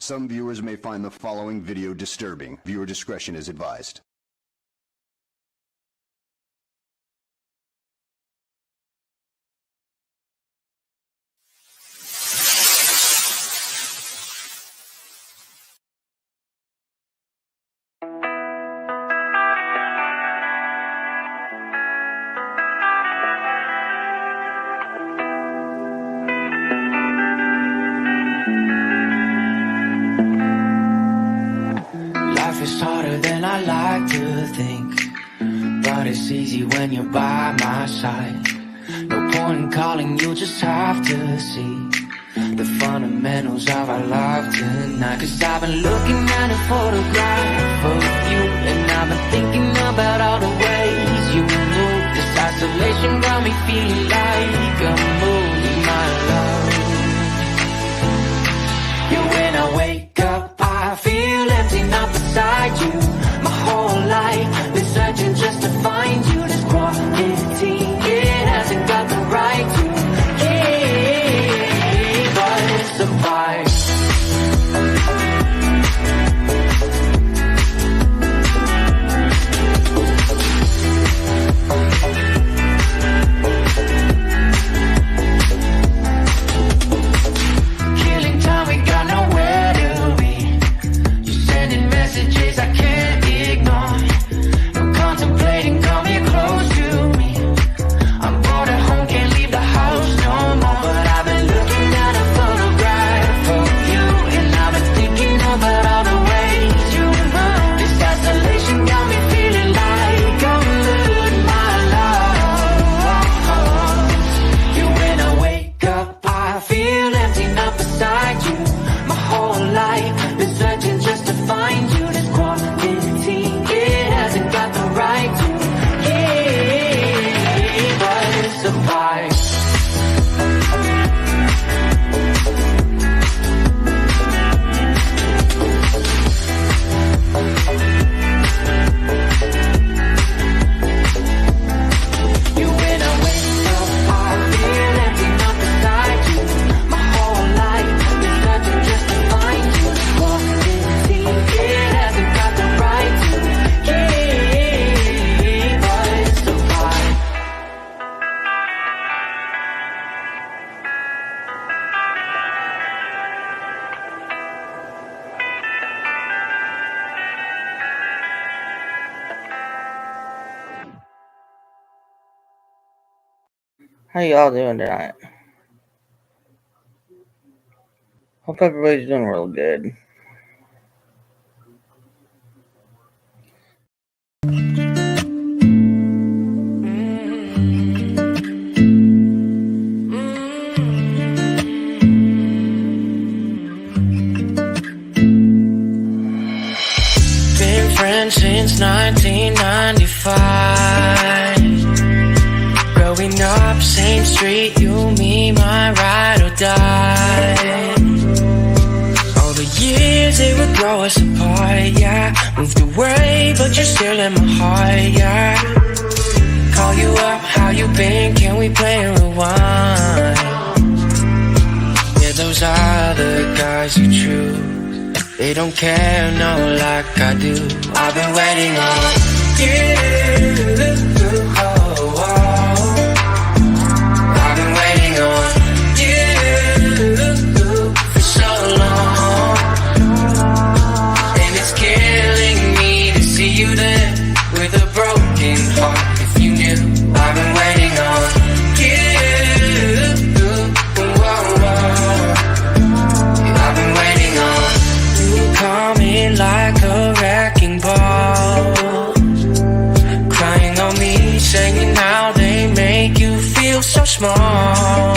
Some viewers may find the following video disturbing. Viewer discretion is advised. Life is harder than I like to think, but it's easy when you're by my side. No point in calling, you'll just have to see the fundamentals of our life tonight. Cause I've been looking at a photograph of you, and I've been thinking about all the ways you move. This isolation got me feeling like I'm moving my love. Yeah, when I wake up I feel empty, not beside you. My whole life been searching just to find you. This quality, it hasn't got the right to keep us apart. Killing time, we got nowhere to be. You're sending messages I can't ignore. No contemplating, come here close to me. I'm bored at home, can't leave the house no more. But I've been looking at a photograph of you, and I've been thinking about all the ways you move. This isolation got me feeling like I'm losing my love. Yeah, when I wake up I feel empty, not beside you. My whole life been searching just to find you. This quality, it hasn't got the right to keep us apart. You, when I wake up I feel empty, not beside you. My whole life been searching just to find you. This quality, it hasn't got the right to keep us apart. How y'all doing tonight? Hope everybody's doing real good. Been friends since 1995. Growing up, same street, you, me, my ride or die. All the years they would grow us apart, yeah. Moved away, but you're still in my heart, yeah. Call you up, how you been? Can we play and rewind? Yeah, those other guys are true. They don't care, no, like I do. I've been waiting on you. Oh, oh. I've been waiting on you for so long, and it's killing me to see you there with a broken heart. If you knew, I've been waiting on you. I've been waiting on you coming like a wrecking ball, crying on me, saying how they make you feel so small.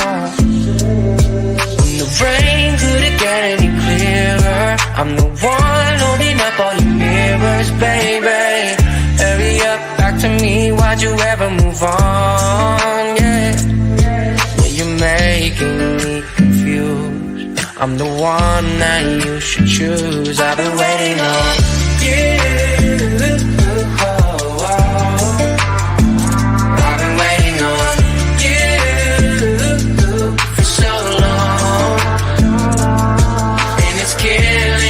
When the rain couldn't get any clearer, I'm the one holding up all your mirrors, baby. Hurry up, back to me, why'd you ever move on, yeah. Yeah, you're making me confused. I'm the one that you should choose. I've been waiting on you. Oh, oh. I've been waiting on you for so long, and it's killing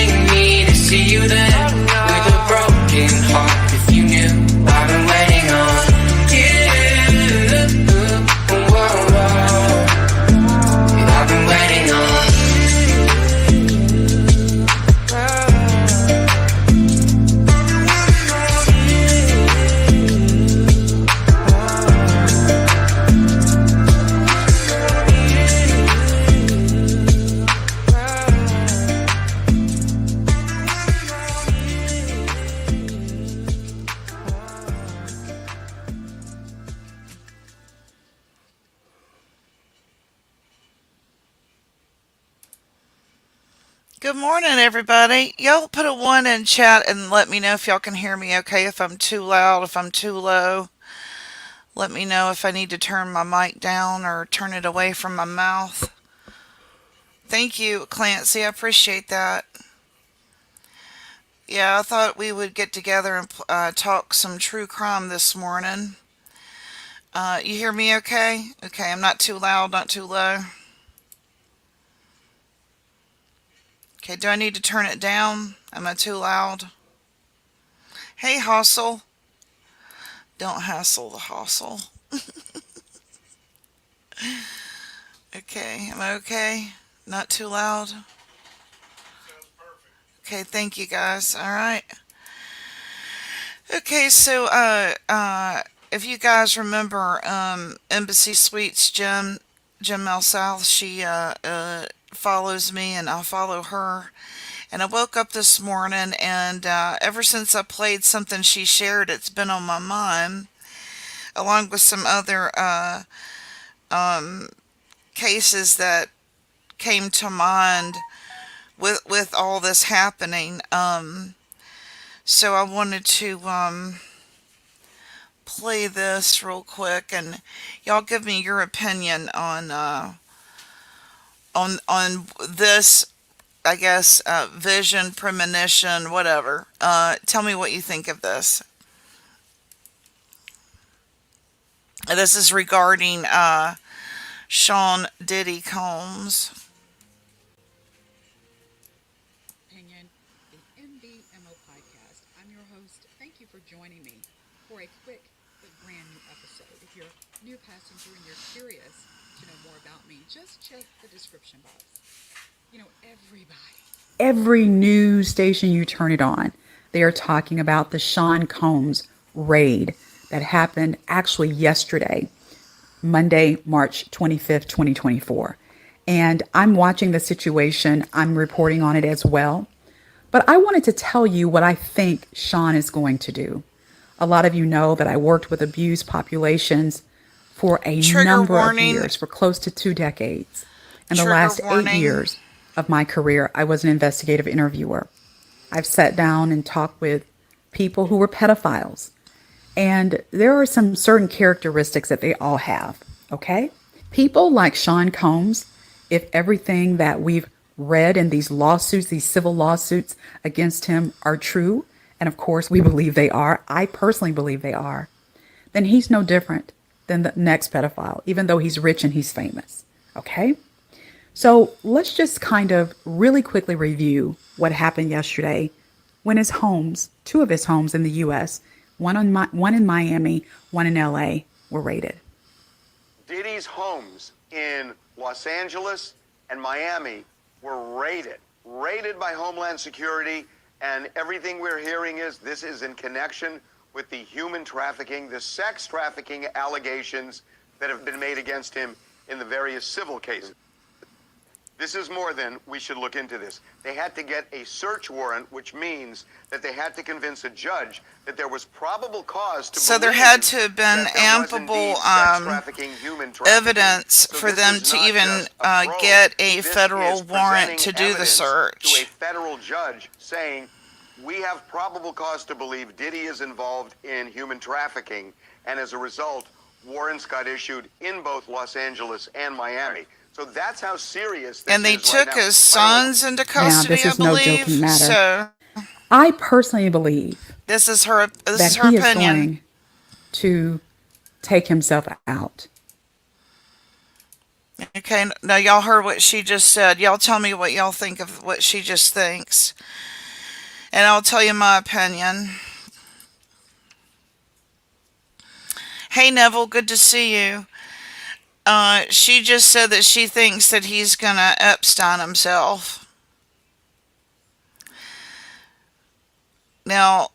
Good morning, everybody. Y'all put a one in chat and let me know if y'all can hear me okay, if I'm too loud, if I'm too low. Let me know if I need to turn my mic down or turn it away from my mouth. Thank you, Clancy. I appreciate that. Yeah, I thought we would get together and talk some true crime this morning. You hear me okay? Okay, I'm not too loud, not too low. Okay, do I need to turn it down? Am I too loud? Hey, hustle. Don't hassle the hustle. Okay, am I okay? Not too loud? Okay, thank you guys. All right. Okay, so if you guys remember Embassy Suites Jim Mel South, she follows me and I follow her. And I woke up this morning and ever since I played something she shared, it's been on my mind, along with some other um, cases that came to mind with all this happening. So I wanted to play this real quick, and y'all give me your opinion on this. I guess vision, premonition, whatever. Tell me what you think of this. This is regarding Sean Diddy Combs. Opinion, the MDMO podcast. I'm your host. Thank you for joining me for a quick but brand new episode. If you're a new passenger and you're curious to know more about me, just check the description box. You know, every news station you turn it on, they are talking about the Sean Combs raid that happened actually yesterday, Monday, March 25th, 2024. And I'm watching the situation. I'm reporting on it as well. But I wanted to tell you what I think Sean is going to do. A lot of you know that I worked with abused populations for a Trigger number of warning. years, for close to 2 decades. In the Trigger last 8 warning. years of my career, I was an investigative interviewer. I've sat down and talked with people who were pedophiles. And there are some certain characteristics that they all have, okay? People like Sean Combs, if everything that we've read in these lawsuits, these civil lawsuits against him are true, and of course we believe they are, I personally believe they are, then he's no different than the next pedophile, even though he's rich and he's famous, okay? So let's just kind of really quickly review what happened yesterday when his homes, 2 of his homes in the U.S., one in Miami, one in L.A., were raided. Diddy's homes in Los Angeles and Miami were raided by Homeland Security, and everything we're hearing is this is in connection with the human trafficking, the sex trafficking allegations that have been made against him in the various civil cases. This is more than we should look into this. They had to get a search warrant, which means that they had to convince a judge that there was probable cause to So there believe had to have been that there was ample indeed sex trafficking, human trafficking. evidence So for this them is to not even just a probe. get a This federal is warrant presenting to do the evidence search. to a federal judge saying, we have probable cause to believe Diddy is involved in human trafficking, and as a result, warrants got issued in both Los Angeles and Miami. So that's how serious this And they is took right now. his sons into Now, custody, this I is no believe. joking matter. So I personally believe this is her that he is opinion. going to take himself out. Okay, now y'all heard what she just said. Y'all tell me what y'all think of what she just thinks. And I'll tell you my opinion. Hey Neville, good to see you. She just said that she thinks that he's gonna Epstein himself. Now,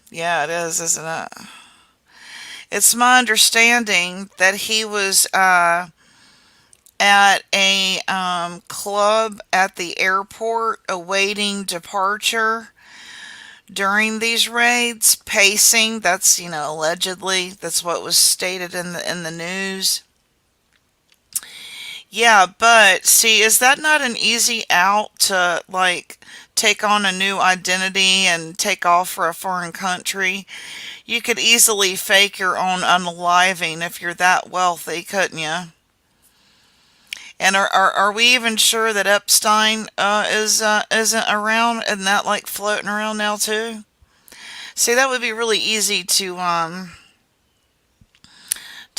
yeah, it is, isn't it? It's my understanding that he was at a club at the airport awaiting departure during these raids, pacing. That's, allegedly, that's what was stated in the news. Yeah, but see, is that not an easy out to like take on a new identity and take off for a foreign country? You could easily fake your own unaliving if you're that wealthy, couldn't you? And are we even sure that Epstein isn't around and that like floating around now too? See, that would be really easy to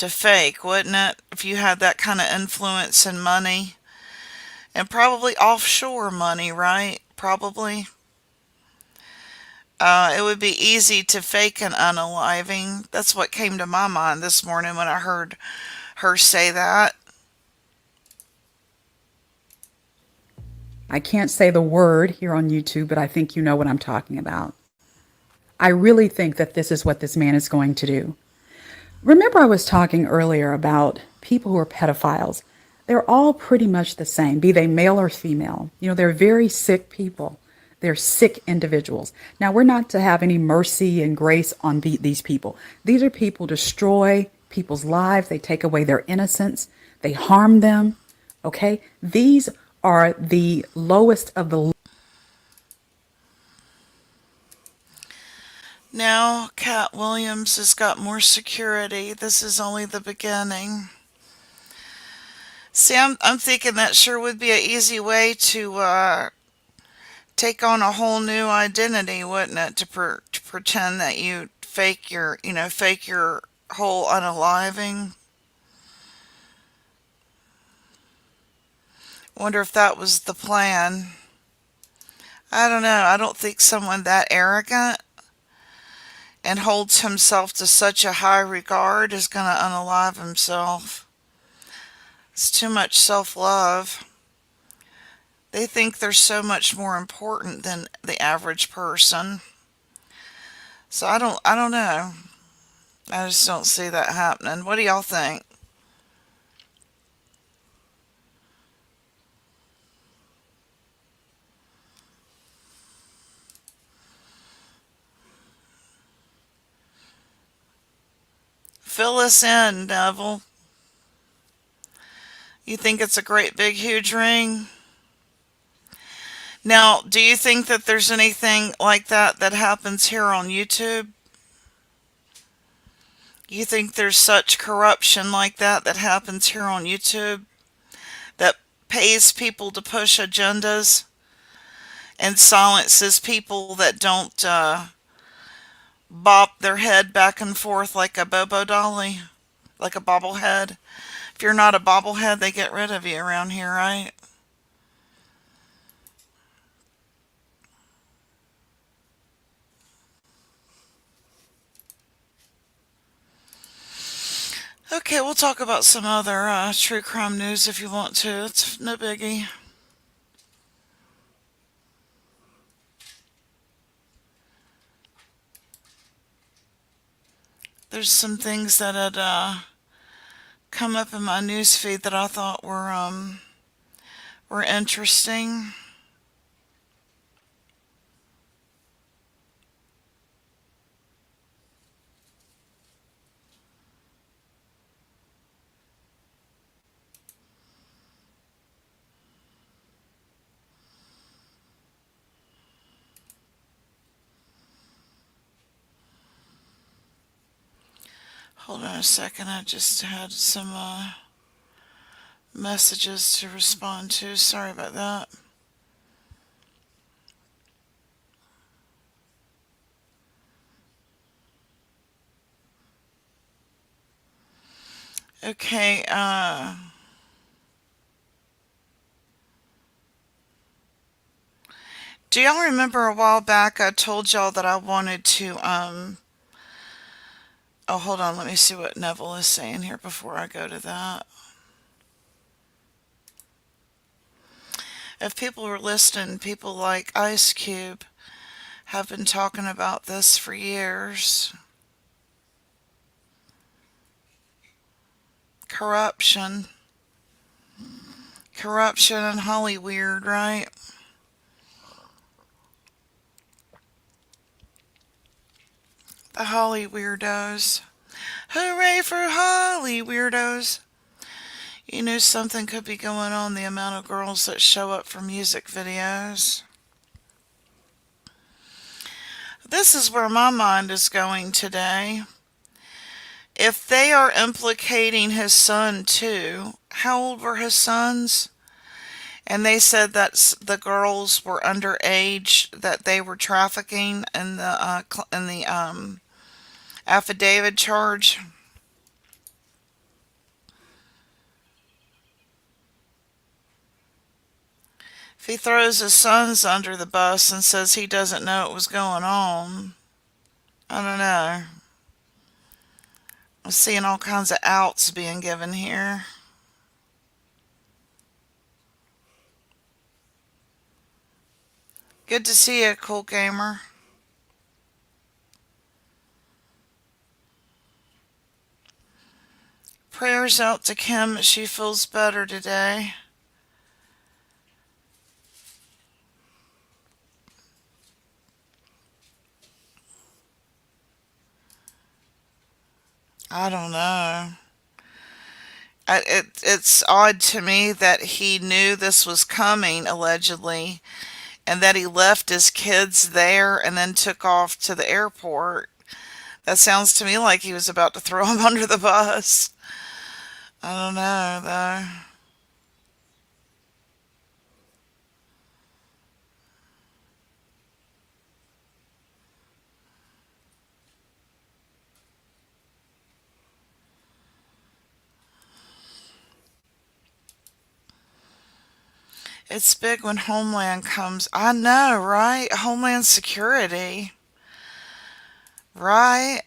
fake, wouldn't it? If you had that kind of influence and money. And probably offshore money, right? Probably. It would be easy to fake an unaliving. That's what came to my mind this morning when I heard her say that. I can't say the word here on YouTube, but I think you know what I'm talking about. I really think that this is what this man is going to do. Remember, I was talking earlier about people who are pedophiles. They're all pretty much the same, be they male or female. You know, they're very sick people. They're sick individuals. Now, we're not to have any mercy and grace on these people. These are people who destroy people's lives. They take away their innocence. They harm them. Okay? These are the lowest of the. Now, Cat Williams has got more security. This is only the beginning. See, I'm thinking that sure would be an easy way to take on a whole new identity, wouldn't it? To pretend that you fake your whole unaliving. Wonder if that was the plan. I don't know. I don't think someone that arrogant and holds himself to such a high regard is going to unalive himself. It's too much self-love. They think they're so much more important than the average person. So I don't know. I just don't see that happening. What do y'all think? Fill us in, Neville. You think it's a great big huge ring? Now, do you think that there's anything like that that happens here on YouTube? You think there's such corruption like that that happens here on YouTube that pays people to push agendas and silences people that don't bop their head back and forth like a bobo dolly, like a bobblehead? If you're not a bobblehead, they get rid of you around here, right? Okay, we'll talk about some other true crime news if you want to. It's no biggie. There's some things that had come up in my news feed that I thought were interesting. Hold on a second. I just had some messages to respond to. Sorry about that. Okay. Do y'all remember a while back I told y'all that I wanted to oh, hold on. Let me see what Neville is saying here before I go to that. If people were listening, people like Ice Cube have been talking about this for years. Corruption. Corruption and Hollyweird, right? The Holly Weirdos. Hooray for Holly Weirdos. You knew something could be going on, the amount of girls that show up for music videos. This is where my mind is going today. If they are implicating his son too, how old were his sons? And they said that the girls were underage, that they were trafficking in the affidavit charge. If he throws his sons under the bus and says he doesn't know what was going on, I don't know. I'm seeing all kinds of outs being given here. Good to see you, cool gamer. Prayers out to Kim that she feels better today. I don't know. It's odd to me that he knew this was coming, allegedly, and that he left his kids there and then took off to the airport. That sounds to me like he was about to throw him under the bus. I don't know, though. It's big when Homeland comes. I know, right? Homeland Security. Right?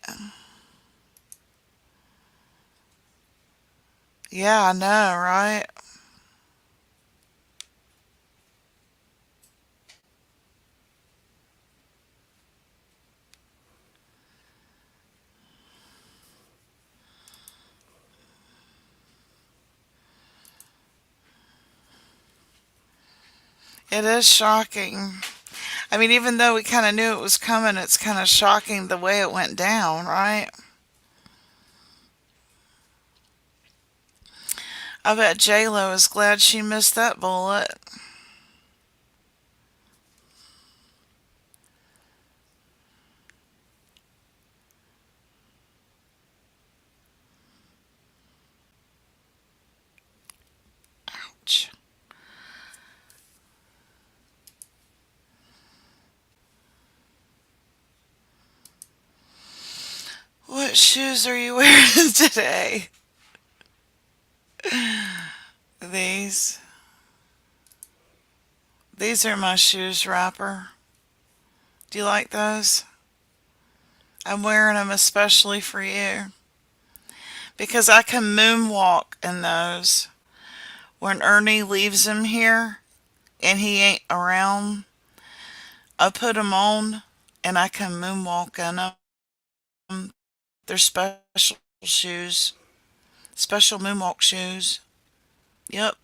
Yeah, I know, right? It is shocking. I mean, even though we kind of knew it was coming, it's kind of shocking the way it went down, right? I bet J-Lo is glad she missed that bullet. Ouch. What shoes are you wearing today? These. These are my shoes, Rapper. Do you like those? I'm wearing them especially for you. Because I can moonwalk in those. When Ernie leaves him here and he ain't around, I put them on and I can moonwalk in them. They're special shoes. Special moonwalk shoes. Yep.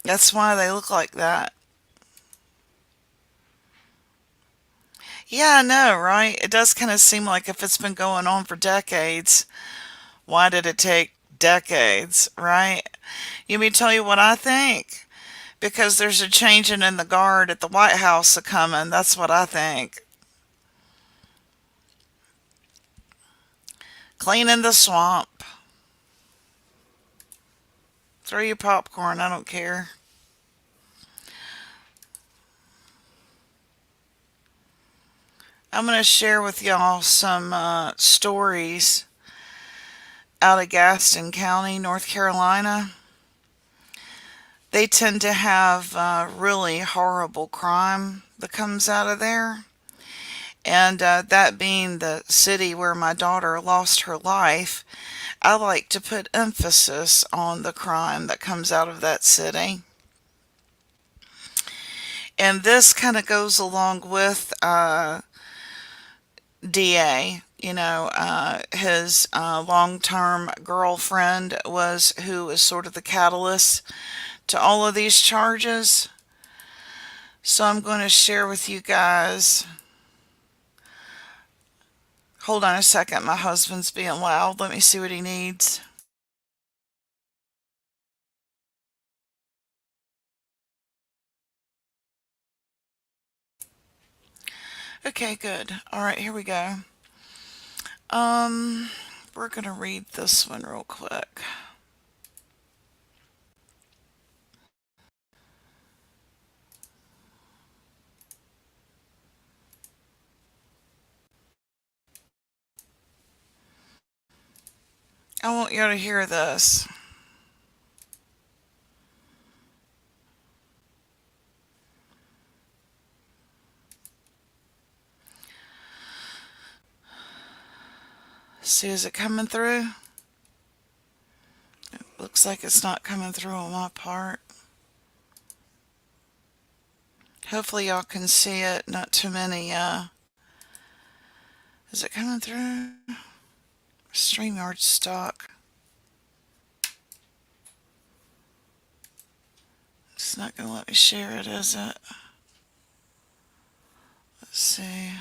That's why they look like that. Yeah, I know, right? It does kind of seem like if it's been going on for decades, why did it take decades, right? You mean tell you what I think? Because there's a changing in the guard at the White House a coming. That's what I think. Cleaning the swamp. Throw your popcorn, I don't care. I'm going to share with y'all some stories out of Gaston County, North Carolina. They tend to have really horrible crime that comes out of there. And that being the city where my daughter lost her life, I like to put emphasis on the crime that comes out of that city. And this kind of goes along with DA. His long-term girlfriend who was sort of the catalyst to all of these charges. So I'm going to share with you guys. Hold on a second, my husband's being loud. Let me see what he needs. Okay, good. All right, here we go. Um, we're gonna read this one real quick. I want you to hear this. See, is it coming through? Looks like it's not coming through on my part. Hopefully y'all can see it. Not too many, is it coming through? StreamYard stuck. It's not gonna let me share it, is it? Let's see.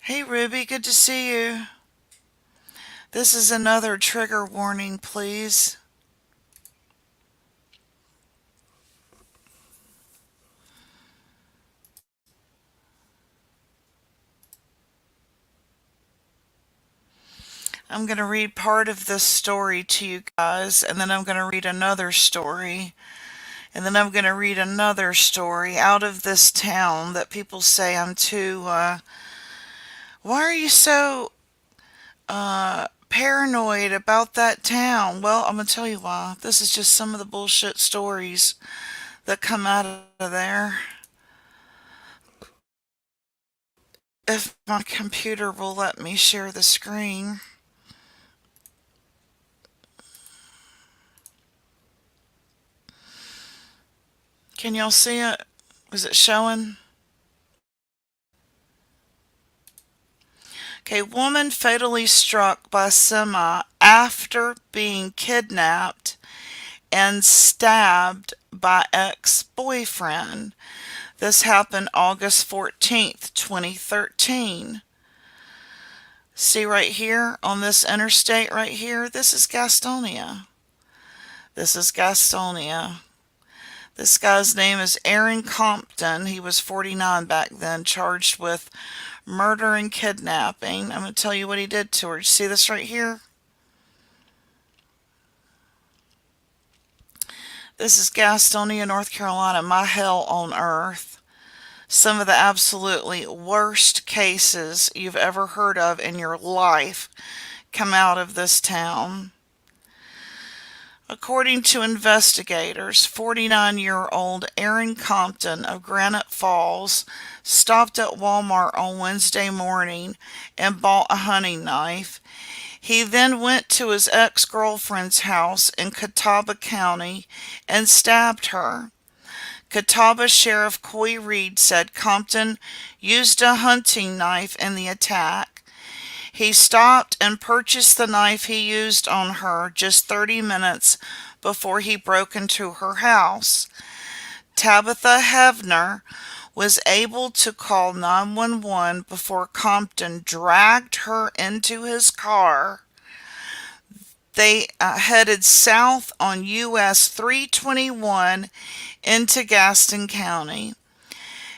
Hey Ruby, good to see you. This is another trigger warning, please. I'm going to read part of this story to you guys, and then I'm going to read another story, and then I'm going to read another story out of this town that people say I'm too, why are you so paranoid about that town? Well, I'm going to tell you why. This is just some of the bullshit stories that come out of there. If my computer will let me share the screen. Can y'all see it? Is it showing? Okay, woman fatally struck by semi after being kidnapped and stabbed by ex-boyfriend. This happened August 14th, 2013. See right here on this interstate right here? This is Gastonia. This is Gastonia. This guy's name is Aaron Compton. He was 49 back then, charged with murder and kidnapping. I'm going to tell you what he did to her. You see this right here? This is Gastonia, North Carolina, my hell on earth. Some of the absolutely worst cases you've ever heard of in your life come out of this town. According to investigators, 49-year-old Aaron Compton of Granite Falls stopped at Walmart on Wednesday morning and bought a hunting knife. He then went to his ex-girlfriend's house in Catawba County and stabbed her. Catawba Sheriff Coy Reed said Compton used a hunting knife in the attack. He stopped and purchased the knife he used on her just 30 minutes before he broke into her house. Tabitha Hevner was able to call 911 before Compton dragged her into his car. They headed south on US 321 into Gaston County.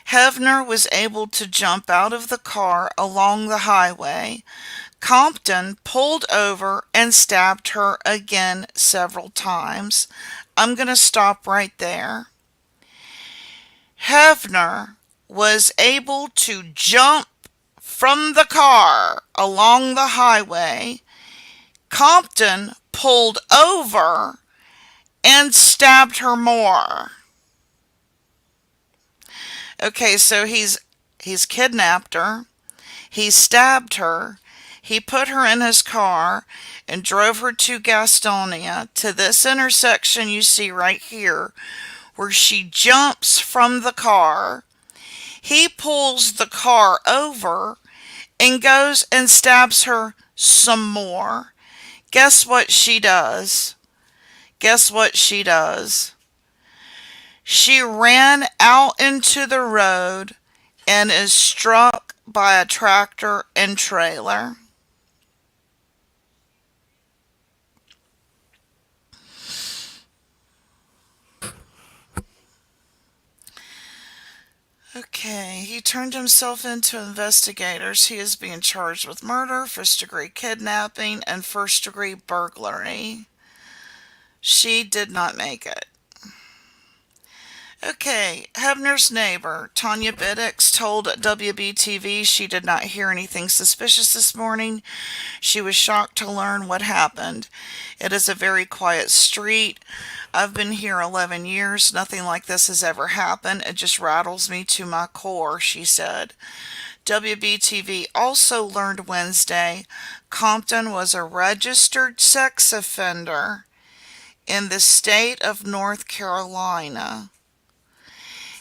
Hevner was able to jump out of the car along the highway. Compton pulled over and stabbed her again several times. I'm going to stop right there. Hevner was able to jump from the car along the highway. Compton pulled over and stabbed her more. Okay, so he's kidnapped her. He stabbed her. He put her in his car and drove her to Gastonia, to this intersection you see right here, where she jumps from the car. He pulls the car over and goes and stabs her some more. Guess what she does? Guess what she does? She ran out into the road and is struck by a tractor and trailer. Okay, he turned himself in to investigators. He is being charged with murder, first-degree kidnapping, and first-degree burglary. She did not make it. Okay, Hebner's neighbor, Tanya Biddix, told WBTV she did not hear anything suspicious this morning. She was shocked to learn what happened. It is a very quiet street. I've been here 11 years. Nothing like this has ever happened. It just rattles me to my core, she said. WBTV also learned Wednesday Compton was a registered sex offender in the state of North Carolina.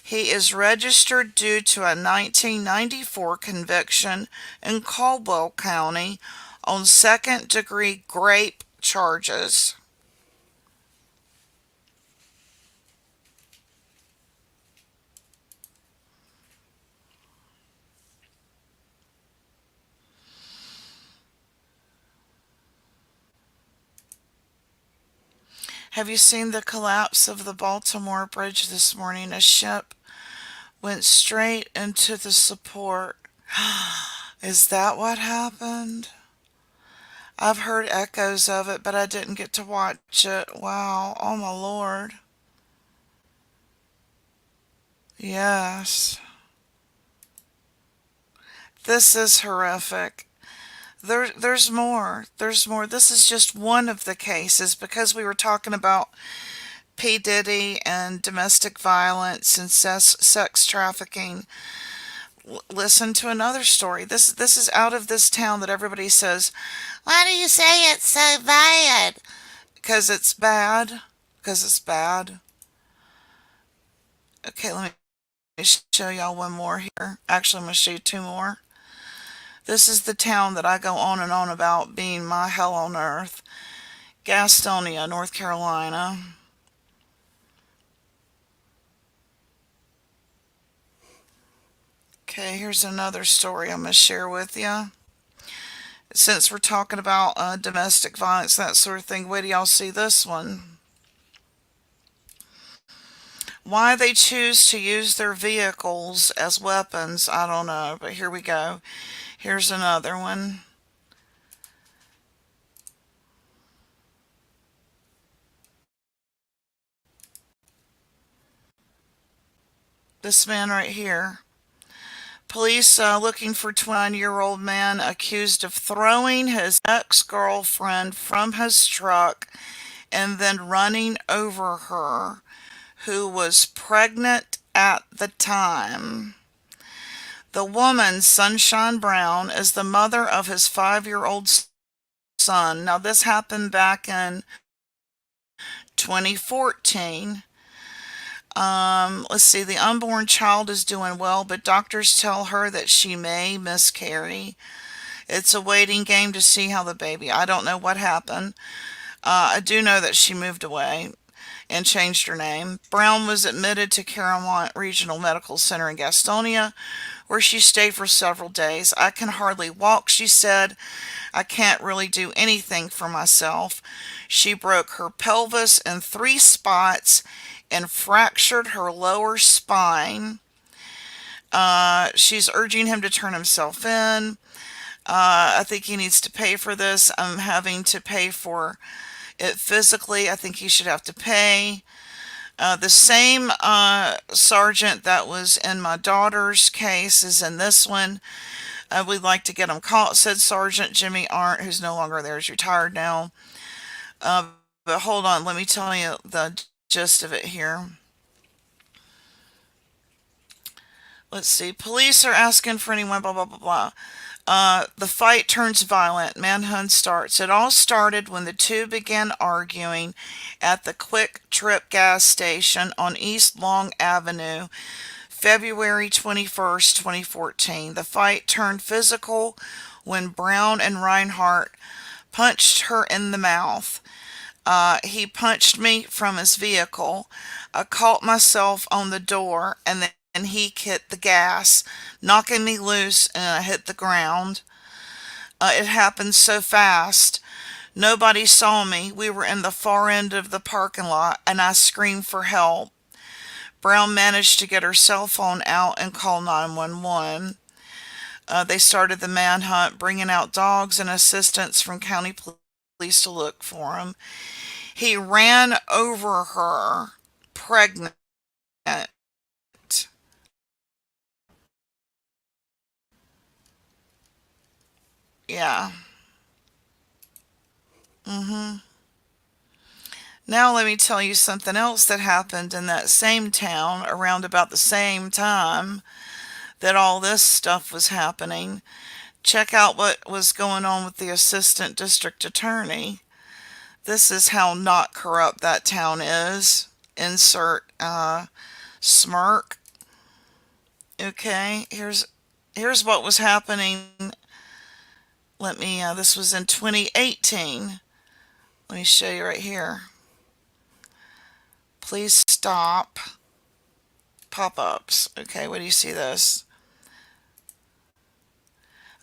He is registered due to a 1994 conviction in Caldwell County on second-degree rape charges. Have you seen the collapse of the Baltimore Bridge this morning? A ship went straight into the support. Is that what happened? I've heard echoes of it, but I didn't get to watch it. Wow. Oh, my Lord. Yes. This is horrific. There's more. There's more. This is just one of the cases because we were talking about Pdiddy and domestic violence and sex trafficking. Listen to another story. This is out of this town that everybody says, "Why do you say it's so bad?" Because it's bad. Because it's bad. Okay, let me show y'all one more here. Actually, I'm going to show you two more. This is the town that I go on and on about being my hell on earth. Gastonia, North Carolina. Okay, here's another story I'm going to share with you. Since we're talking about domestic violence, that sort of thing, wait till y'all see this one. Why they choose to use their vehicles as weapons, I don't know, but here we go. Here's another one. This man right here. Police looking for 29-year-old man accused of throwing his ex-girlfriend from his truck and then running over her, who was pregnant at the time. The woman, Sunshine Brown, is the mother of his 5-year-old son. Now, this happened back in 2014. Let's see, the unborn child is doing well, but doctors tell her that she may miscarry. It's a waiting game to see how the baby. I don't know what happened. I do know that she moved away and changed her name. Brown was admitted to Caramont Regional Medical Center in Gastonia, where she stayed for several days. I can hardly walk, she said. I can't really do anything for myself. She broke her pelvis in 3 spots and fractured her lower spine. She's urging him to turn himself in. I think he needs to pay for this. I'm having to pay for it physically. I think he should have to pay. The same sergeant that was in my daughter's case is in this one. We'd like to get him caught, said Sergeant Jimmy Arndt, who's no longer there, is retired now. But hold on, let me tell you the gist of it here. Let's see. Police are asking for anyone, blah, blah, blah, blah. The fight turns violent. Manhunt starts. It all started when the two began arguing at the Quick Trip gas station on East Long Avenue, February 21st, 2014. The fight turned physical when Brown and Reinhardt punched her in the mouth. He punched me from his vehicle. I caught myself on the door, and then he hit the gas, knocking me loose, and I hit the ground. It happened so fast. Nobody saw me. We were in the far end of the parking lot, and I screamed for help. Brown managed to get her cell phone out and call 911. They started the manhunt, bringing out dogs and assistants from county police to look for him. He ran over her, pregnant. Yeah. Now let me tell you something else that happened in that same town around about the same time that all this stuff was happening. Check out what was going on with the assistant district attorney. This is how not corrupt that town is. Insert smirk. Okay, here's what was happening. This was in 2018. Let me show you right here. Please stop pop-ups. Okay, what do you see this?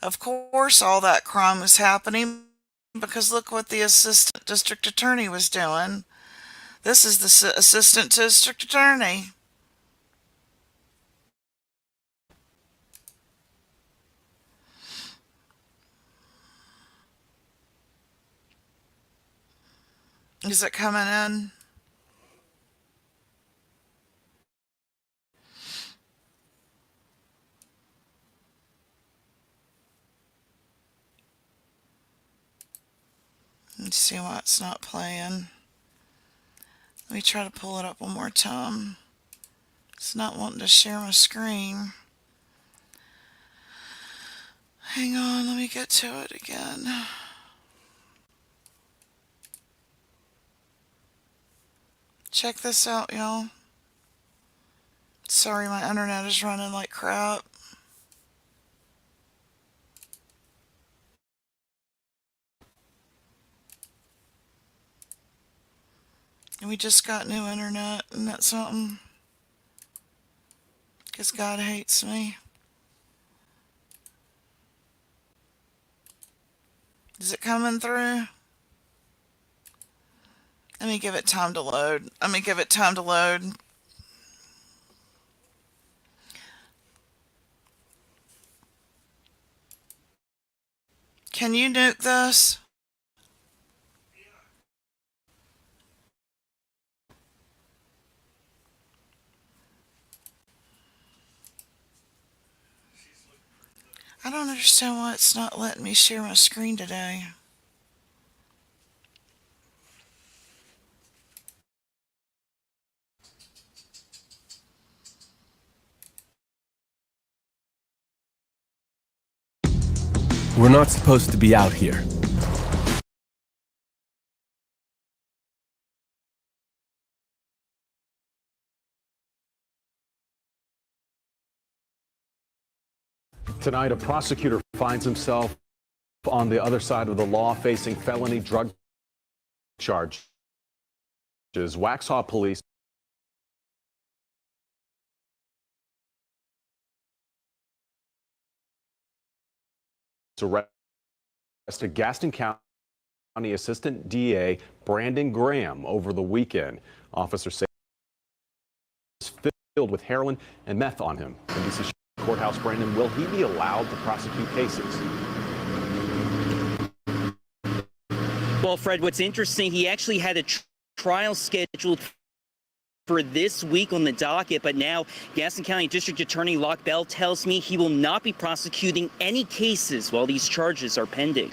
Of course, all that crime was happening because look what the assistant district attorney was doing. This is the assistant district attorney. Is it coming in? Let's see why it's not playing. Let me try to pull it up one more time. It's not wanting to share my screen. Hang on, let me get to it again. Check this out, y'all. Sorry, my internet is running like crap. And we just got new internet, and that's something. Because God hates me. Is it coming through? Let me give it time to load. Can you nuke this? I don't understand why it's not letting me share my screen today. We're not supposed to be out here. Tonight, a prosecutor finds himself on the other side of the law facing felony drug charges. Waxhaw police arrested Gaston County Assistant DA Brandon Graham over the weekend. Officers say he was filled with heroin and meth on him. NBC Courthouse, Brandon, will he be allowed to prosecute cases? Well, Fred, what's interesting, he actually had a trial scheduled for this week on the docket, but now Gaston County District Attorney Locke Bell tells me he will not be prosecuting any cases while these charges are pending.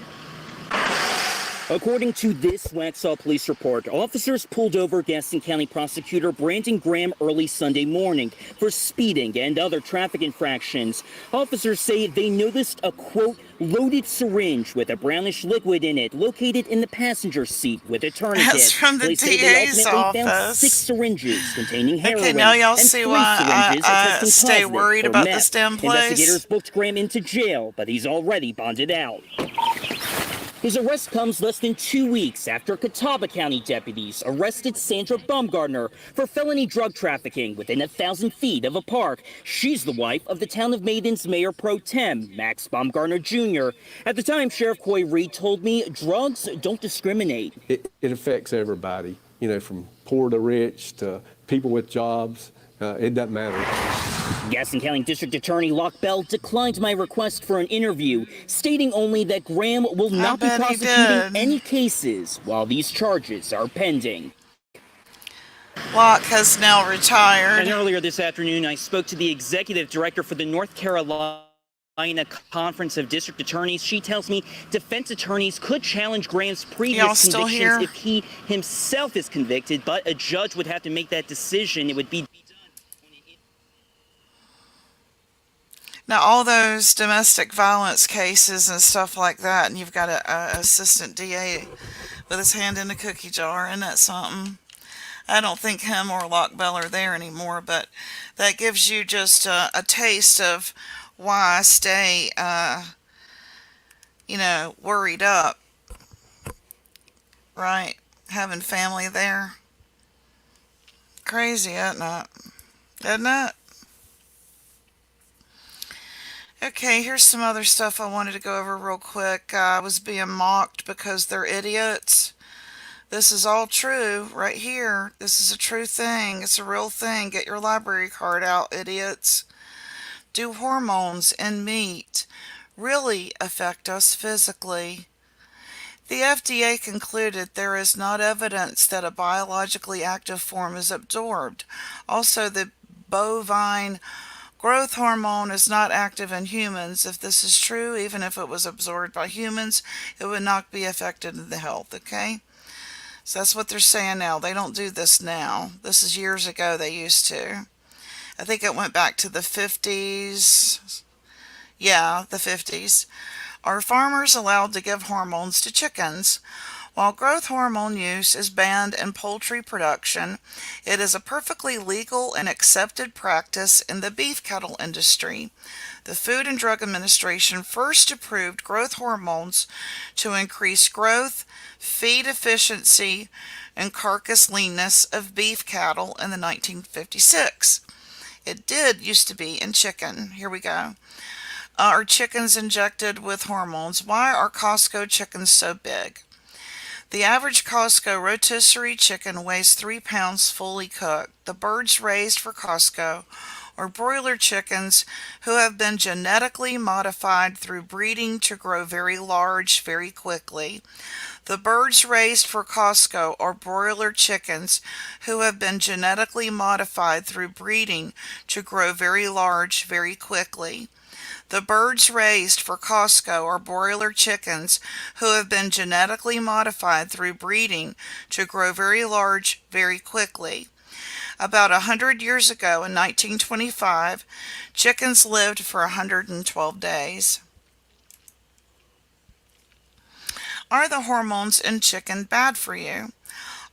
According to this Waxhaw police report, officers pulled over Gaston County prosecutor Brandon Graham early Sunday morning for speeding and other traffic infractions. Officers say they noticed a, quote, loaded syringe with a brownish liquid in it located in the passenger seat with a tourniquet. That's from the Police say they DA's ultimately found office. 6 syringes containing heroin Okay, now y'all and see 3 why syringes I testing stay positive worried for about meth. this damn place. Investigators booked Graham into jail, but he's already bonded out. His arrest comes less than 2 weeks after Catawba County deputies arrested Sandra Baumgartner for felony drug trafficking within 1,000 feet of a park. She's the wife of the town of Maiden's mayor pro tem, Max Baumgartner Jr. At the time, Sheriff Coy Reed told me drugs don't discriminate. It affects everybody, you know, from poor to rich to people with jobs. It doesn't matter. Gaston County District Attorney Locke Bell declined my request for an interview, stating only that Graham will not be bet he prosecuting did. any cases while these charges are pending. Locke has now retired. And earlier this afternoon, I spoke to the executive director for the North Carolina Conference of District Attorneys. She tells me defense attorneys could challenge Graham's previous still convictions here? if he himself is convicted, but a judge would have to make that decision. It would be Now, all those domestic violence cases and stuff like that, and you've got a assistant DA with his hand in a cookie jar, isn't that something? I don't think him or Locke Bell are there anymore, but that gives you just a taste of why I stay, worried up, right? Having family there. Crazy, isn't it? Isn't it? Okay, here's some other stuff I wanted to go over real quick. I was being mocked because they're idiots. This is all true right here. This is a true thing. It's a real thing. Get your library card out, idiots. Do hormones in meat really affect us physically? The FDA concluded there is not evidence that a biologically active form is absorbed. Also, the bovine growth hormone is not active in humans. If this is true, even if it was absorbed by humans, it would not be affected in the health, okay? So that's what they're saying now. They don't do this now. This is years ago they used to. I think it went back to the 50s. Yeah, the 50s. Are farmers allowed to give hormones to chickens? While growth hormone use is banned in poultry production, it is a perfectly legal and accepted practice in the beef cattle industry. The Food and Drug Administration first approved growth hormones to increase growth, feed efficiency, and carcass leanness of beef cattle in the 1956. It did used to be in chicken. Here we go. Are chickens injected with hormones? Why are Costco chickens so big? The average Costco rotisserie chicken weighs 3 pounds fully cooked. The birds raised for Costco are broiler chickens who have been genetically modified through breeding to grow very large very quickly. The birds raised for Costco are broiler chickens who have been genetically modified through breeding to grow very large very quickly. The birds raised for Costco are broiler chickens who have been genetically modified through breeding to grow very large very quickly. About 100 years ago, in 1925, chickens lived for 112 days. Are the hormones in chicken bad for you?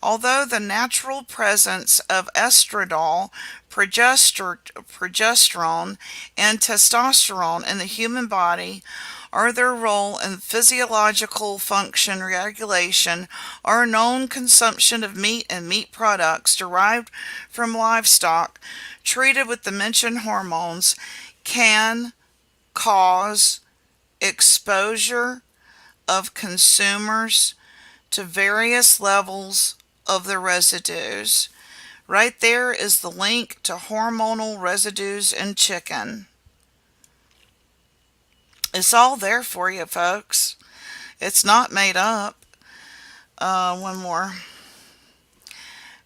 Although the natural presence of estradiol, progesterone, and testosterone in the human body are their role in physiological function regulation, our known consumption of meat and meat products derived from livestock treated with the mentioned hormones can cause exposure of consumers to various levels of the residues. Right there is the link to hormonal residues in chicken. It's all there for you, folks. It's not made up. One more.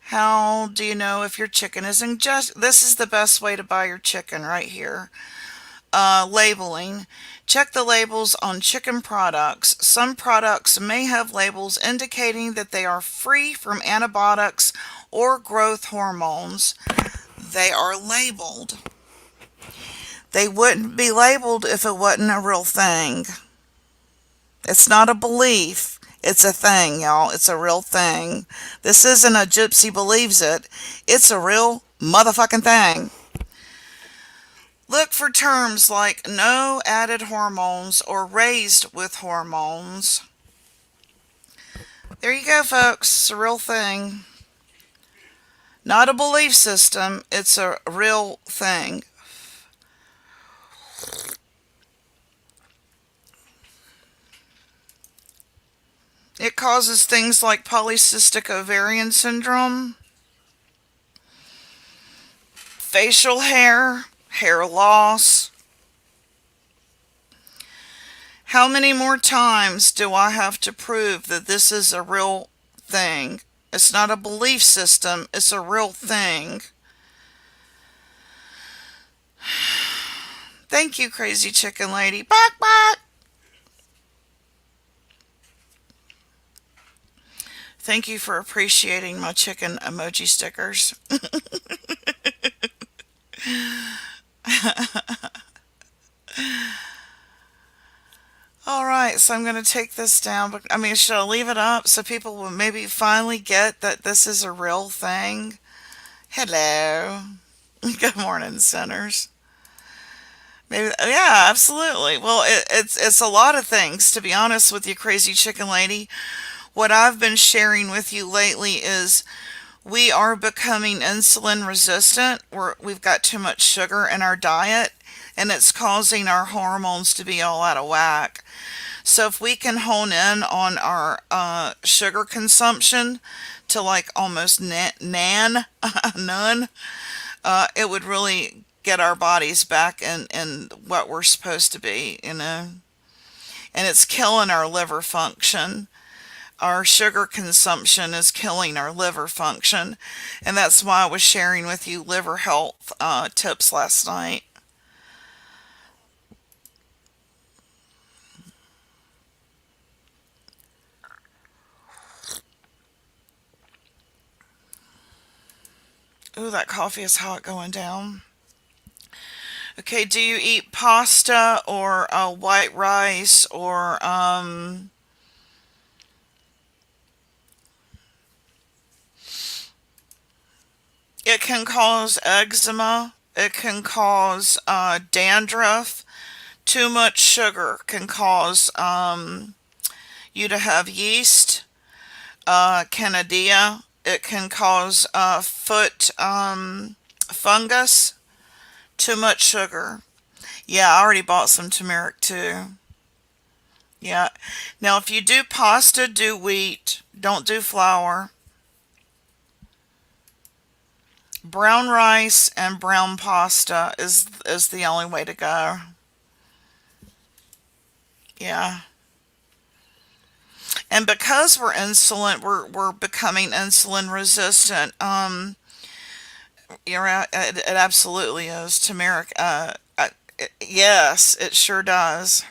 How do you know if your chicken is ingested? This is the best way to buy your chicken right here. Labeling. Check the labels on chicken products. Some products may have labels indicating that they are free from antibiotics or growth hormones. They are labeled. They wouldn't be labeled if it wasn't a real thing. It's not a belief. It's a thing, y'all. It's a real thing. This isn't a gypsy believes it. It's a real motherfucking thing. Look for terms like no added hormones or raised with hormones. There you go, folks. It's a real thing. Not a belief system. It's a real thing. It causes things like polycystic ovarian syndrome, facial hair, hair loss. How many more times do I have to prove that this is a real thing? It's not a belief system, it's a real thing. Thank you, Crazy Chicken Lady. Bark, bark. Thank you for appreciating my chicken emoji stickers. All right, so I'm going to take this down. But I mean, should I leave it up so people will maybe finally get that this is a real thing? Hello. Good morning, sinners. Maybe, yeah, absolutely. Well, it's a lot of things, to be honest with you, Crazy Chicken Lady. What I've been sharing with you lately is we are becoming insulin resistant. We've got too much sugar in our diet, and it's causing our hormones to be all out of whack. So if we can hone in on our sugar consumption to like almost none, it would really get our bodies back in what we're supposed to be, you know. And it's killing our liver function. Our sugar consumption is killing our liver function. And that's why I was sharing with you liver health tips last night. Ooh, that coffee is hot going down. Okay, do you eat pasta or white rice or it can cause eczema. It can cause dandruff. Too much sugar can cause you to have yeast, candida. It can cause foot fungus. Too much sugar. Yeah, I already bought some turmeric too. Yeah. Now, if you do pasta, do wheat. Don't do flour. Brown rice and brown pasta is the only way to go. Yeah. And because we're becoming insulin resistant. You're right. It absolutely is. Turmeric. Yes, it sure does.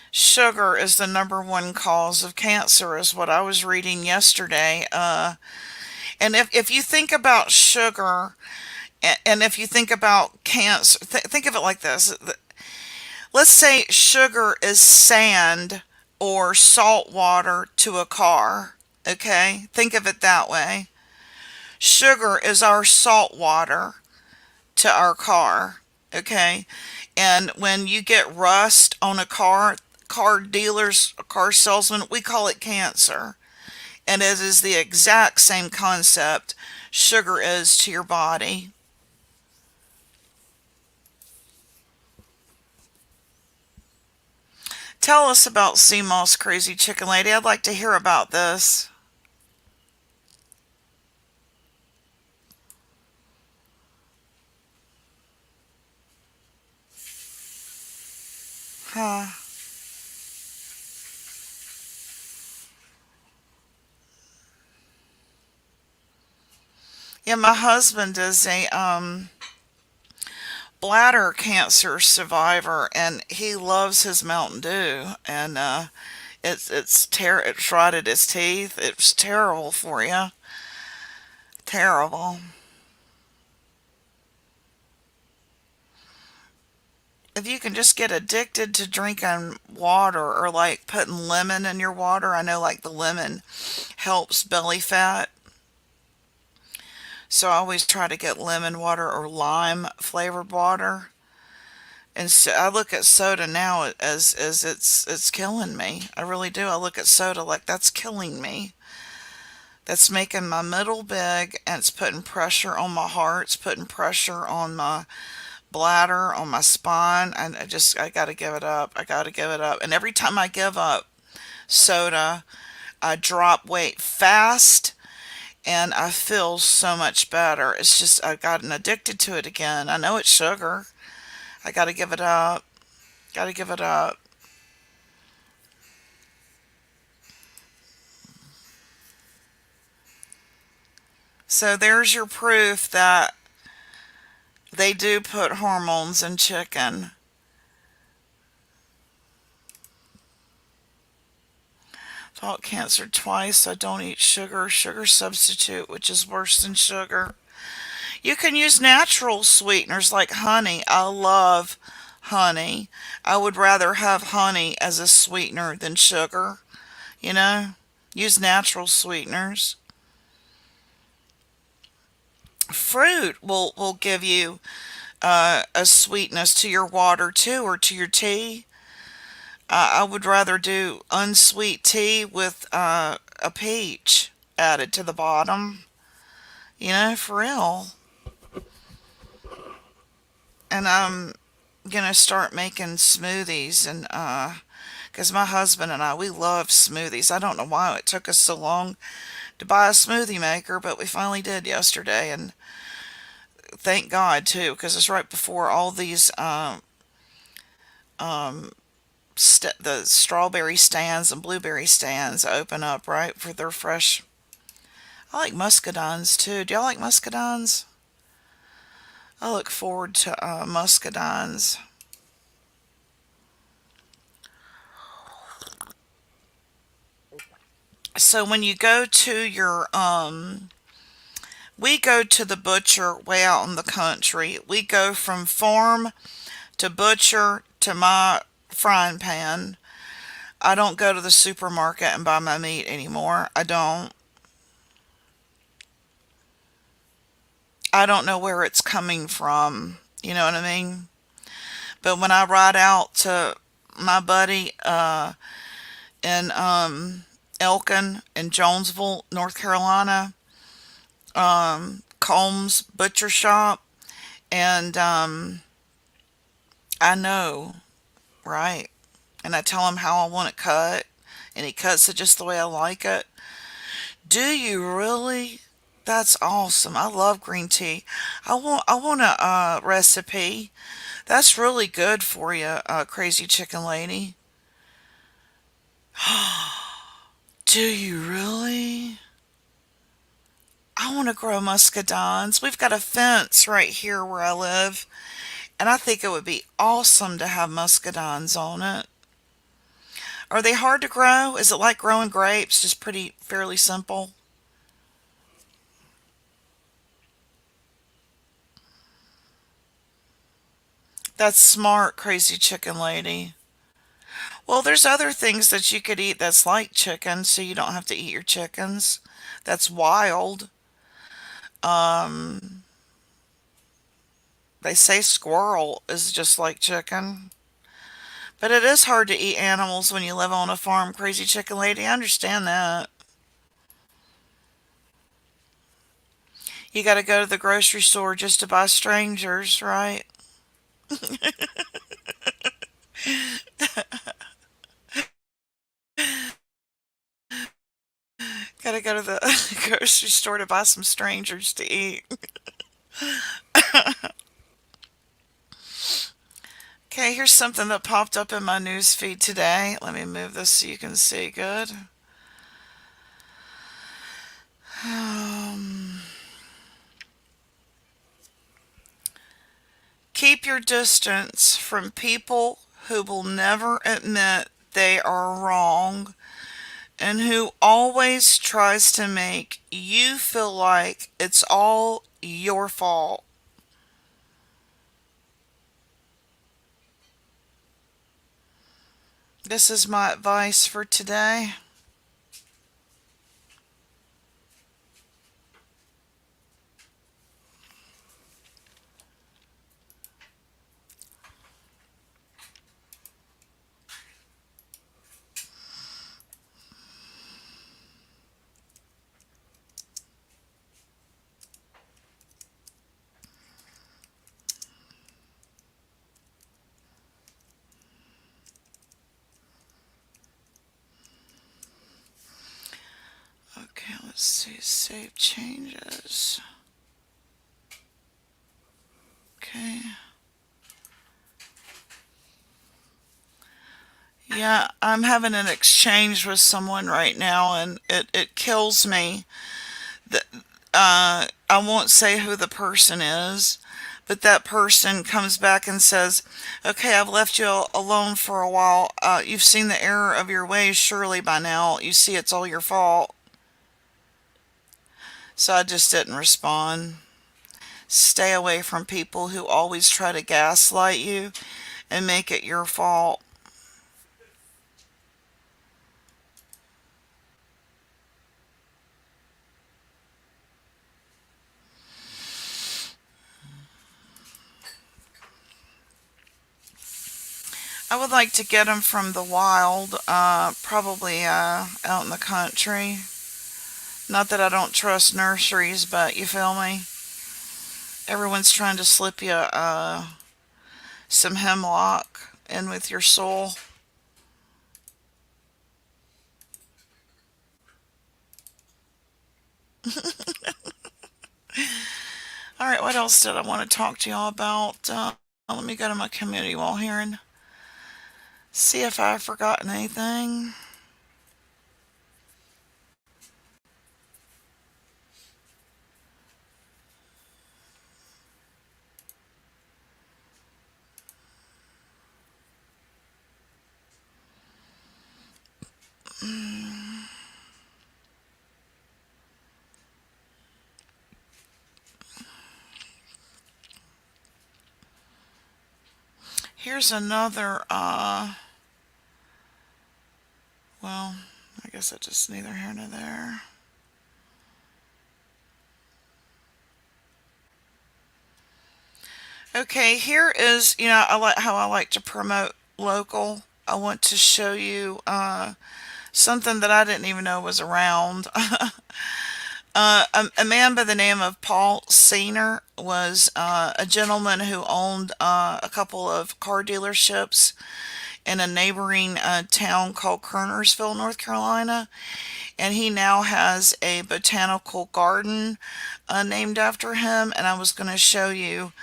Sugar is the #1 cause of cancer, is what I was reading yesterday. And if you think about sugar, and if you think about cancer, think of it like this. Let's say sugar is sand or salt water to a car. Okay? Think of it that way. Sugar is our salt water to our car. Okay? And when you get rust on a car dealers, car salesman, we call it cancer. And it is the exact same concept sugar is to your body. Tell us about sea moss, Crazy Chicken Lady. I'd like to hear about this. Huh. Yeah, my husband is a bladder cancer survivor, and he loves his Mountain Dew, and it's rotted his teeth. It's terrible for you. Terrible. If you can just get addicted to drinking water or like putting lemon in your water, I know like the lemon helps belly fat. So I always try to get lemon water or lime flavored water. And so I look at soda now as it's killing me. I really do. I look at soda like that's killing me. That's making my middle big, and it's putting pressure on my heart. It's putting pressure on my bladder, on my spine. And I got to give it up. I got to give it up. And every time I give up soda, I drop weight fast, and I feel so much better. It's just I've gotten addicted to it again. I know it's sugar. I got to give it up. Got to give it up. So there's your proof that they do put hormones in chicken. Fought cancer twice. I don't eat sugar. Sugar substitute, which is worse than sugar. You can use natural sweeteners like honey. I love honey. I would rather have honey as a sweetener than sugar. You know, use natural sweeteners. Fruit will give you a sweetness to your water too, or to your tea. I would rather do unsweet tea with a peach added to the bottom. You know, for real. And I'm gonna start making smoothies, and because my husband and I, we love smoothies. I don't know why it took us so long to buy a smoothie maker, but we finally did yesterday, and thank God too, because it's right before all these the strawberry stands and blueberry stands open up, right, for their fresh. I like muscadines too. Do y'all like muscadines? I look forward to muscadines. So when you go to your we go to the butcher way out in the country. We go from farm to butcher to my frying pan. I don't go to the supermarket and buy my meat anymore. I don't. I don't know where it's coming from. You know what I mean? But when I ride out to my buddy in Elkin in Jonesville, North Carolina, Combs Butcher Shop, and I know, right? And I tell him how I want it cut, and he cuts it just the way I like it. Do you really? That's awesome. I love green tea. I want a recipe. That's really good for you, crazy chicken lady. Do you really? I want to grow muscadines. We've got a fence right here where I live, and I think it would be awesome to have muscadines on it. Are they hard to grow? Is it like growing grapes? Just pretty, fairly simple? That's smart, crazy chicken lady. Well, there's other things that you could eat that's like chicken, so you don't have to eat your chickens. That's wild. Um, they say squirrel is just like chicken. But it is hard to eat animals when you live on a farm, crazy chicken lady. I understand that. You gotta go to the grocery store just to buy strangers, right? Gotta go to the grocery store to buy some strangers to eat. Okay, here's something that popped up in my news feed today. Let me move this so you can see good. Um, Keep your distance from people who will never admit they are wrong and who always tries to make you feel like it's all your fault. This is my advice for today. see, save changes. Okay. Yeah, I'm having an exchange with someone right now, and it kills me that I won't say who the person is, but that person comes back and says, "Okay, I've left you alone for a while. You've seen the error of your ways. Surely by now you see it's all your fault." So I just didn't respond. Stay away from people who always try to gaslight you and make it your fault. I would like to get them from the wild, probably out in the country. Not that I don't trust nurseries, but you feel me? Everyone's trying to slip you some hemlock in with your soul. All right, what else did I want to talk to y'all about? Let me go to my community wall here and see if I've forgotten anything. Here's another, well, I guess it's just neither here nor there. Okay, here is, I like how I like to promote local. I want to show you something that I didn't even know was around. A man by the name of Paul Senior was a gentleman who owned a couple of car dealerships in a neighboring town called Kernersville, North Carolina. And he now has a botanical garden named after him. And I was going to show you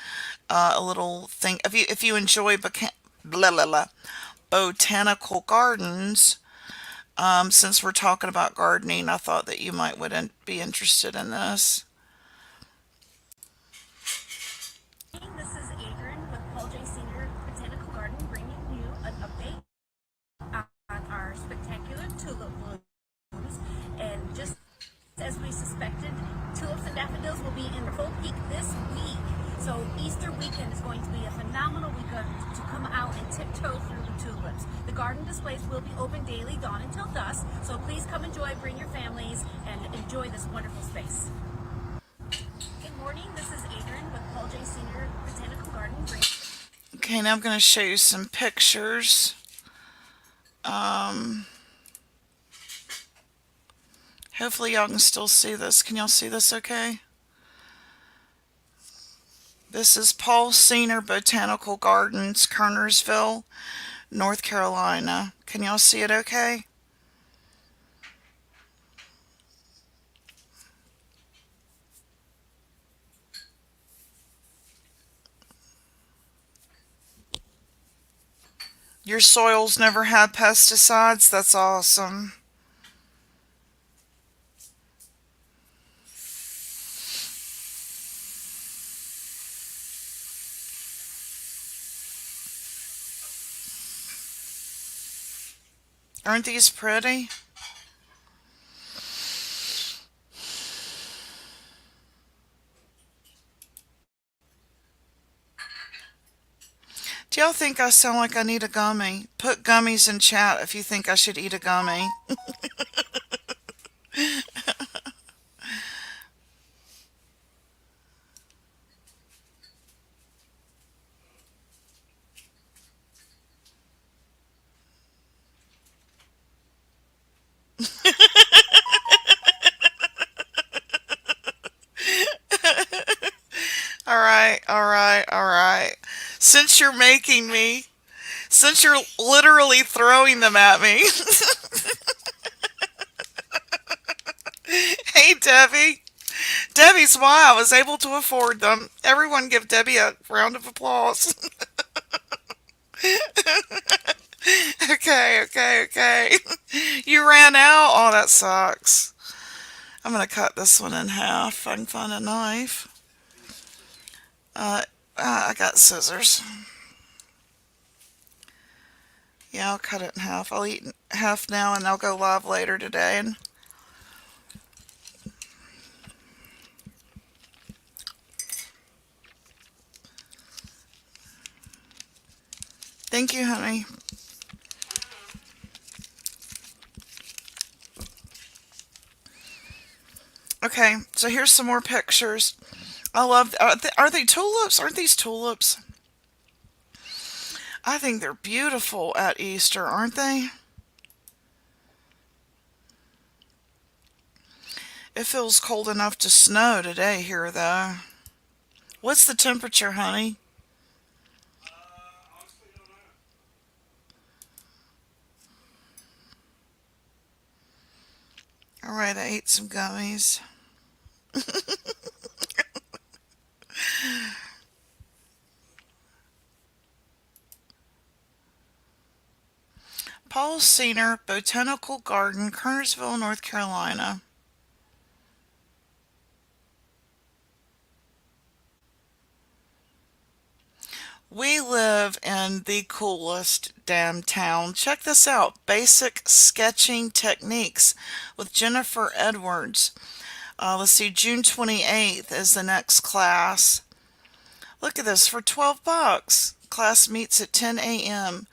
a little thing. If you enjoy blah, blah, blah, botanical gardens, since we're talking about gardening, I thought that you might would be interested in this. This is Adrian with Paul J. Senior Botanical Garden, bringing you an update on our spectacular tulip blooms. And just as we suspected, tulips and daffodils will be in full peak this week. So Easter weekend is going to be a phenomenal weekend to come out and tiptoe through the tulips. The garden displays will be open daily, dawn until dusk. So please come enjoy, bring your families, and enjoy this wonderful space. Good morning, this is Adrian with Paul J. Senior Botanical Garden. Okay, now I'm going to show you some pictures. Hopefully y'all can still see this. Can y'all see this okay? This is Paul Senior Botanical Gardens, Kernersville, North Carolina. Can y'all see it okay? Your soils never had pesticides? That's awesome. Aren't these pretty? Do y'all think I sound like I need a gummy? Put gummies in chat if you think I should eat a gummy. All right, all right, all right. Since you're making me, since you're literally throwing them at me. Hey, Debbie. Debbie's why I was able to afford them. Everyone give Debbie a round of applause. Okay. You ran out? Oh, that sucks. I'm going to cut this one in half if I can find a knife. I got scissors. Yeah, I'll cut it in half. I'll eat half now and I'll go live later today. And thank you, honey. Okay, so here's some more pictures. I love. Are they tulips? Aren't these tulips? I think they're beautiful at Easter, aren't they? It feels cold enough to snow today here, though. What's the temperature, honey? All right, I ate some gummies. Paul Senior Botanical Garden, Kernersville, North Carolina. We live in the coolest damn town. Check this out. Basic sketching techniques with Jennifer Edwards. Let's see, June 28th is the next class. Look at this for 12 bucks. Class meets at 10 a.m.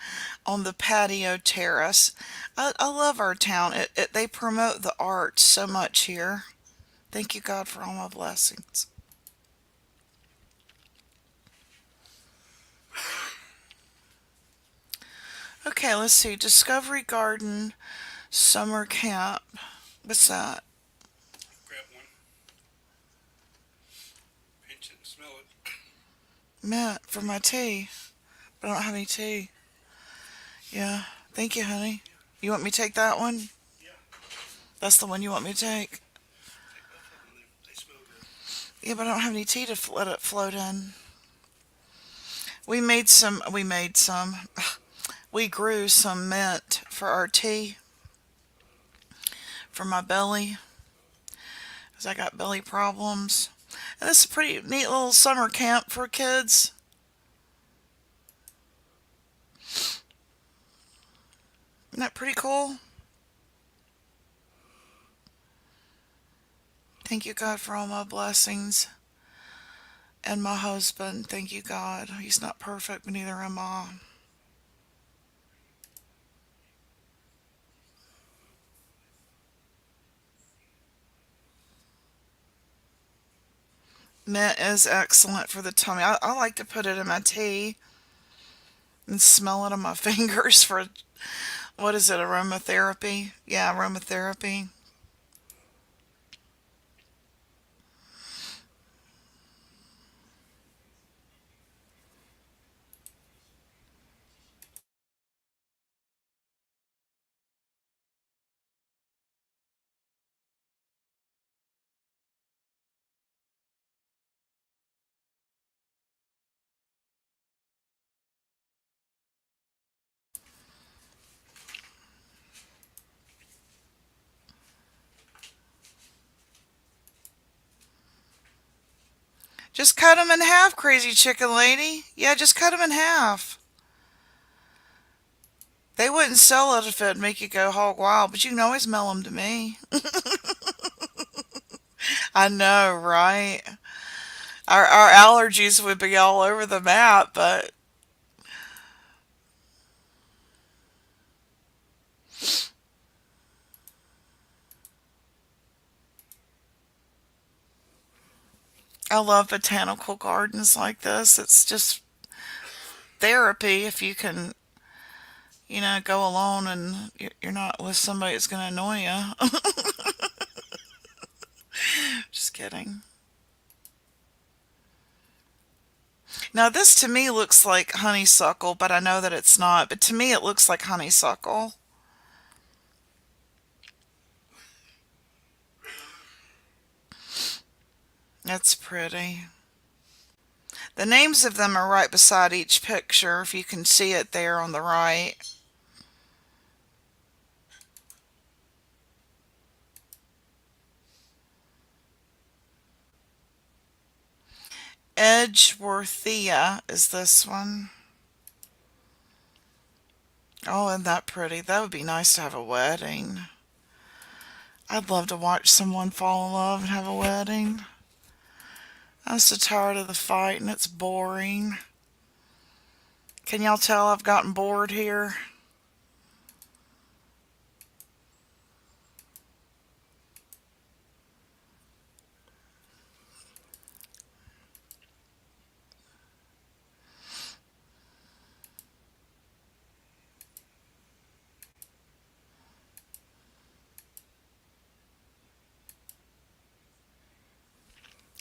on the patio terrace. I love our town. They promote the arts so much here. Thank you, God, for all my blessings. Okay, let's see. Discovery Garden Summer Camp. What's that? Grab one. Pinch it and smell it. Mint for my tea. But I don't have any tea. Yeah. Thank you, honey. You want me to take that one? Yeah. That's the one you want me to take? Take both of them. They smell good. Yeah, but I don't have any tea to let it float in. We made some. We grew some mint for our tea. For my belly. Because I got belly problems. And this is a pretty neat little summer camp for kids. Isn't that pretty cool? Thank you, God, for all my blessings. And my husband, thank you, God. He's not perfect, but neither am I. Mint is excellent for the tummy. I like to put it in my tea and smell it on my fingers for, what is it, aromatherapy? Yeah, aromatherapy. Just cut them in half, crazy chicken lady. Yeah, just cut them in half. They wouldn't sell it if it'd make you go hog wild, but you can always mail them to me. I know, right? Our allergies would be all over the map, but I love botanical gardens like this. It's just therapy if you can, go alone and you're not with somebody that's going to annoy you. Just kidding. Now, this to me looks like honeysuckle, but I know that it's not. But to me, it looks like honeysuckle. That's pretty. The names of them are right beside each picture, if you can see it there on the right. Edgeworthia is this one. Oh, isn't that pretty? That would be nice to have a wedding. I'd love to watch someone fall in love and have a wedding. I'm so tired of the fight and it's boring. Can y'all tell I've gotten bored here?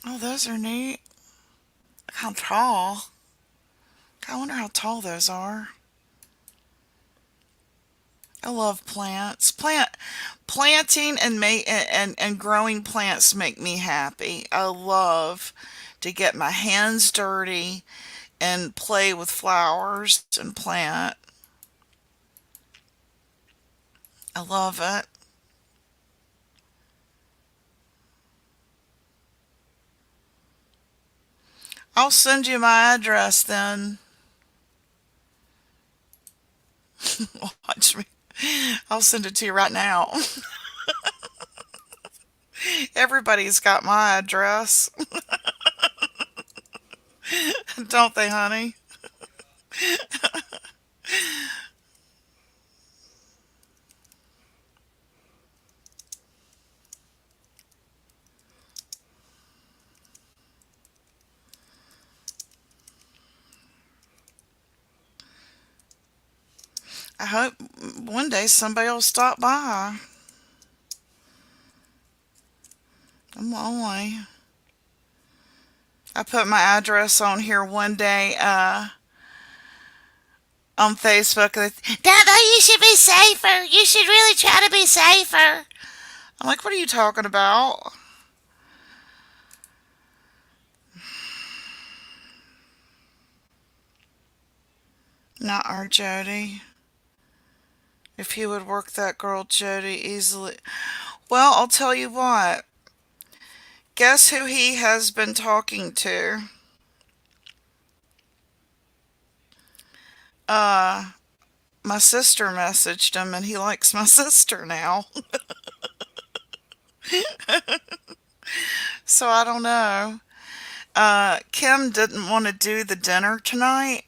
Oh, those are neat. How tall? I wonder how tall those are. I love plants. Planting and growing plants make me happy. I love to get my hands dirty and play with flowers and plant. I love it. I'll send you my address then. Watch me. I'll send it to you right now. Everybody's got my address. Don't they, honey? I hope one day somebody will stop by. I'm lonely. I put my address on here one day on Facebook. Dada, you should be safer. You should really try to be safer. I'm like, what are you talking about? Not our Jody. If he would work that girl Jody easily. Well, I'll tell you what. Guess who he has been talking to? Uh, my sister messaged him and he likes my sister now. So I don't know. Kim didn't want to do the dinner tonight.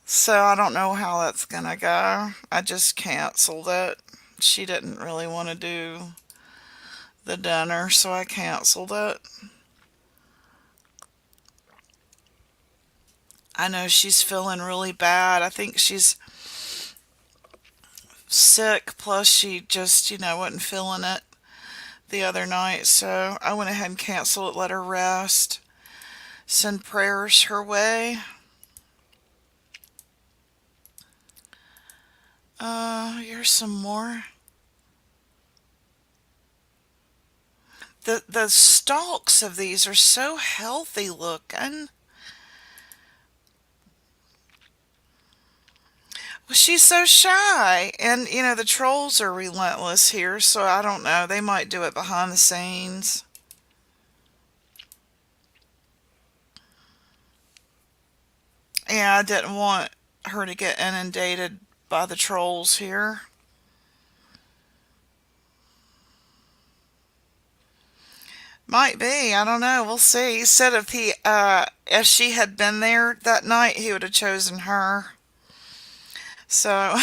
So I don't know how that's gonna go. I just canceled it. She didn't really want to do the dinner, so I canceled it. I know she's feeling really bad. I think she's sick, plus she just, wasn't feeling it the other night. So I went ahead and canceled it, let her rest. Send prayers her way. Here's some more. The stalks of these are so healthy looking. Well, she's so shy, and the trolls are relentless here, so I don't know. They might do it behind the scenes. Yeah, I didn't want her to get inundated by the trolls here. Might be. I don't know. We'll see. He said if she had been there that night, he would have chosen her. So,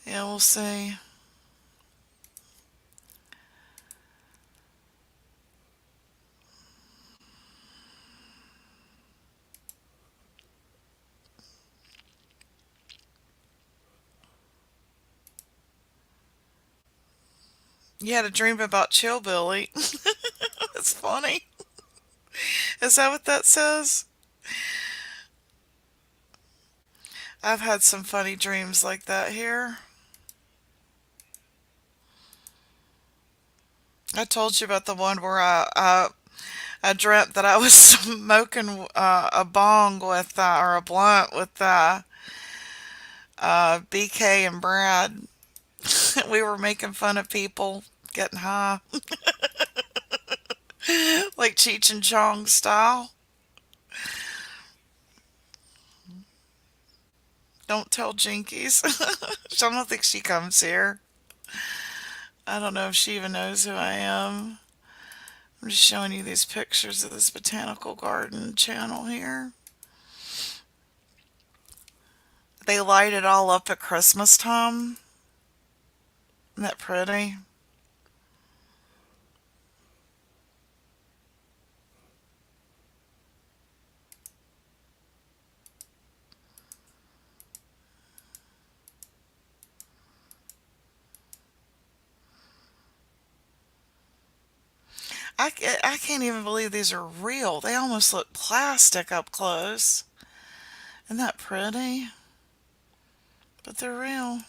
yeah, we'll see. You had a dream about Chillbilly. It's funny. Is that what that says? I've had some funny dreams like that here. I told you about the one where I dreamt that I was smoking a bong with or a blunt with BK and Brad. We were making fun of people getting high, like Cheech and Chong style. Don't tell Jinkies. I don't think she comes here. I don't know if she even knows who I am. I'm just showing you these pictures of this botanical garden channel here. They light it all up at Christmas time. Isn't that pretty? I can't even believe these are real. They almost look plastic up close. Isn't that pretty? But they're real.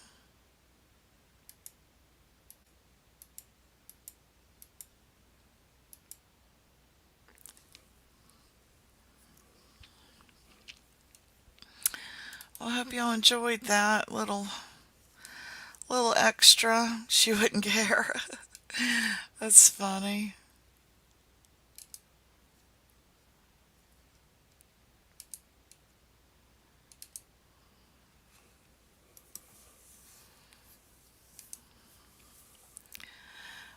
Well, I hope y'all enjoyed that little extra. She wouldn't care. That's funny.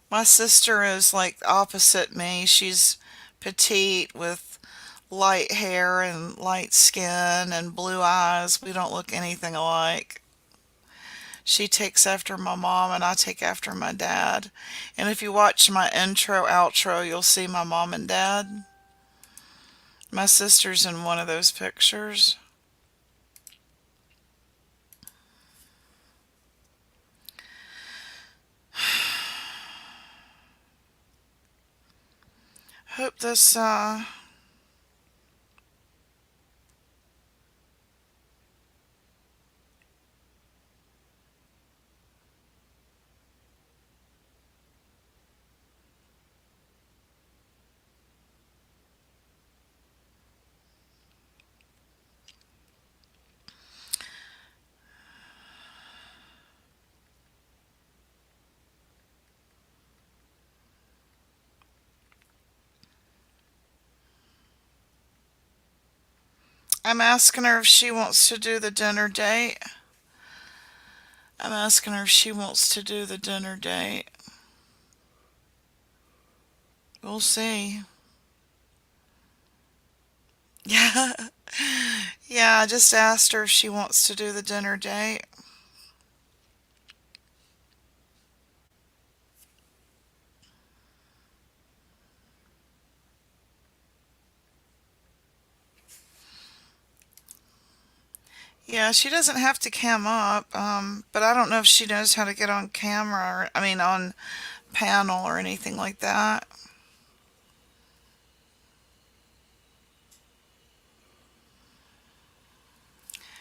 My sister is like opposite me. She's petite with light hair and light skin and blue eyes. We don't look anything alike. She takes after my mom and I take after my dad. And if you watch my intro outro, you'll see my mom and dad. My sister's in one of those pictures. Hope this I'm asking her if she wants to do the dinner date. I'm asking her if she wants to do the dinner date. We'll see. Yeah. Yeah, I just asked her if she wants to do the dinner date. Yeah, she doesn't have to cam up, but I don't know if she knows how to get on camera or, I mean, on panel or anything like that.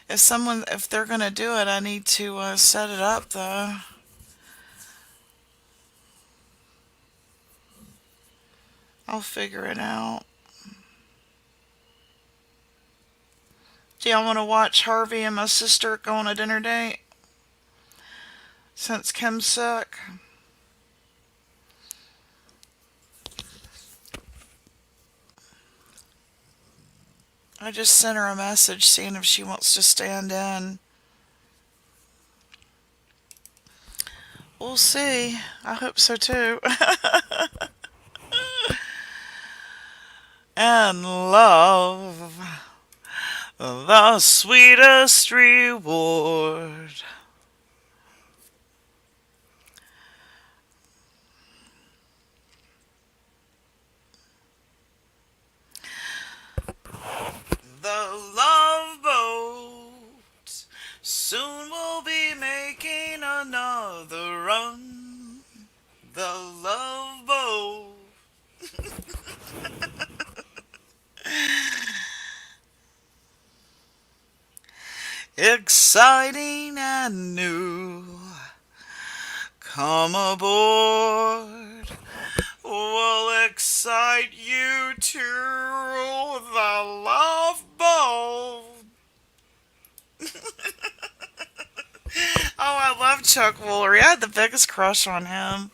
If they're gonna do it, I need to set it up though. I'll figure it out. Do y'all want to watch Harvey and my sister go on a dinner date? Since Kim's sick. I just sent her a message seeing if she wants to stand in. We'll see. I hope so too. And love, the sweetest reward. The love boat soon will be making another run. The love boat. Exciting and new. Come aboard. decide you to rule the love boat. Oh, I love Chuck Woolery. I had the biggest crush on him.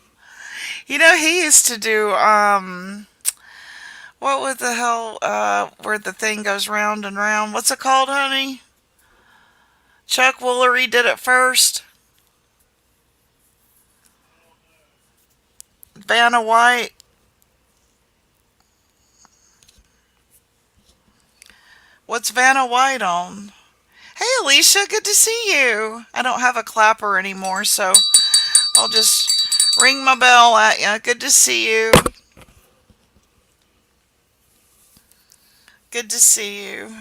You know, he used to do, what was the hell, where the thing goes round and round? What's it called, honey? Chuck Woolery did it first. Vanna White. What's Vanna White on? Hey, Alicia, good to see you. I don't have a clapper anymore, so I'll just ring my bell at you. Good to see you. Good to see you.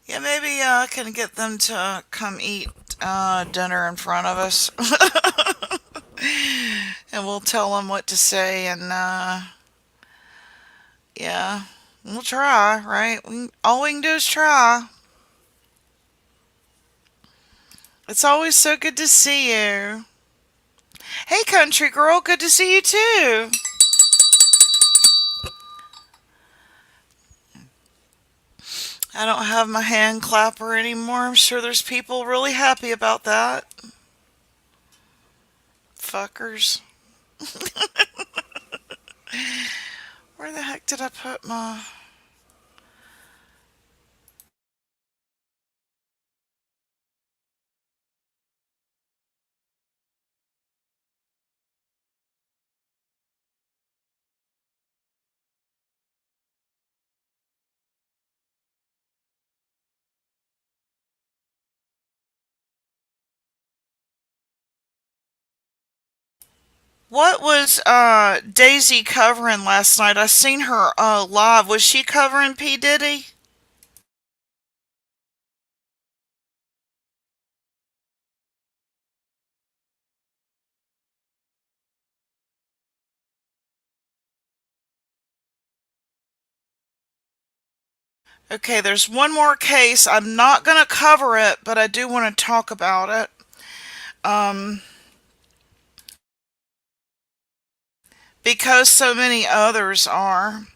Yeah, maybe I can get them to come eat dinner in front of us. And we'll tell them what to say, and yeah, we'll try, right? All we can do is try. It's always so good to see you. Hey, country girl, good to see you too. I don't have my hand clapper anymore. I'm sure there's people really happy about that. Fuckers. Where the heck did I put my... What was Daisy covering last night? I seen her live. Was she covering P. Diddy? Okay, there's one more case. I'm not going to cover it, but I do want to talk about it. Because so many others are.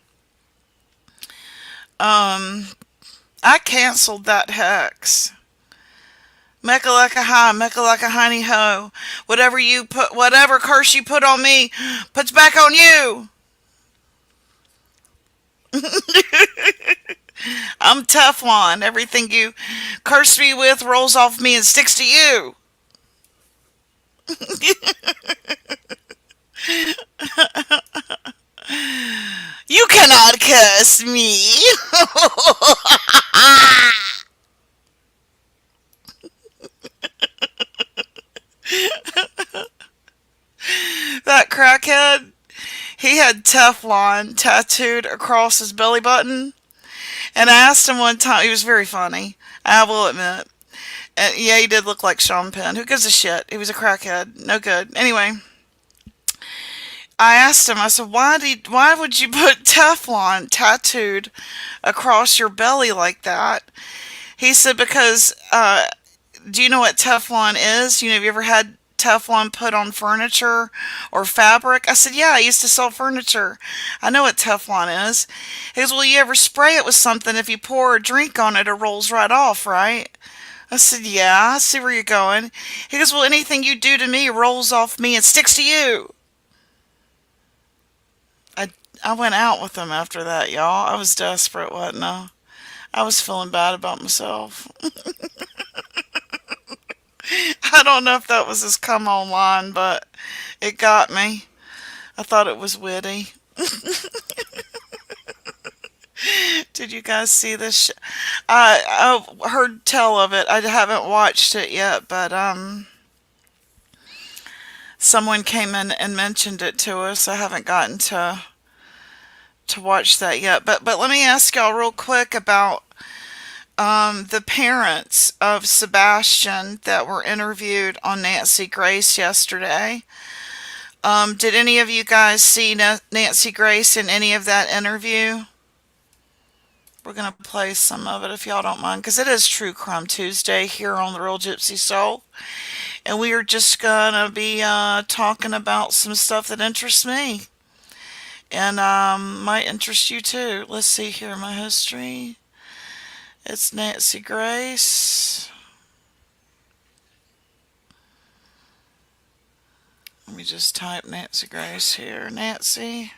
I canceled that hex. Mecca like a high, mecca like a honey ho. Whatever curse you put on me, puts back on you. I'm Teflon. Everything you curse me with rolls off me and sticks to you. You cannot curse me. That crackhead, he had Teflon tattooed across his belly button. And I asked him one time, he was very funny, I will admit. And yeah, he did look like Sean Penn. Who gives a shit? He was a crackhead. No good. Anyway, I asked him, I said, why would you put Teflon tattooed across your belly like that? He said, because, do you know what Teflon is? Have you ever had Teflon put on furniture or fabric? I said, yeah, I used to sell furniture. I know what Teflon is. He goes, well, you ever spray it with something? If you pour a drink on it, it rolls right off, right? I said, yeah, I see where you're going. He goes, well, anything you do to me rolls off me and sticks to you. I went out with him after that, y'all. I was desperate, wasn't I? I was feeling bad about myself. I don't know if that was his come on line, but it got me. I thought it was witty. Did you guys see this? I heard tell of it. I haven't watched it yet, but someone came in and mentioned it to us. I haven't gotten to watch that yet. But let me ask y'all real quick about the parents of Sebastian that were interviewed on Nancy Grace yesterday. Did any of you guys see Nancy Grace in any of that interview? We're gonna play some of it if y'all don't mind, because it is True Crime Tuesday here on the Real Gypsy Soul, and we are just gonna be talking about some stuff that interests me and might interest you too. Let's see here, my history. It's Nancy Grace. Let me just type Nancy Grace here. Nancy.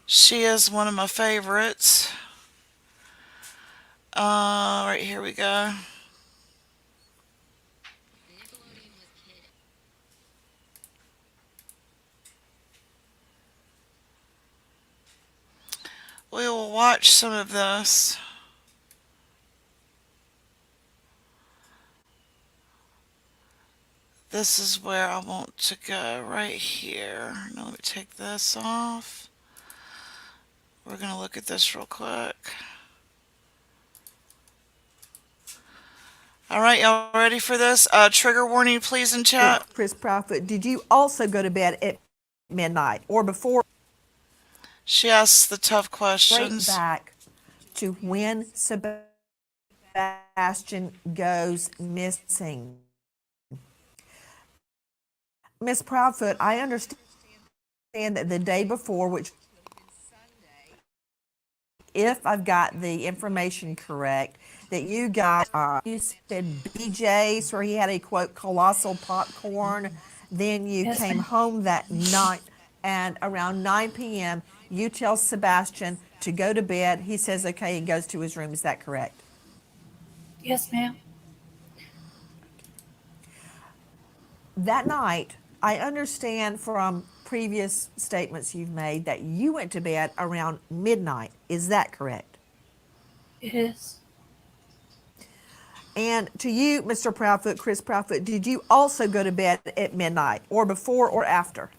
She is one of my favorites. Right here we go. We will watch some of this. This is where I want to go, right here. Now let me take this off. We're going to look at this real quick. All right, y'all ready for this? Trigger warning, please, in chat. Chris Proudfoot, did you also go to bed at midnight or before? She asks the tough Straight questions. back to when Sebastian goes missing. Miss Proudfoot, I understand that the day before, which if I've got the information correct, that you got, you said BJ's where he had a quote colossal popcorn. Then you Yes, came ma'am. home that night, and around 9 p.m., you tell Sebastian to go to bed. He says okay and goes to his room. Is that correct? Yes, ma'am. That night, I understand from previous statements you've made that you went to bed around midnight. Is that correct? It is. And to you, Mr. Proudfoot, Chris Proudfoot, did you also go to bed at midnight or before or after?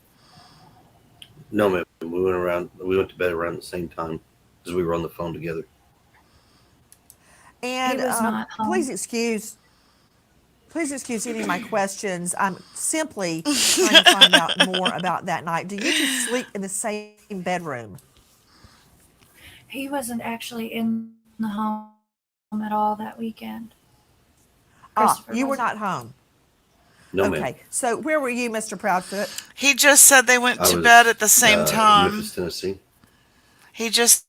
No, ma'am. We went to bed around the same time because we were on the phone together. And He was not home. please excuse any of my questions. I'm simply trying to find out more about that night. Do you two sleep in the same bedroom? He wasn't actually in the home at all that weekend. Christopher You were wasn't. not home. No, ma'am. Okay. So where were you, Mr. Proudfoot? He just said they went I to was bed at the same in time. Memphis, Tennessee. He just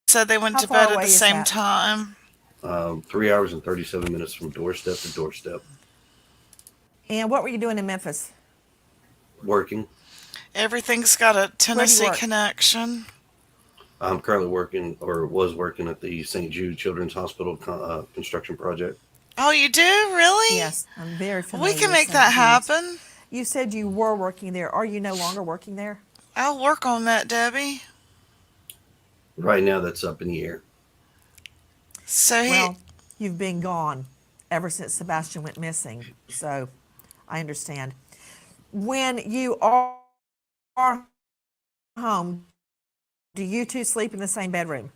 said they went How to far bed at away the is same that? time. 3 hours and 37 minutes from doorstep to doorstep. And what were you doing in Memphis? Working. Everything's got a Tennessee work? connection. I'm currently working, or was working, at the St. Jude Children's Hospital construction project. Oh, you do? Really? Yes, I'm very Well, we familiar. can with make St. that Jude's. happen. You said you were working there. Are you no longer working there? I'll work on that, Debbie. Right now, that's up in the air. So Well, you've been gone ever since Sebastian went missing. So I understand. When you are home, do you two sleep in the same bedroom?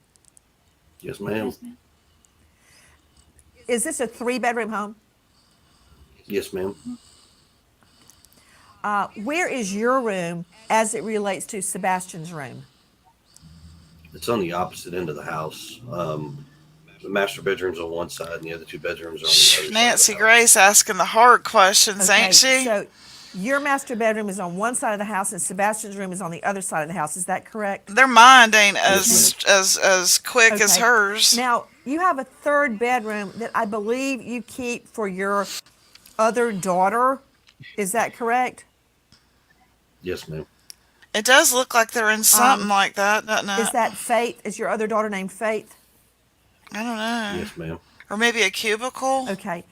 Yes, ma'am. Yes, ma'am. Is this a 3-bedroom home? Yes, ma'am. Where is your room as it relates to Sebastian's room? It's on the opposite end of the house. The master bedroom's on one side, and the other two bedrooms are on the other Nancy side of the Grace asking the hard questions, Okay, ain't she? so your master bedroom is on one side of the house and Sebastian's room is on the other side of the house. Is that correct? Their mind ain't Yes, as quick as Okay. hers. Now, you have a third bedroom that I believe you keep for your other daughter. Is that correct? Yes, ma'am. It does look like they're in something like that, doesn't it? Is that Faith? Is your other daughter named Faith? I don't know. Yes, ma'am. Or maybe a cubicle. Okay.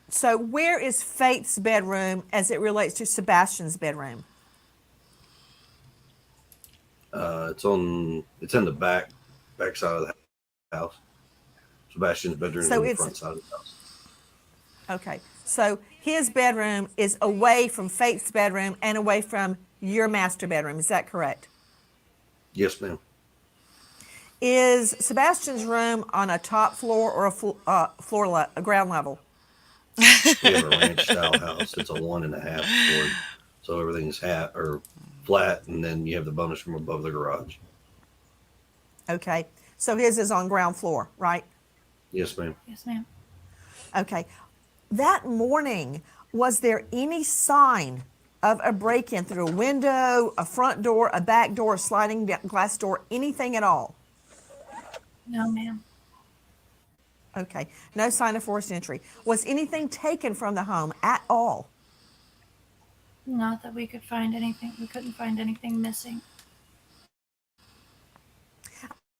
So where is Faith's bedroom as it relates to Sebastian's bedroom? It's in the back side of the house. Sebastian's bedroom is So in the it's- front side of the house. Okay. So his bedroom is away from Faith's bedroom and away from your master bedroom. Is that correct? Yes, ma'am. Is Sebastian's room on a top floor or a ground level? We have a ranch style house. It's a 1.5 story, so everything's flat, and then you have the bonus room above the garage. Okay. So his is on ground floor, right? Yes, ma'am. Yes, ma'am. Okay. That morning, was there any sign of a break-in through a window, a front door, a back door, a sliding glass door, anything at all? No, ma'am. Okay. No sign of forced entry. Was anything taken from the home at all? Not that we could find anything. We couldn't find anything missing.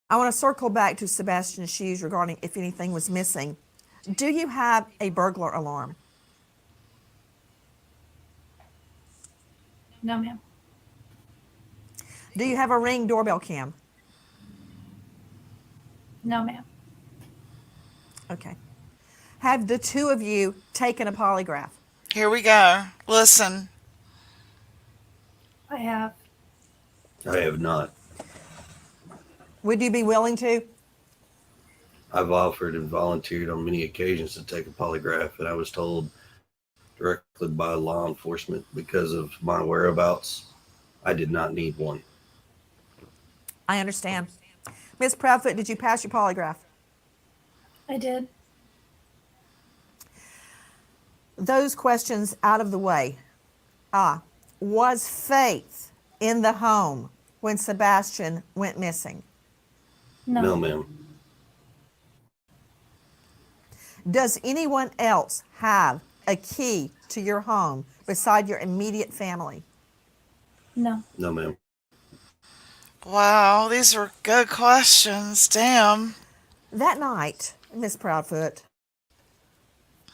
I want to circle back to Sebastian's shoes regarding if anything was missing. Do you have a burglar alarm? No, ma'am. Do you have a Ring doorbell cam? No, ma'am. Okay. Have the two of you taken a polygraph? Here we go. Listen. I have. I have not. Would you be willing to? I've offered and volunteered on many occasions to take a polygraph, and I was told directly by law enforcement because of my whereabouts, I did not need one. I understand. Ms. Proudfoot, did you pass your polygraph? I did. Those questions out of the way. Was Faith in the home when Sebastian went missing? No. No, ma'am. Does anyone else have a key to your home beside your immediate family? No. No, ma'am. Wow, these are good questions. Damn. That night, Miss Proudfoot,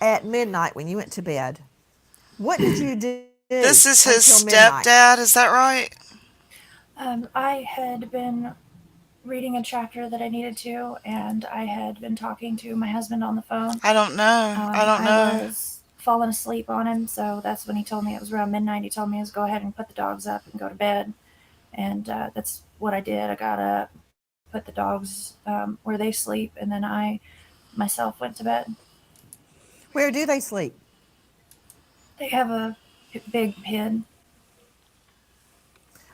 at midnight when you went to bed, what did you do? This is his until midnight? stepdad, is that right? I had been reading a chapter that I needed to, and I had been talking to my husband on the phone. I don't know. I don't know. I was falling asleep on him, so that's when he told me it was around midnight. He told me to go ahead and put the dogs up and go to bed, and that's what I did. I got up, put the dogs where they sleep, and then I myself went to bed. Where do they sleep? They have a big pen.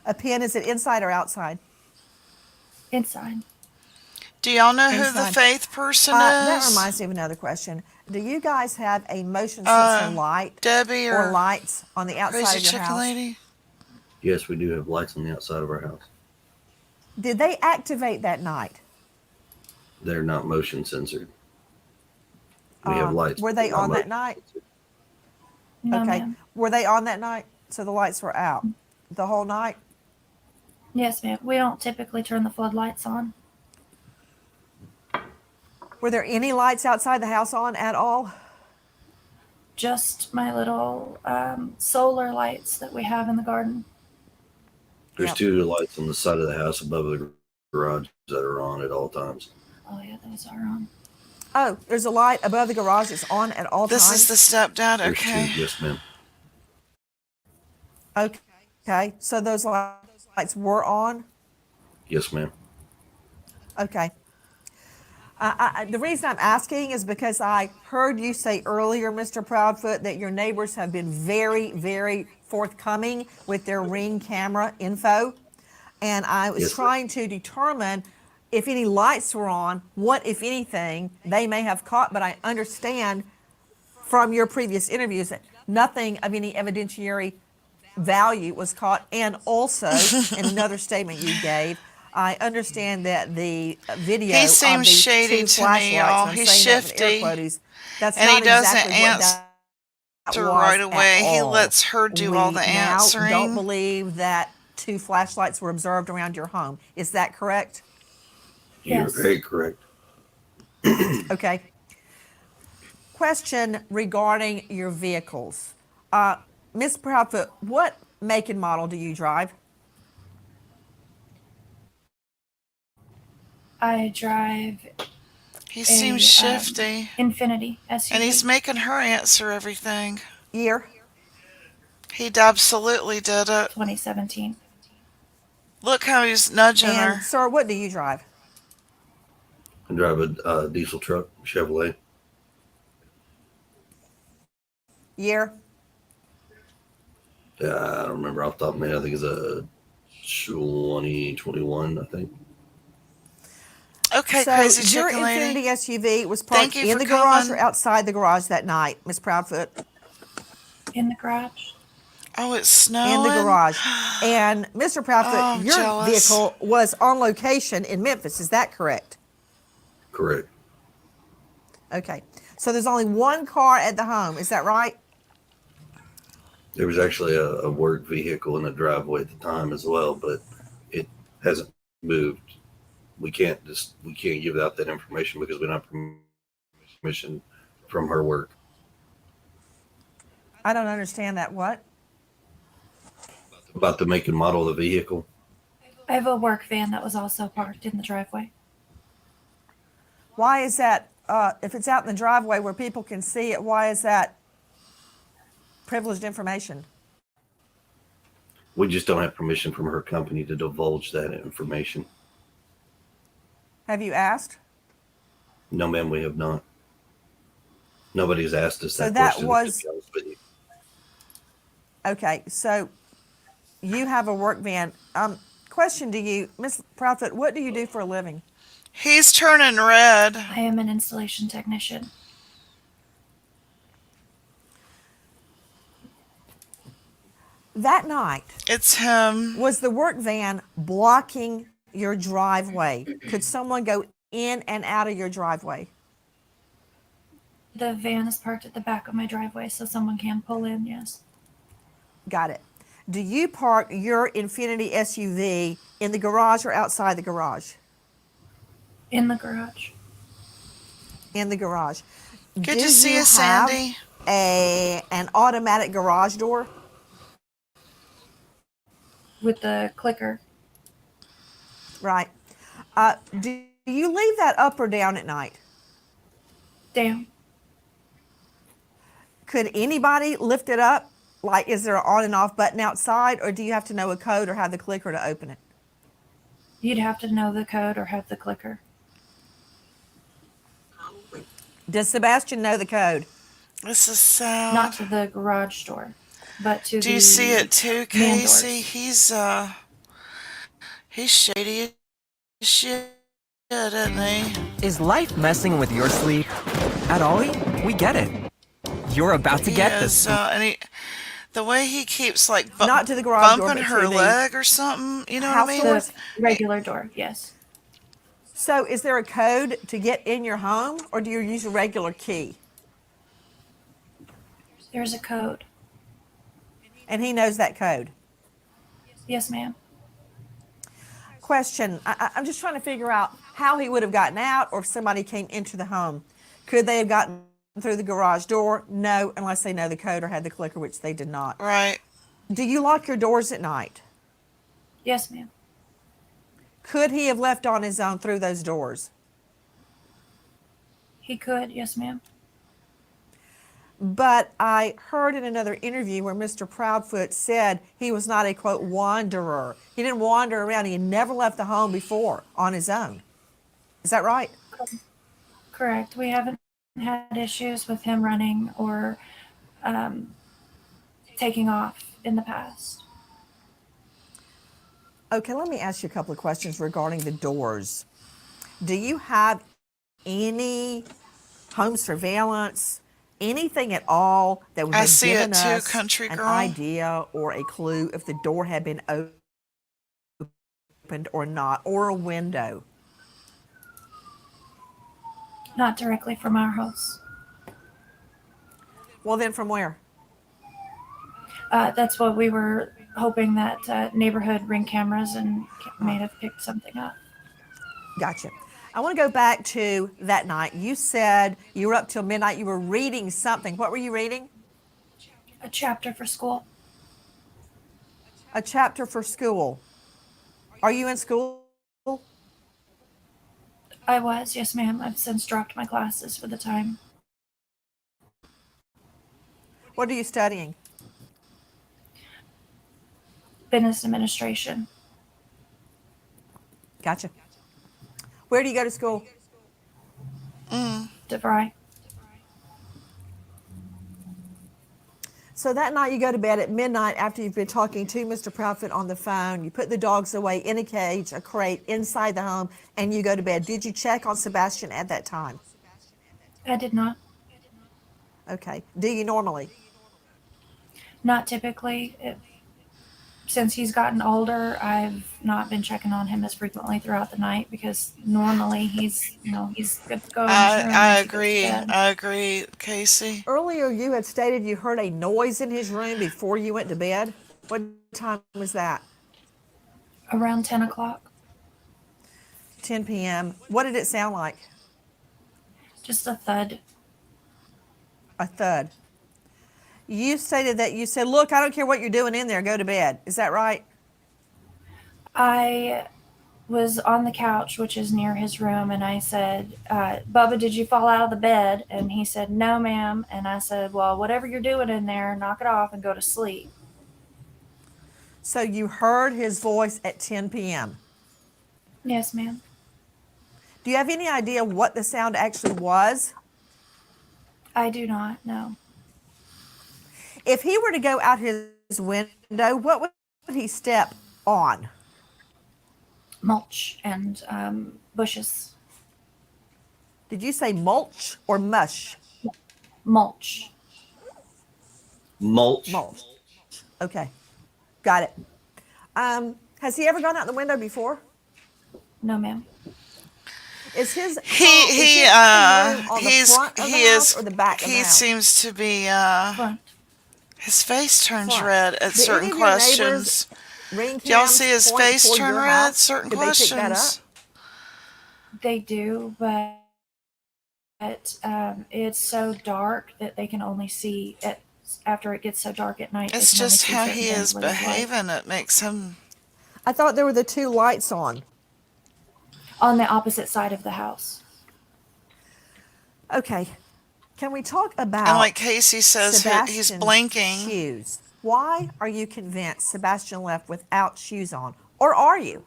A pen, is it inside or outside? Inside. Do y'all know who the Inside. faith person That is? reminds me of another question. Do you guys have a motion sensor light Debbie or lights on the outside Crazy of your Chicken house? Lady? Yes, we do have lights on the outside of our house. Did they activate that night? They're not motion censored. We have lights. Were they but not on that motion night? censored. No, Okay. ma'am. Were they on that night? So the lights were out the whole night? Yes, ma'am. We don't typically turn the floodlights on. Were there any lights outside the house on at all? Just my little solar lights that we have in the garden. There's Yep. two lights on the side of the house above the garage that are on at all times. Oh, yeah, those are on. Oh, there's a light above the garage that's on at all This times? is the stepdad? There's Okay. two, yes, ma'am. Okay. So those lights were on? Yes, ma'am. Okay. The reason I'm asking is because I heard you say earlier, Mr. Proudfoot, that your neighbors have been very, very forthcoming with their Ring camera info. And I was Yes, ma'am. trying to determine if any lights were on, what, if anything, they may have caught. But I understand from your previous interviews that nothing of any evidentiary value was caught. And also, in another statement you gave, I understand that the video He of seems the shady two to flashlights, me, y'all. and I'm He's saying that with air shifty. quotes, that's And he not doesn't exactly what answer that right was away. at He all. lets her do all the We now answering. don't believe that two flashlights were observed around your home. Is that correct? You're Yes. very correct. Okay. Question regarding your vehicles. Ms. Proudfoot, what make and model do you drive? I drive He seems a shifty. Infinity SUV. And he's making her answer everything. Year? He absolutely did it. 2017. Look how he's nudging And, her. sir, what do you drive? I drive a diesel truck, Chevrolet. Year? I don't remember off the top of my head. I think it's a 2021, I think. Okay, So crazy your chicken lady. Infinity SUV was Thank parked you in for the garage or coming. outside the garage that night, Miss Proudfoot? In the garage. Oh, it's In the snowing. garage. And Mr. Proudfoot, Oh, your jealous. vehicle was on location in Memphis. Is that correct? Correct. Okay. So there's only one car at the home. Is that right? There was actually a work vehicle in the driveway at the time as well, but it hasn't moved. We can't give out that information because we don't have permission from her work. I don't understand that. What? About the make and model of the vehicle. I have a work van that was also parked in the driveway. Why is that? If it's out in the driveway where people can see it, why is that privileged information? We just don't have permission from her company to divulge that information. Have you asked? No, ma'am, we have not. Nobody's asked us So that that question. was- to be honest with you. Okay. So you have a work van. Question to you, Miss Proudfoot, what do you do for a living? He's turning red. I am an installation technician. That night, It's him. was the work van blocking your driveway? Could someone go in and out of your driveway? The van is parked at the back of my driveway, so someone can pull in, yes. Got it. Do you park your Infinity SUV in the garage or outside the garage? In the garage. In the garage. Good Do to see you you, have Sandy. an automatic garage door? With the clicker. Right. Do you leave that up or down at night? Down. Could anybody lift it up? Like, is there an on and off button outside, or do you have to know a code or have the clicker to open it? You'd have to know the code or have the clicker. Does Sebastian know the code? This is sad. Not to the garage door, but to the Do you see it too, man Casey? doors. He's shady as shit, isn't he? Is life messing with your sleep? At Ollie, we get it. You're about to get this. The way he keeps like Not to the garage door, bumping but her to the leg or something. You know what I house mean? doors? The regular door, yes. So, is there a code to get in your home, or do you use a regular key? There's a code. And he knows that code. Yes, ma'am. Question. I'm just trying to figure out how he would have gotten out, or if somebody came into the home. Could they have gotten through the garage door? No, unless they know the code or had the clicker, which they did not. Right. Do you lock your doors at night? Yes, ma'am. Could he have left on his own through those doors? He could, yes, ma'am. But I heard in another interview where Mr. Proudfoot said he was not a, quote, wanderer. He didn't wander around. He had never left the home before on his own. Is that right? Correct. We haven't had issues with him running or taking off in the past. Okay, let me ask you a couple of questions regarding the doors. Do you have any home surveillance, anything at all that would I have see given it too, us country an girl. idea or a clue if the door had been opened or not, or a window? Not directly from our house. Well, then from where? That's what we were hoping that neighborhood ring cameras and may have picked something up. Gotcha. I want to go back to that night. You said you were up till midnight. You were reading something. What were you reading? A chapter for school. A chapter for school. Are you in school? I was, yes, ma'am. I've since dropped my classes for the time. What are you studying? Business administration. Gotcha. Where do you go to school? DeVry. So that night you go to bed at midnight after you've been talking to Mr. Proudfoot on the phone. You put the dogs away in a cage, a crate, inside the home, and you go to bed. Did you check on Sebastian at that time? I did not. Okay. Do you normally? Not typically. Since he's gotten older, I've not been checking on him as frequently throughout the night because normally he's good to go in his room I once he goes to agree. bed. I agree, Casey. Earlier you had stated you heard a noise in his room before you went to bed. What time was that? Around 10 o'clock. 10 p.m. What did it sound like? Just a thud. A thud. You stated that you said, look, I don't care what you're doing in there, go to bed. Is that right? I was on the couch, which is near his room, and I said, Bubba, did you fall out of the bed? And he said, no, ma'am. And I said, well, whatever you're doing in there, knock it off and go to sleep. So you heard his voice at 10 p.m. Yes, ma'am. Do you have any idea what the sound actually was? I do not know. If he were to go out his window, what would he step on? Mulch and bushes. Did you say mulch or mush? Mulch. Mulch. Mulch. Okay. Got it. Has he ever gone out the window before? No, ma'am. Is his room He on the he's front of the he house is or the back of the he house? seems to be Front. his face turns Front. red at Do any certain of your neighbors' questions. ring Do y'all cams see his point face toward turn your red? house? Certain Did they pick that questions. They do, but it's so dark that they can only see it after it gets so dark at night. It's they can only just see how certain he things is where there's light. behaving. It makes him. I thought there were the two lights on. On the opposite side of the house. Okay. Can we talk about And like Casey says, he's Sebastian's blinking. shoes? Why are you convinced Sebastian left without shoes on? Or are you?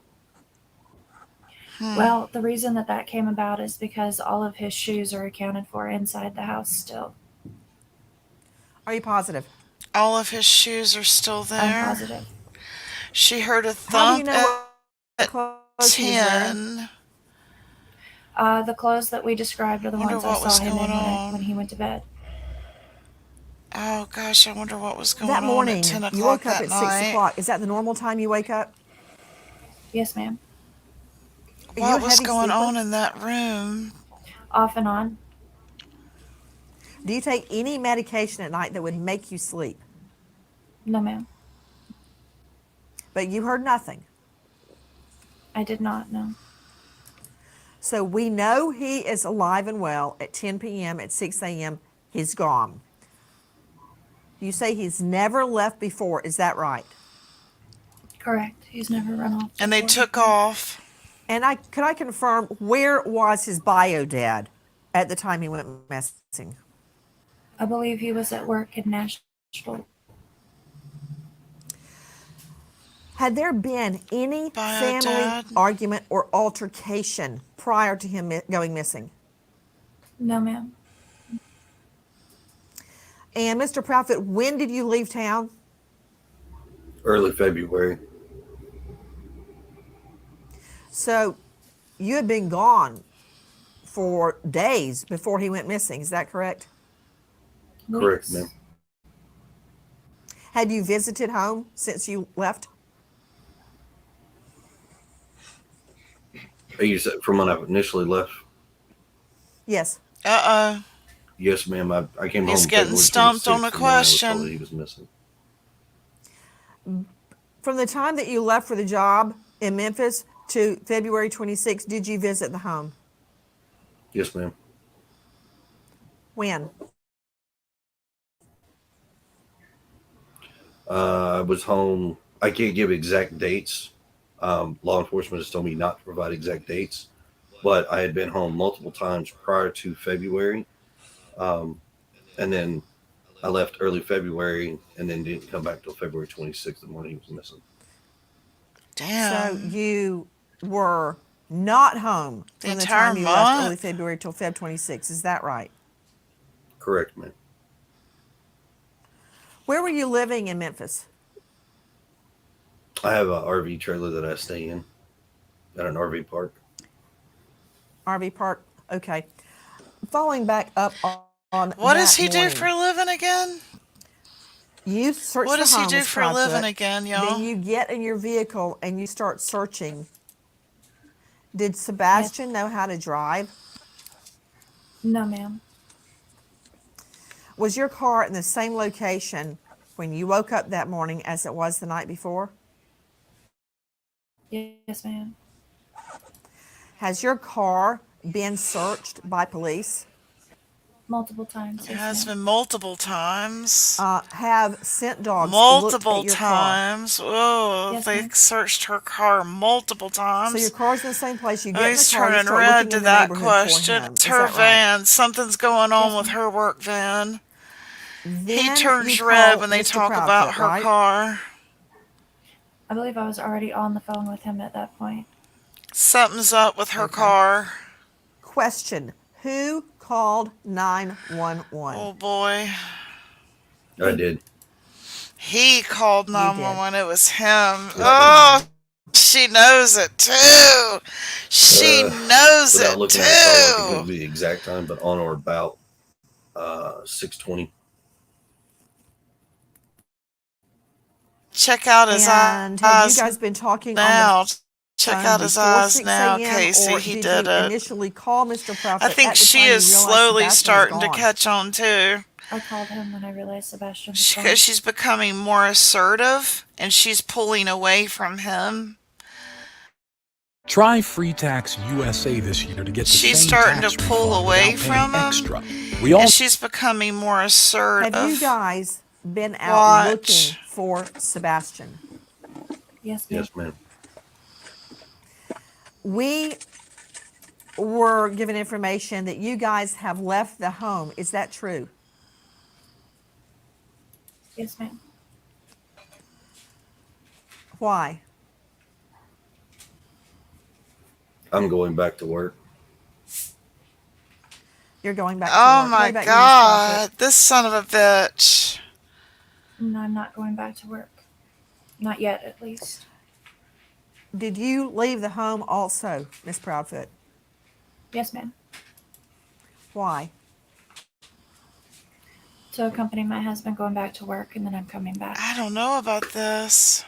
Well, the reason that came about is because all of his shoes are accounted for inside the house still. Are you positive? All of his shoes are still I'm there. positive. She heard a How do you thump know at what clothes he was wearing? 10. The clothes that we described are the Wonder ones I what was saw him going in on. when he went to bed. Oh gosh, I wonder what was going That on morning, at 10 you o'clock woke up that at night. 6 o'clock. Is that the normal time you wake up? Yes, ma'am. Are you What a was heavy going sleeper? on in that room? Off and on. Do you take any medication at night that would make you sleep? No, ma'am. But you heard nothing. I did not know. So we know he is alive and well at 10 p.m. At 6 a.m. he's gone. You say he's never left before. Is that right? Correct. He's never run off. And they before. took off. And could I confirm, where was his bio dad at the time he went missing? I believe he was at work in Nashville. Had there been any Bio family dad? argument or altercation prior to him going missing? No, ma'am. And Mr. Proudfoot, when did you leave town? Early February. So you had been gone for days before he went missing. Is that correct? Correct, ma'am. Had you visited home since you left? You said from when I initially left? Yes. Uh-oh. Yes, ma'am. I came He's home getting February stumped on 26th a from when I was told question. that he was missing. From the time that you left for the job in Memphis to February 26th, did you visit the home? Yes, ma'am. When? I was home. I can't give exact dates. Law enforcement has told me not to provide exact dates, but I had been home multiple times prior to February. And then I left early February and then didn't come back till February 26th, the morning he was missing. Damn. So you were not home The from the entire time you left early month? February till Feb 26. Is that right? Correct, ma'am. Where were you living in Memphis? I have a RV trailer that I stay in at an RV park. RV park. Okay. Following back up on What does that he do for morning, a living again? you search What the does he home, do Miss for a living Proudfoot. again, Then y'all? you get in your vehicle and you start searching. Did Yes. Sebastian know how to drive? No, ma'am. Was your car in the same location when you woke up that morning as it was the night before? Yes, ma'am. Has your car been searched by police? Multiple times. It Yes, has ma'am. been multiple times. Have scent dogs looked at Multiple your car? times. Oh, Yes, they ma'am. searched her car multiple So your times. car's in the same place. You Oh, get in the he's car, you turning start red looking to in the that neighborhood for question. him. It's Is her that right? van. Something's going on Yes, with ma'am. her work van. He Then you turns red call when they Mr. talk about Proudfoot, her right? car. I believe I was already on the phone with him at that point. Something's up with her Okay. car. Question. Who called 911? Oh boy. I did. He called You did. 911. It was him. Yes, ma'am. Oh, she knows it too. She knows Without it looking at it, probably not to too. give you the exact time, but on or about 6:20. Check out his And had you eyes guys been talking on the now. Check phone out his before eyes 6 now, a.m. Casey. or He did did you it. initially call Mr. I Proudfoot think at the she time is you realized slowly Sebastian was starting to gone? catch on too. I called him when I realized Sebastian was gone. Because she's becoming more assertive and she's pulling away from him. Try Free Tax USA this year to get the She's same starting tax to pull refund away without paying from him. extra. We all And she's becoming more assertive. Have you guys been out Watch. looking for Sebastian? Yes, ma'am. Yes, ma'am. We were given information that you guys have left the home. Is that true? Yes, ma'am. Why? I'm going back to work. You're going back to Oh work. my What about you, Miss Proudfoot? God. This son of a bitch. No, I'm not going back to work. Not yet, at least. Did you leave the home also, Miss Proudfoot? Yes, ma'am. Why? To accompany my husband going back to work, and then I'm coming back. I don't know about this.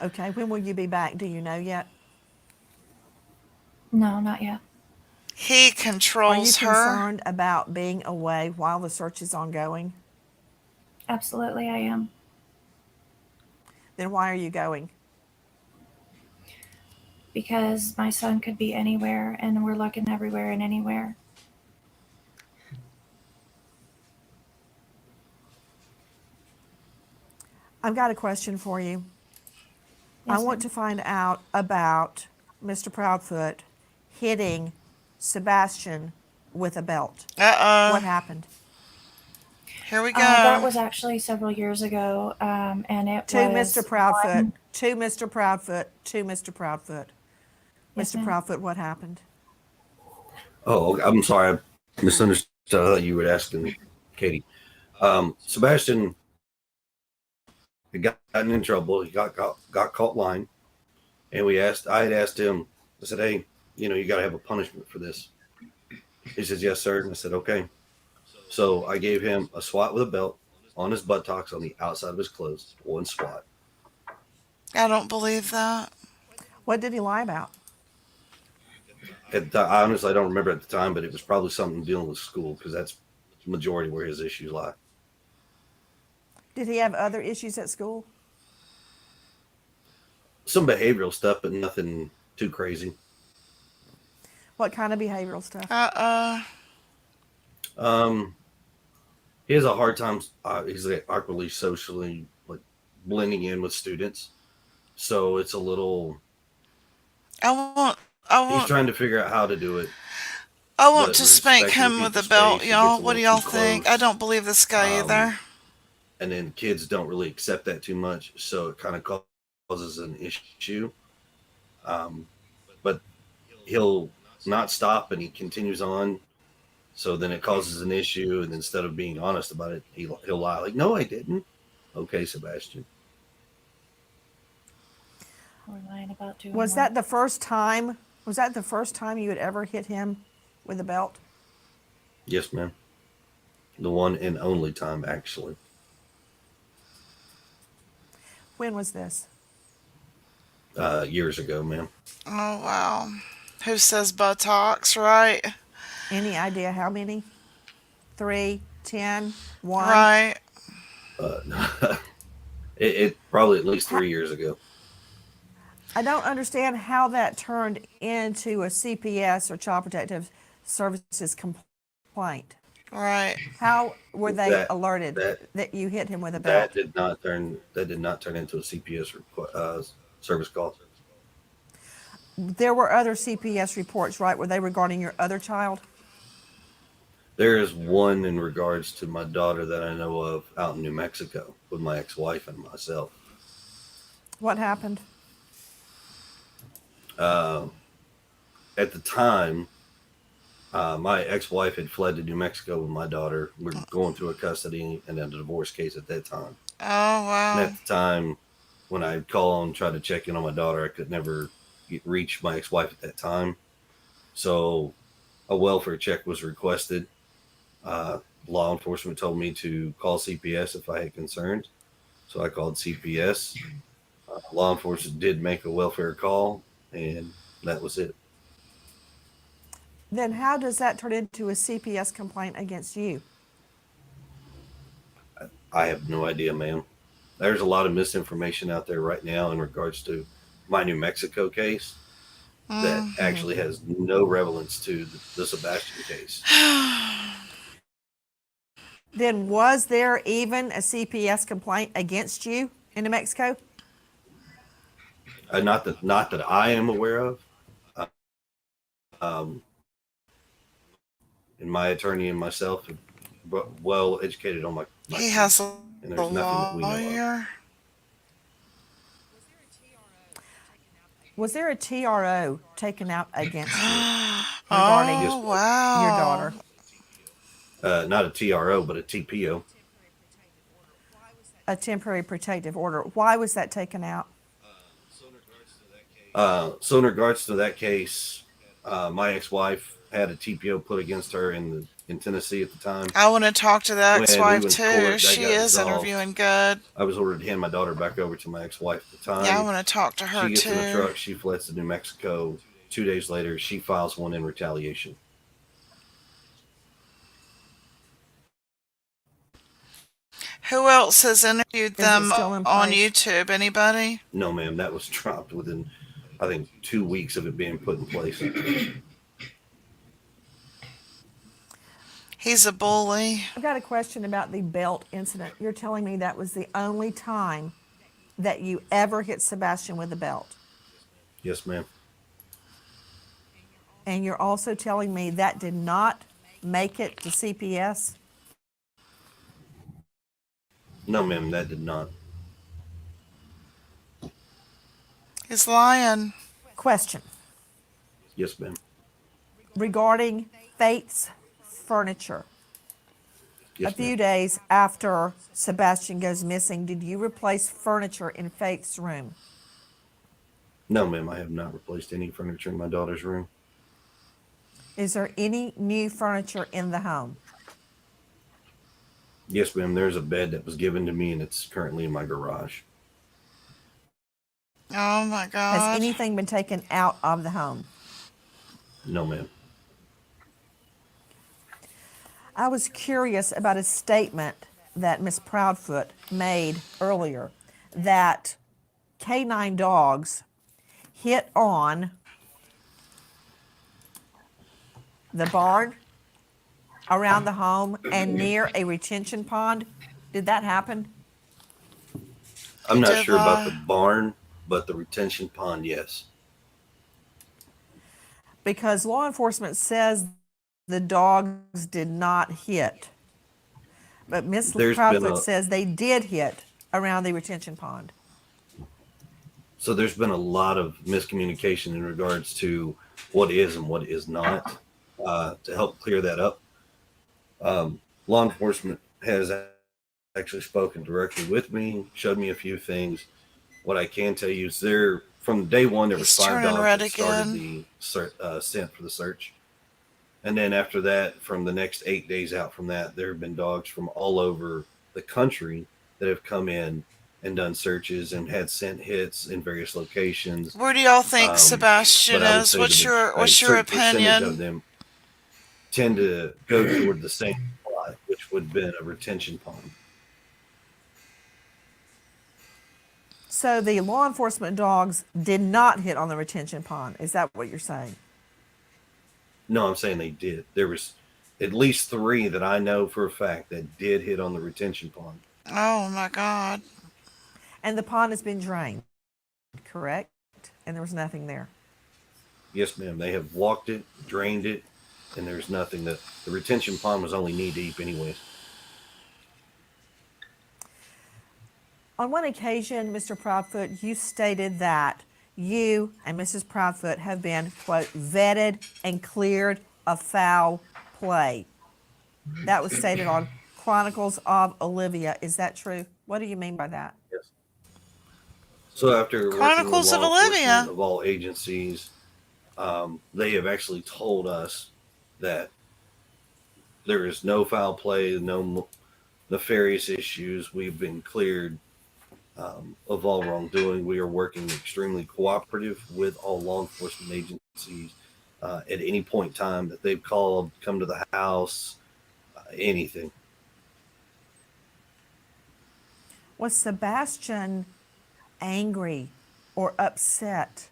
Okay, when will you be back? Do you know yet? No, not yet. He Are you controls her. concerned about being away while the search is ongoing? Absolutely, I am. Then why are you going? Because my son could be anywhere, and we're looking everywhere and anywhere. I've got a question for you. Yes, I want ma'am. to find out about Mr. Proudfoot hitting Sebastian with a belt. Uh-oh. What happened? Here we go. That was actually several years ago, and it To was Mr. Proudfoot. one- To Mr. Proudfoot. To Mr. Proudfoot. Yes, Mr. ma'am. Proudfoot, what happened? Oh, I'm sorry. I misunderstood. I thought you were asking Katie. Sebastian had gotten in trouble. He got caught lying. And I had asked him, I said, hey, you got to have a punishment for this. He says, yes, sir. And I said, okay. So I gave him a swat with a belt on his buttocks on the outside of his clothes. One swat. I don't believe that. What did he lie about? I honestly don't remember at the time, but it was probably something dealing with school because that's the majority where his issues lie. Did he have other issues at school? Some behavioral stuff, but nothing too crazy. What kind of behavioral stuff? He has a hard time. He's awkwardly socially blending in with students, so it's a little. He's trying to figure out how to do it. I want to spank him with a belt, y'all. What do y'all too think? close. I don't believe this guy either. And then kids don't really accept that too much, so it kind of causes an issue. But he'll not stop, and he continues on. So then it causes an issue, and instead of being honest about it, he'll lie like, "No, I didn't." Okay, Sebastian. We're lying about doing Was what? that the first time? Was that the first time you had ever hit him with a belt? Yes, ma'am. The one and only time, actually. When was this? Years ago, ma'am. Oh, wow. Who says buttocks, right? Any idea how many? 3, 10, 1? Right. It probably at least 3 years ago. I don't understand how that turned into a CPS or Child Protective Services complaint. Right. How were they That alerted that that you hit him with a belt? that did not turn into a CPS service call. There were other CPS reports, right? Were they regarding your other child? There is one in regards to my daughter that I know of out in New Mexico with my ex-wife and myself. What happened? At the time, my ex-wife had fled to New Mexico with my daughter. We were going through a custody and a divorce case at that time. Oh, And wow. at the time, when I'd call and try to check in on my daughter, I could never reach my ex-wife at that time. So a welfare check was requested. Law enforcement told me to call CPS if I had concerns. So I called CPS. Law enforcement did make a welfare call, and that was it. Then how does that turn into a CPS complaint against you? I have no idea, ma'am. There's a lot of misinformation out there right now in regards to my New Mexico case that actually has no relevance to the Sebastian case. Then was there even a CPS complaint against you in New Mexico? Not that I am aware of. Um, and my attorney and myself are well educated on my He case, has a and there's nothing that we know of. lawyer. Was there a TRO taken out against you regarding Oh, Yes, ma'am. wow. your daughter? Not a TRO, but a TPO. A temporary protective order. Why was that taken out? So in regards to that case, my ex-wife had a TPO put against her in Tennessee at the time. I want to talk to the When we ex-wife went to too. court, that She got is dissolved. interviewing good. I was ordered to hand my daughter back over to my ex-wife at the time. Yeah, I want to talk to her She gets in the too. truck. She fleds to New Mexico. 2 days later, she files one in retaliation. Who else has interviewed Is it them still in on place? YouTube? Anybody? No, ma'am, that was dropped within, I think, 2 weeks of it being put in place. He's a bully. I've got a question about the belt incident. You're telling me that was the only time that you ever hit Sebastian with a belt. Yes, ma'am. And you're also telling me that did not make it to CPS? No, ma'am, that did not. He's lying. Question Yes, ma'am. regarding Faith's furniture. Yes, A few ma'am. days after Sebastian goes missing, did you replace furniture in Faith's room? No, ma'am, I have not replaced any furniture in my daughter's room. Is there any new furniture in the home? Yes, ma'am, there's a bed that was given to me, and it's currently in my garage. Oh my Has God. anything been taken out of the home? No, ma'am. I was curious about a statement that Miss Proudfoot made earlier that canine dogs hit on the barn around the home and near a retention pond. Did that happen? I'm not did sure about the lie. barn, but the retention pond, yes. Because law enforcement says the dogs did not hit. But Miss There's been Proudfoot a says they did hit around the retention pond. so there's been a lot of miscommunication in regards to what is and what is not. To help clear that up, Law enforcement has actually spoken directly with me, showed me a few things. What I can tell you is from day one, there was He's 5 turning dogs red that started again. the scent for the search. And then after that, from the next 8 days out from that, there have been dogs from all over the country that have come in and done searches and had scent hits in various locations. Where do y'all think But Sebastian I would is? say What's that your a what's your certain percentage of opinion? them tend to go toward the same spot, which would have been a retention pond. So the law enforcement dogs did not hit on the retention pond. Is that what you're saying? No, I'm saying they did. There was at least 3 that I know for a fact that did hit on the retention pond. Oh my God. And the pond has been drained, correct? And there was nothing there. Yes, ma'am. They have walked it, drained it, and there's nothing. The retention pond was only knee deep, anyways. On one occasion, Mr. Proudfoot, you stated that you and Mrs. Proudfoot have been, quote, vetted and cleared of foul play. That was stated on Chronicles of Olivia. Is that true? What do you mean by that? Yes. So after working with Chronicles of law enforcement Olivia. of all agencies, they have actually told us that there is no foul play, no nefarious issues. We've been cleared of all wrongdoing. We are working extremely cooperative with all law enforcement agencies at any point in time that they've called, come to the house, anything. Was Sebastian angry or upset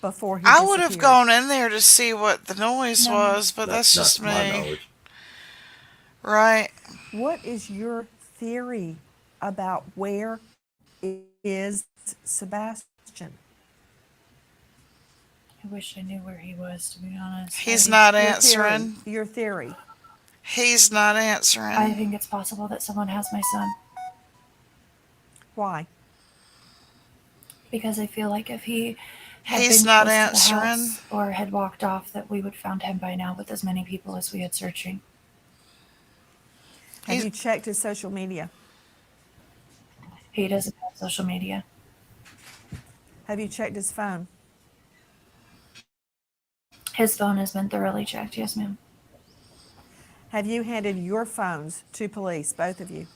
before he I disappeared? would have gone in there to see what the noise was, but that's Not just to my me. knowledge. Right. What is your theory about where is Sebastian? I wish I knew where he was, to be honest. He's not answering. Your theory. He's not I answering. think it's possible that someone has my son. Why? Because I feel like if he had He's been not close answering. to the house or had walked off, that we would have found him by now with as many people as we had searching. Have you checked his social media? He doesn't have social media. Have you checked his phone? His phone has been thoroughly checked, yes, ma'am. Have you handed your phones to police, both of you?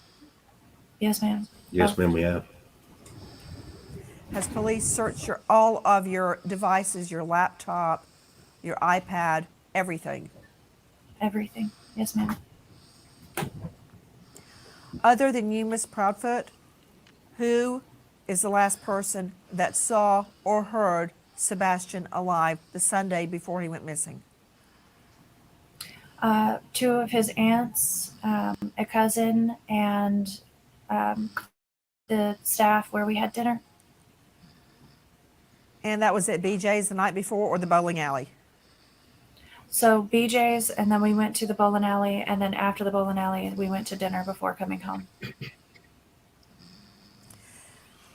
Yes, ma'am. Yes, ma'am, we have. Has police searched all of your devices, your laptop, your iPad, everything? Everything. Yes, ma'am. Other than you, Miss Proudfoot, who is the last person that saw or heard Sebastian alive the Sunday before he went missing? 2 of his aunts, a cousin, and the staff where we had dinner. And that was at BJ's the night before or the bowling alley? So BJ's, and then we went to the bowling alley, and then after the bowling alley, we went to dinner before coming home.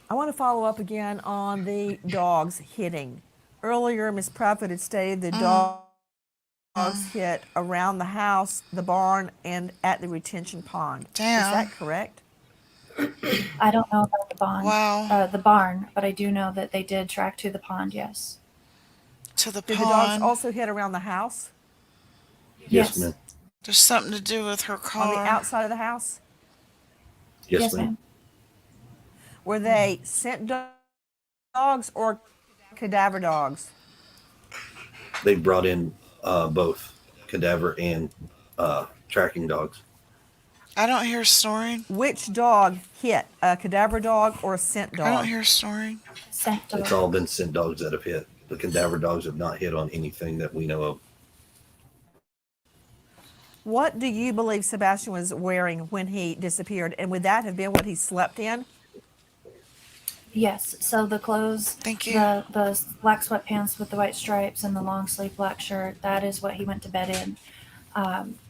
I want to follow up again on the dogs hitting. Earlier, Ms. Proudfoot had stated the dogs hit around the house, the barn, and at the retention pond. Damn. Is that correct? I don't know about the barn. Wow. The barn, but I do know that they did track to the pond, yes. To the Did the dogs pond. also hit around the house? Yes, ma'am. There's something to do with her car. On the outside of the house? Yes, ma'am. Were they scent dogs or cadaver dogs? They brought in both cadaver and tracking dogs. I don't hear snoring. Which dog hit? A cadaver dog or a scent dog? I don't hear snoring. Scent dog. It's all been scent dogs that have hit. The cadaver dogs have not hit on anything that we know of. What do you believe Sebastian was wearing when he disappeared? And would that have been what he slept in? Yes. So the clothes, Thank you. the black sweatpants with the white stripes and the long sleeve black shirt, that is what he went to bed in.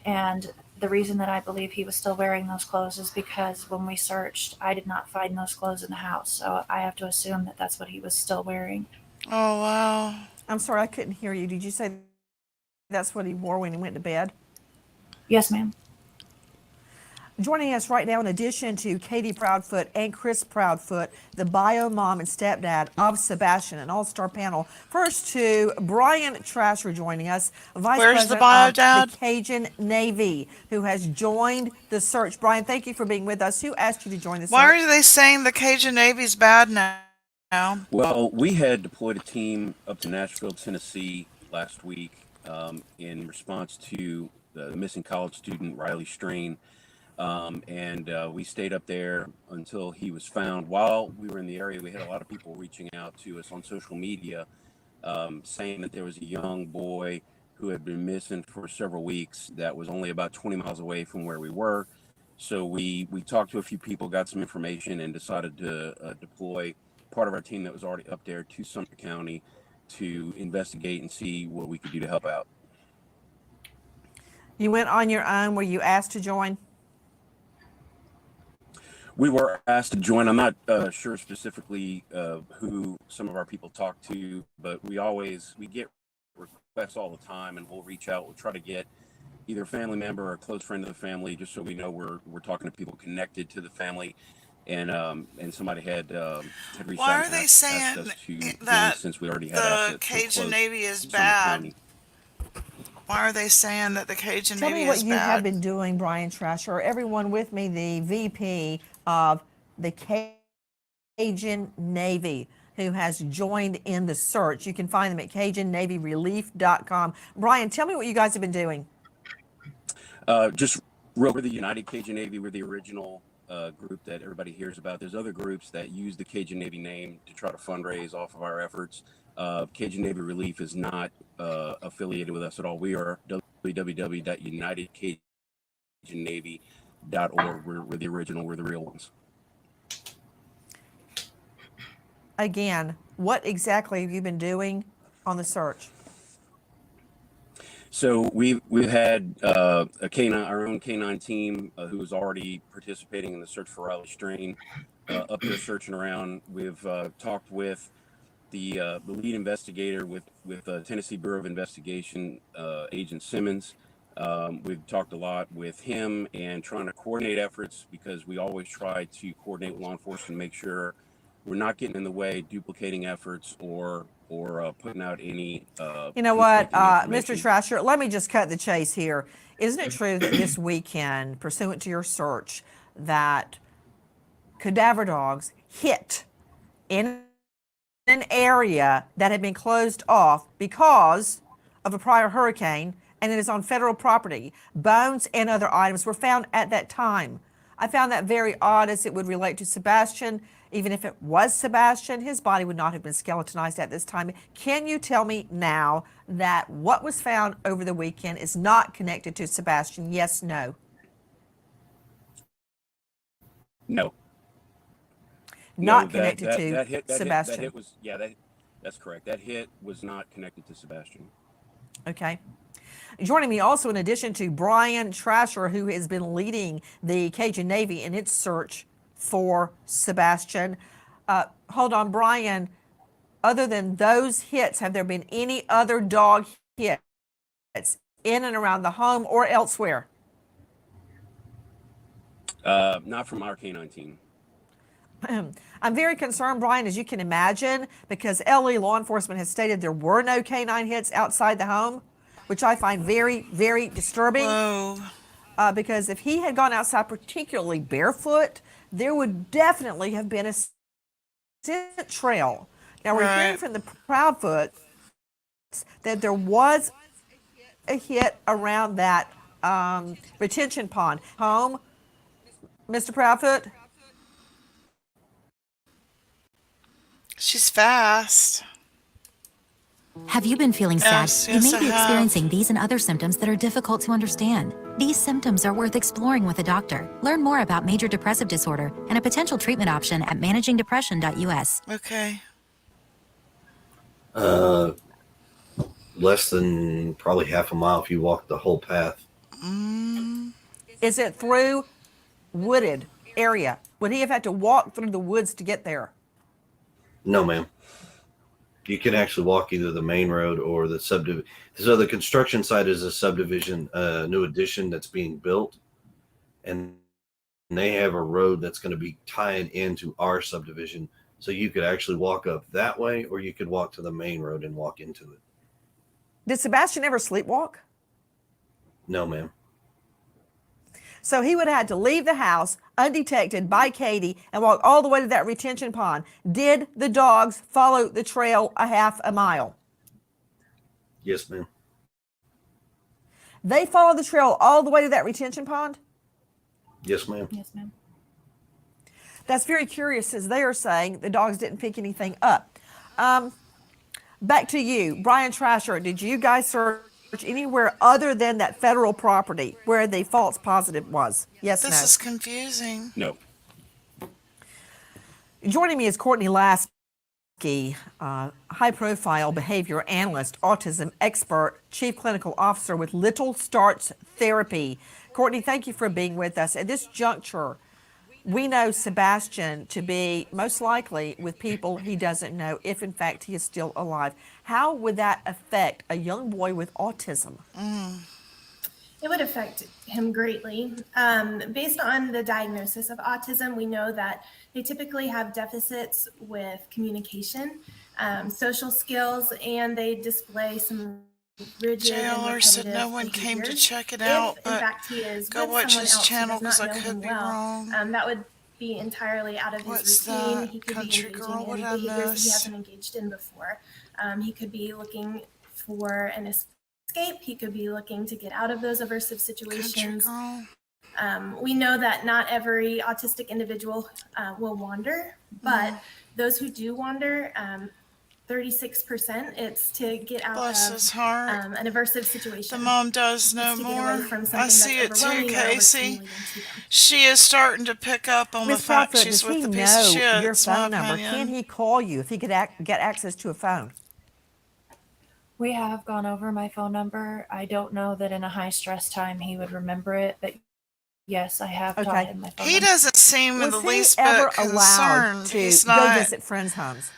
And the reason that I believe he was still wearing those clothes is because when we searched, I did not find those clothes in the house. So I have to assume that that's what he was still wearing. Oh, wow. I'm sorry, I couldn't hear you. Did you say that's what he wore when he went to bed? Yes, ma'am. Joining us right now, in addition to Katie Proudfoot and Chris Proudfoot, the bio mom and stepdad of Sebastian, an all-star panel. First to Brian Trasher joining us, Vice Where's the President bio of dad? the Cajun Navy, who has joined the search. Brian, thank you for being with us. Who asked you to join the search? Why are they saying the Cajun Navy's bad now? Well, we had deployed a team up to Nashville, Tennessee last week in response to the missing college student Riley Strain. We stayed up there until he was found. While we were in the area, we had a lot of people reaching out to us on social media saying that there was a young boy who had been missing for several weeks that was only about 20 miles away from where we were. So we talked to a few people, got some information, and decided to deploy part of our team that was already up there to Sumter County to investigate and see what we could do to help out. You went on your own. Were you asked to join? We were asked to join. I'm not sure specifically who some of our people talk to, but we get requests all the time, and we'll reach out. We'll try to get either a family member or a close friend of the family, just so we know we're talking to people connected to the family. And somebody had reached Why out. are they saying that since we already had the Cajun Navy is bad? Why are they saying that the Cajun Tell Navy me what is you bad? have been doing, Brian Trasher. Everyone with me, the VP of the Cajun Navy, who has joined in the search. You can find them at CajunNavyRelief.com. Brian, tell me what you guys have been doing. Just real, we're the United Cajun Navy. We're the original group that everybody hears about. There's other groups that use the Cajun Navy name to try to fundraise off of our efforts. Cajun Navy Relief is not affiliated with us at all. We are www.unitedcajunnavy.org. We're the original. We're the real ones. Again, what exactly have you been doing on the search? So we've had a canine, our own canine team who is already participating in the search for Riley Strain up there searching around. We've talked with the lead investigator with Tennessee Bureau of Investigation, Agent Simmons. We've talked a lot with him and trying to coordinate efforts, because we always try to coordinate with law enforcement, make sure we're not getting in the way, duplicating efforts, or putting out any. You know what, Mr. Trasher, let me just cut the chase here. Isn't it true that this weekend, pursuant to your search, that cadaver dogs hit in an area that had been closed off because of a prior hurricane, and it is on federal property? Bones and other items were found at that time. I found that very odd, as it would relate to Sebastian. Even if it was Sebastian, his body would not have been skeletonized at this time. Can you tell me now that what was found over the weekend is not connected to Sebastian? Yes, no? No. Not connected to Sebastian. That hit was, that's correct. That hit was not connected to Sebastian. Okay. Joining me also, in addition to Brian Trasher, who has been leading the Cajun Navy in its search for Sebastian. Hold on, Brian, other than those hits, have there been any other dog hits in and around the home or elsewhere? Not from our canine team. I'm very concerned, Brian, as you can imagine, because LA law enforcement has stated there were no canine hits outside the home, which I find very, very disturbing. Because if he had gone outside, particularly barefoot, there would definitely have been a scent trail. Now, we're hearing from the Proudfoot that there was a hit around that retention pond. Home, Mr. Proudfoot? She's fast. Have you been feeling sad? Yes, You may I be have. experiencing these and other symptoms that are difficult to understand. These symptoms are worth exploring with a doctor. Learn more about major depressive disorder and a potential treatment option at managingdepression.us. Okay. Less than probably half a mile if you walk the whole path. Is it through wooded area? Would he have had to walk through the woods to get there? No, ma'am. You can actually walk either the main road or the subdivision. So the construction site is a subdivision, new addition that's being built, and they have a road that's going to be tied into our subdivision. So you could actually walk up that way, or you could walk to the main road and walk into it. Did Sebastian ever sleepwalk? No, ma'am. So he would have had to leave the house undetected by Katie and walk all the way to that retention pond. Did the dogs follow the trail a half a mile? Yes, ma'am. They followed the trail all the way to that retention pond? Yes, ma'am. Yes, ma'am. That's very curious, as they are saying the dogs didn't pick anything up. Back to you, Brian Trasher. Did you guys search anywhere other than that federal property where the false positive was? Yes, This no. is confusing. No. Joining me is Courtney Lasky, high-profile behavior analyst, autism expert, chief clinical officer with Little Starts Therapy. Courtney, thank you for being with us. At this juncture, we know Sebastian to be most likely with people he doesn't know, if in fact he is still alive. How would that affect a young boy with autism? It would affect him greatly. Based on the diagnosis of autism, we know that they typically have deficits with communication, social skills, and they display some rigid Jailer and said no repetitive one came to behaviors. check it out, If, but in fact, he is go with watch someone his else who channel does because I not know could him be well, wrong. that would be entirely out of What's his routine. that? He could Country be girl? engaging What in I behaviors that he miss? hasn't engaged in before. He could be looking for an escape. He could be looking to get out of those aversive situations. Country girl. We know that not every autistic individual will wander, but those who do wander, 36%, it's to get out Bless of his heart. an aversive situation. The mom does no It's to get more. away from I something see it that's too, overwhelming or Casey. overstimulating to them. She is starting to pick up on the Ms. fact Proudfoot, she's does with he the piece of know shit. your It's my phone number? opinion. Can he call you if he could get access to a phone? We have gone over my phone number. I don't know that in a high stress time he would remember it, but yes, I have taught Okay. him my phone He number. doesn't seem in Was the he least ever bit allowed concerned. to He's go not visit friends' homes?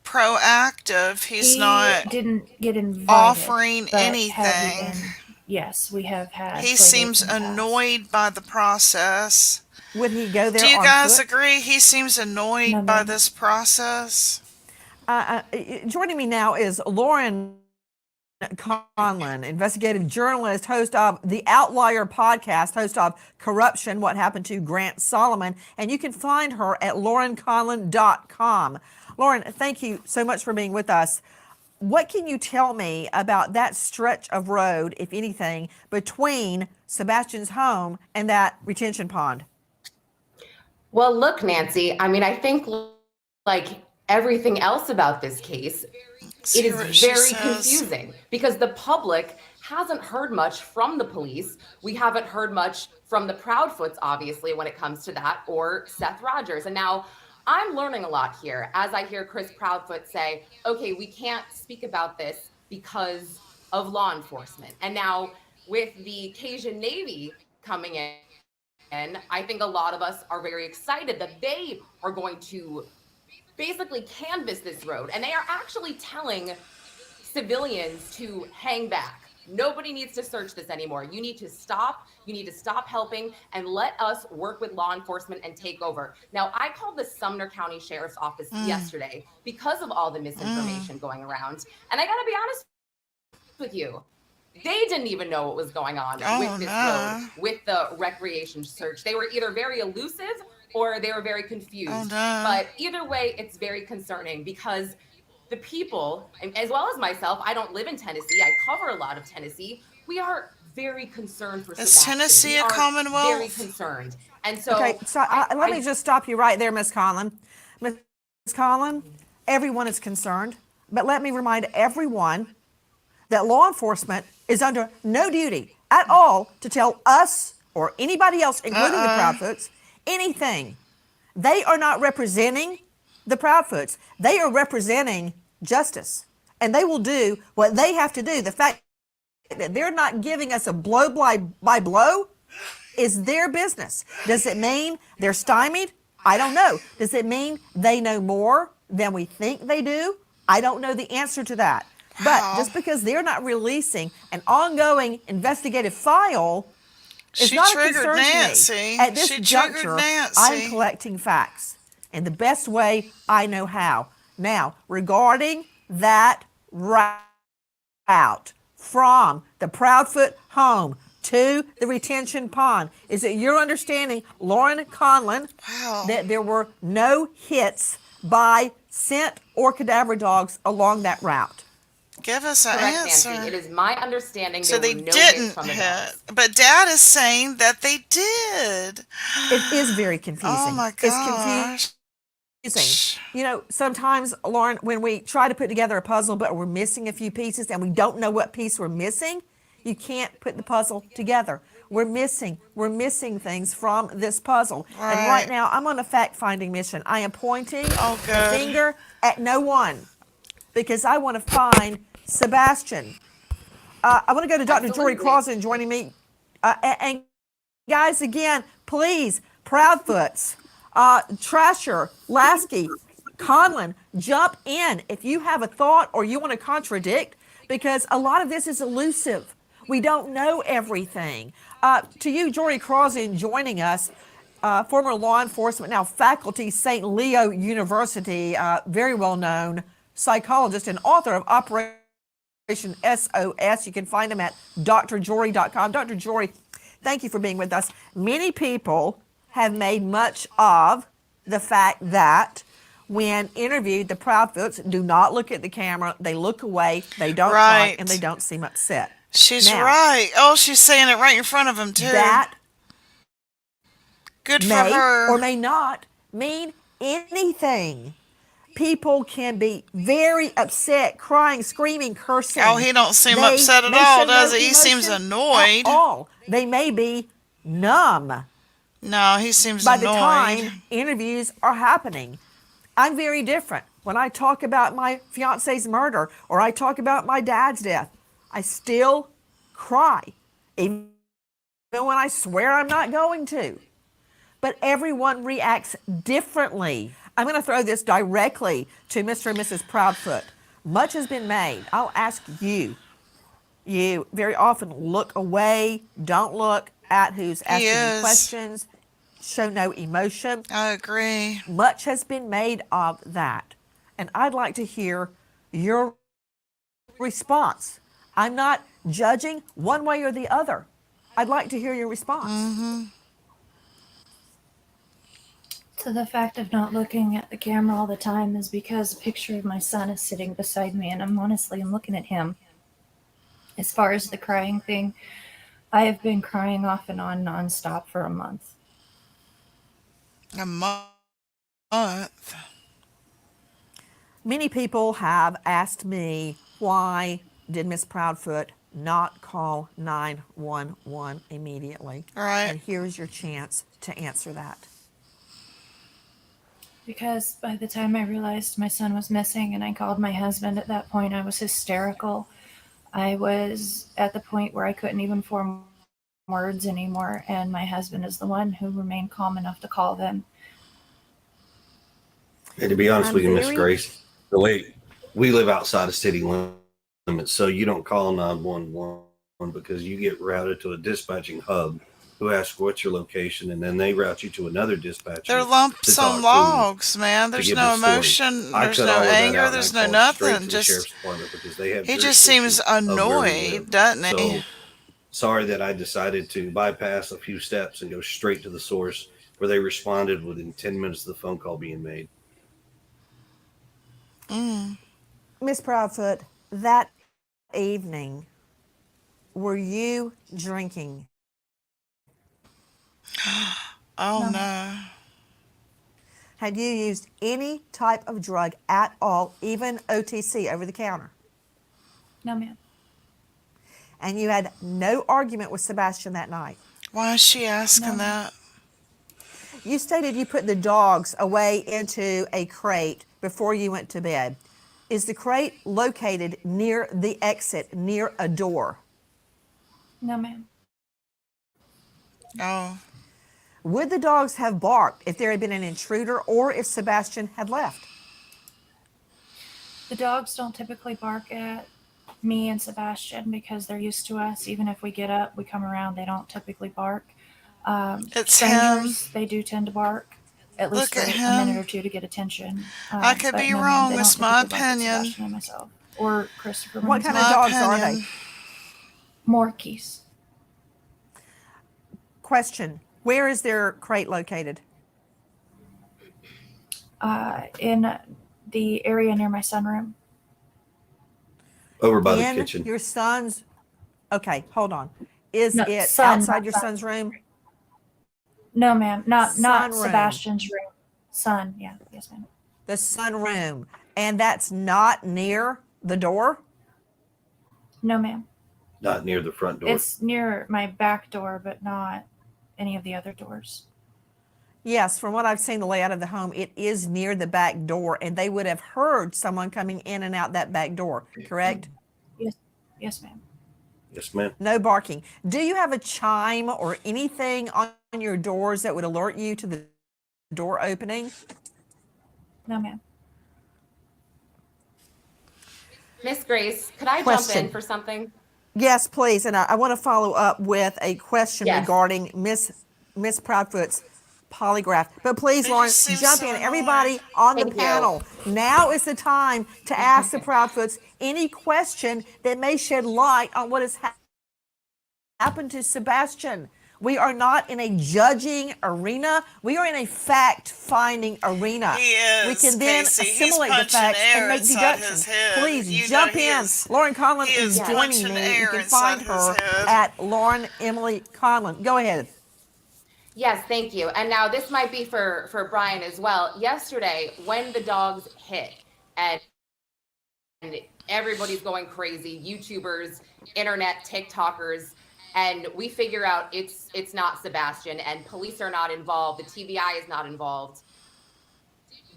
proactive. He's He not didn't get invited, offering but have he anything. been? Yes, we have had. He play seems dates in the past. annoyed by the process. Would he go there Do you on guys foot? agree? He seems annoyed No, by ma'am. this process. Joining me now is Lauren Conlon, investigative journalist, host of the Outlier podcast, host of Corruption, What Happened to Grant Solomon, and you can find her at laurenconlon.com. Lauren, thank you so much for being with us. What can you tell me about that stretch of road, if anything, between Sebastian's home and that retention pond? Well, look, Nancy, I mean, I think like everything else about this case, it is very confusing because the public hasn't heard much from the police. We haven't heard much from the Proudfoots, obviously, when it comes to that, or Seth Rogers. And now I'm learning a lot here as I hear Chris Proudfoot say, okay, we can't speak about this because of law enforcement. And now with the Cajun Navy coming in, I think a lot of us are very excited that they are going to basically canvass this road. And they are actually telling civilians to hang back. Nobody needs to search this anymore. You need to stop. You need to stop helping and let us work with law enforcement and take over. Now, I called the Sumner County Sheriff's Office yesterday because of all the misinformation going around. And I got to be honest with you, they didn't even know what was going on with this road, with the recreation search. They were either very elusive or they were very confused. But either way, it's very concerning because the people, as well as myself, I don't live in Tennessee. I cover a lot of Tennessee. We are very concerned for Is Sebastian. Tennessee a Commonwealth? Very concerned. And so, Okay, so let me just stop you right there, Ms. Conlon. Ms. Conlon, everyone is concerned, but let me remind everyone that law enforcement is under no duty at all to tell us or anybody else, including the Proudfoots, anything. They are not representing the Proudfoots. They are representing justice, and they will do what they have to do. The fact that they're not giving us a blow by blow is their business. Does it mean they're stymied? I don't know. Does it mean they know more than we think they do? I don't know the answer to that. But just because they're not releasing an ongoing investigative file It's She not a triggered concern Nancy. to me. At this She triggered juncture, Nancy. I'm collecting facts in the best way I know how. Now, regarding that route from the Proudfoot home to the retention pond, is it your understanding, Lauren Conlon, that there were no hits by scent or cadaver dogs along that route? Give us an Correct, answer. Nancy. It is my understanding So there they were no hits didn't from the hit, dogs. but Dad is saying that they did. It is very confusing. Oh my It's gosh. confusing. You know, sometimes, Lauren, when we try to put together a puzzle, but we're missing a few pieces and we don't know what piece we're missing, you can't put the puzzle together. We're missing things from this puzzle. And right now, I'm on a fact-finding mission. I am pointing the finger at no one because I want to find Sebastian. I want to go to Dr. Jory Crossan joining me. And guys, again, please, Proudfoots, Trasher, Lasky, Conlon, jump in if you have a thought or you want to contradict, because a lot of this is elusive. We don't know everything. To you, Jory Crossan, joining us, former law enforcement, now faculty, St. Leo University, very well-known psychologist and author of Operation SOS. You can find him at drjory.com. Dr. Jory, thank you for being with us. Many people have made much of the fact that when interviewed, the Proudfoots do not look at the camera. They look away. They don't talk, and they don't seem upset. She's Now, right. Oh, she's saying it right in front of him, too. That good for may her. or may not mean anything. People can be very upset, crying, screaming, cursing. Oh, he don't seem They upset at may all, show does no he? He seems emotion annoyed. At all. They may be numb. No, he seems by annoyed. the time interviews are happening. I'm very different. When I talk about my fiance's murder or I talk about my dad's death, I still cry, even when I swear I'm not going to. But everyone reacts differently. I'm going to throw this directly to Mr. and Mrs. Proudfoot. Much has been made. I'll ask you. You very often look away, don't look at who's asking you questions, show no emotion. I agree. Much has been made of that. And I'd like to hear your response. I'm not judging one way or the other. I'd like to hear your response. So the fact of not looking at the camera all the time is because a picture of my son is sitting beside me, and I'm looking at him. As far as the crying thing, I have been crying off and on nonstop for a month. A month? Many people have asked me, why did Miss Proudfoot not call 911 immediately? Right. And here's your chance to answer that. Because by the time I realized my son was missing and I called my husband, at that point I was hysterical. I was at the point where I couldn't even form words anymore, and my husband is the one who remained calm enough to call them. And to be honest with you, Miss Grace, the way we live outside of city limits, so you don't call 911 because you get routed to a dispatching hub who asks what's your location, and then they route you to another dispatcher. They're lump sum logs, man. There's no emotion. There's no anger. There's no nothing. Just he just seems annoyed, doesn't he? So sorry that I decided to bypass a few steps and go straight to the source, where they responded within 10 minutes of the phone call being made. Miss Proudfoot, that evening, were you drinking? Oh no. Had you used any type of drug at all, even OTC, over the counter? No, ma'am. And you had no argument with Sebastian that night? Why is she asking that? You stated you put the dogs away into a crate before you went to bed. Is the crate located near the exit, near a door? No, ma'am. Oh. Would the dogs have barked if there had been an intruder or if Sebastian had left? The dogs don't typically bark at me and Sebastian because they're used to us. Even if we get up, we come around, they don't typically bark. It's Strangers, they do tend to bark, at least Look for at a minute him. or two to get attention. I could But be no, ma'am, wrong. they don't It's my typically bark at opinion. Sebastian and myself. Or Christopher. What kind of My dogs are opinion. they? Morkies. Question: where is their crate located? In the area near my sunroom. Over by the In kitchen. your son's. Okay, hold on. Is No, it son, outside not your son. son's room? No, ma'am. Not Sunroom. Sebastian's room. Son, yeah. Yes, ma'am. The sunroom, and that's not near the door. No, ma'am. Not near the front door. It's near my back door, but not any of the other doors. Yes, from what I've seen the layout of the home, it is near the back door, and they would have heard someone coming in and out that back door, correct? Yes, yes, ma'am. Yes, ma'am. No barking. Do you have a chime or anything on your doors that would alert you to the door opening? No, ma'am. Miss Grace, could I jump in for something? Yes, please. And I want to follow up with a question Yes. regarding Miss Proudfoot's polygraph. But please, Lauren, seem jump so in. annoying. Everybody on the Thank you. panel, now is the time to ask the Proudfoots any question that may shed light on what has happened to Sebastian. We are not in a judging arena. We are in a fact-finding arena. He is, We can then Casey. He's assimilate the punching facts air and make inside deductions. his head. Please You know jump he in. is- Lauren Conlon he is is joining punching me. You air can inside find his her head. at Lauren Emily Conlon. Go ahead. Yes, thank you. And now this might be for Brian as well. Yesterday, when the dogs hit and everybody's going crazy, YouTubers, internet, TikTokers, and we figure out it's not Sebastian and police are not involved, the TBI is not involved.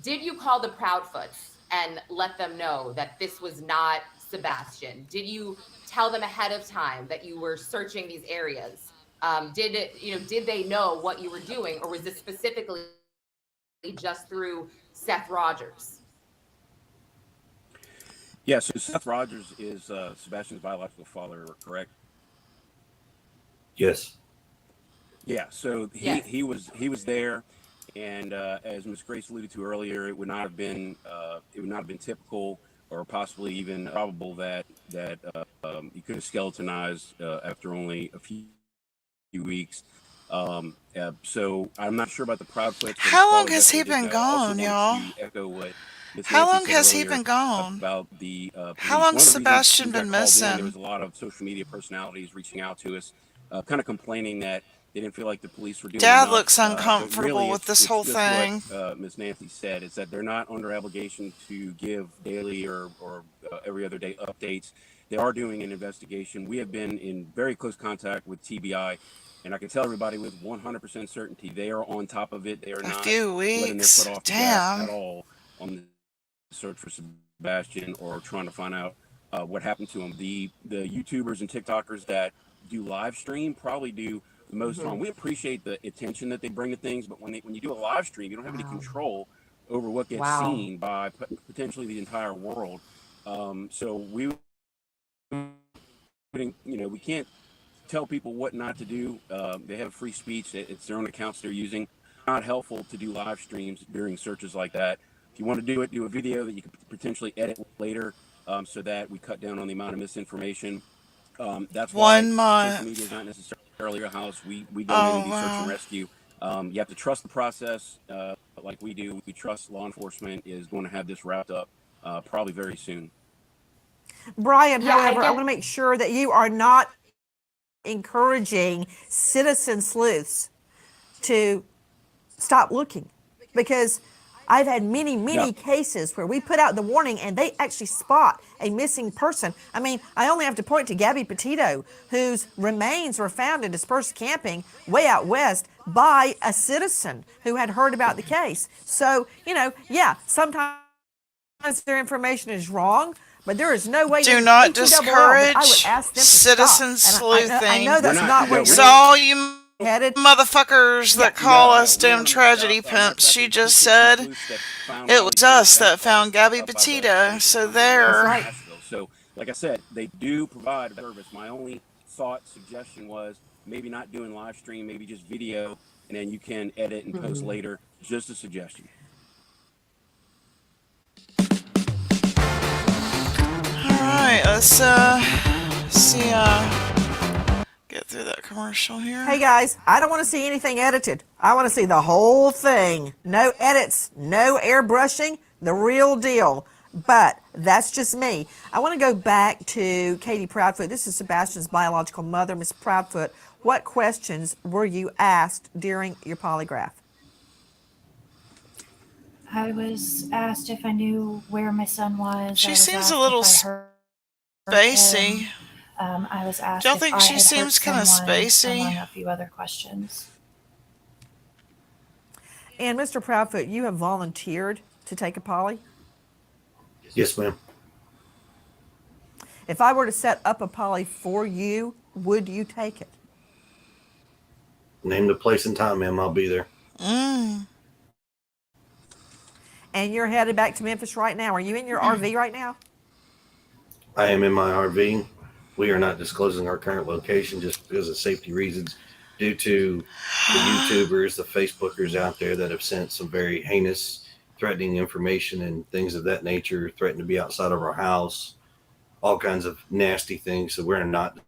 Did you call the Proudfoots and let them know that this was not Sebastian? Did you tell them ahead of time that you were searching these areas? Did they know what you were doing, or was this specifically just through Seth Rogers? Yeah, so Seth Rogers is Sebastian's biological father, correct? Yes. Yeah, so Yes. he was there, and as Ms. Grace alluded to earlier, it would not have been typical or possibly even probable that he could have skeletonized after only a few weeks. So I'm not sure about the Proudfoots. but How long probably has he definitely been did, also gone, wanted y'all? to echo what Ms. How Nancy long said has he earlier been gone? about the How police. long's One of the reasons Sebastian we got been called in, missing? there was a lot of social media personalities reaching out to us, kind of complaining that they didn't feel like the police were doing Dad enough. looks But uncomfortable really, with this it's whole just thing. what Ms. Nancy said. It's that they're not under obligation to give daily or every other day updates. They are doing an investigation. We have been in very close contact with TBI, and I can tell everybody with 100% certainty they are on top of it. They are A not few letting their weeks. foot off the gas Damn. at all on the search for Sebastian or trying to find out what happened to him. The YouTubers and TikTokers that do live stream probably do the most harm. We appreciate the attention that they bring to things, but when you do a live stream, you don't have any control over what gets Wow. seen by potentially the entire world. So we can't tell people what not to do. They have free speech. It's their own accounts they're using. Not helpful to do live streams during searches like that. If you want to do it, do a video that you can potentially edit later, so that we cut down on the amount of misinformation. That's why 1 social month. media is not necessarily our house. We go in Oh, and do search and wow. rescue. You have to trust the process, like we do. We trust law enforcement is going to have this wrapped up probably very soon. Brian, Yeah, I however, I guess- want to make sure that you are not encouraging citizen sleuths to stop looking, because I've had many No. cases where we put out the warning and they actually spot a missing person. I mean, I only have to point to Gabby Petito, whose remains were found in dispersed camping way out west by a citizen who had heard about the case. So, yeah, sometimes their information is wrong, but there is no way. Do not ATLL, but I would discourage ask them to citizen stop. And I know sleuthing. that's not where So you're all you headed. motherfuckers that call us damn tragedy pimps, she just said it was us that found Gabby Petito. So there. That's right. So like I said, they do provide a service. My only suggestion was maybe not doing live stream, maybe just video, and then you can edit and post later. Just a suggestion. All right, let's see get through that commercial here. Hey guys, I don't want to see anything edited. I want to see the whole thing. No edits, no airbrushing, the real deal. But that's just me. I want to go back to Katie Proudfoot. This is Sebastian's biological mother, Miss Proudfoot. What questions were you asked during your polygraph? I was asked if I knew where my son was. She I was seems asked a little if I heard spacey. him. I was asked Do y'all if think I she had hurt seems kind of someone, spacey? among a few other questions. And Mr. Proudfoot, you have volunteered to take a poly? Yes, ma'am. If I were to set up a poly for you, would you take it? Name the place and time, ma'am. I'll be there. And you're headed back to Memphis right now. Are you in your RV right now? I am in my RV. We are not disclosing our current location just because of safety reasons, due to the YouTubers, the Facebookers out there that have sent some very heinous, threatening information and things of that nature, threatening to be outside of our house, all kinds of nasty things. So we're not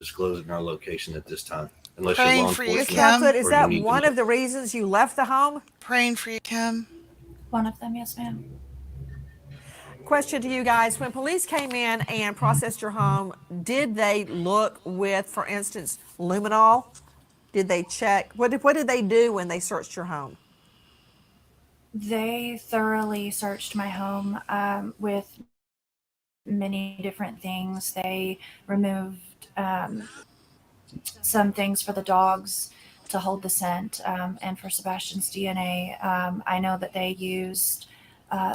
disclosing our location at this time, unless you're Praying law for you, enforcement. Kim. Is that one of the reasons you left the home? Praying for you, Kim. One of them, yes, ma'am. Question to you guys. When police came in and processed your home, did they look with, for instance, luminol? Did they check? What did they do when they searched your home? They thoroughly searched my home with many different things. They removed some things for the dogs to hold the scent, and for Sebastian's DNA. I know that they used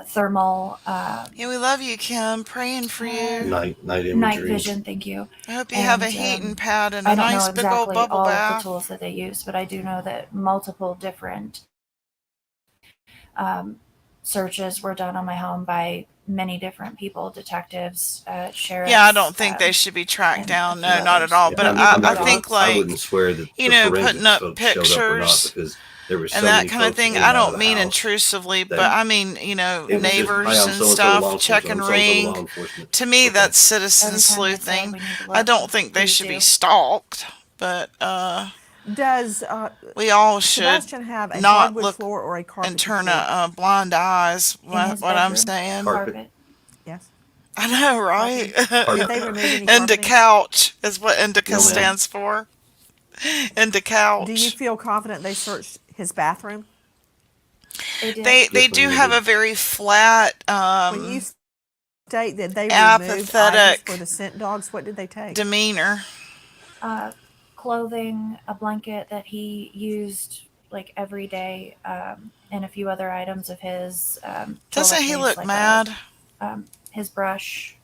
thermal. Yeah, we love you, Kim. Praying for you. Night vision, thank you. I hope you have a heating pad and I a don't nice know big old exactly bubble all bath. of the tools that they used, but I do know that multiple different searches were done on my home by many different people, detectives, sheriffs. Yeah, I don't think they should be tracked down. No, not at all. Yeah, But I think I wouldn't like, swear that you the know, forensics putting up folks showed up or not, pictures because there were so and that many kind of folks thing. in and I out of don't the mean house intrusively, that but I mean, you know, it was just, neighbors "Hi, I'm and so-and-so, law stuff, check enforcement, and I'm so-and-so, law ring. enforcement." To me, that's citizen Every time they said sleuthing. we need to I look, don't think they please should be do. stalked, but Does we all should Sebastian have a not hardwood look floor or a and carpet turn floor? a blind eyes. In What his I'm bedroom, saying. Carpet. Yes. I know, right? Did they remove any Indica carpeting? couch is what indica No, ma'am. stands for. Indica couch. Do you feel confident they searched his bathroom? They did. They Yes, do ma'am, they have did. a very flat, When you state that they removed items apathetic for the scent dogs, what did they take? demeanor. Clothing, a blanket that he used like every day, and a few other items of his. Doesn't toilet he case, look like mad? His brush.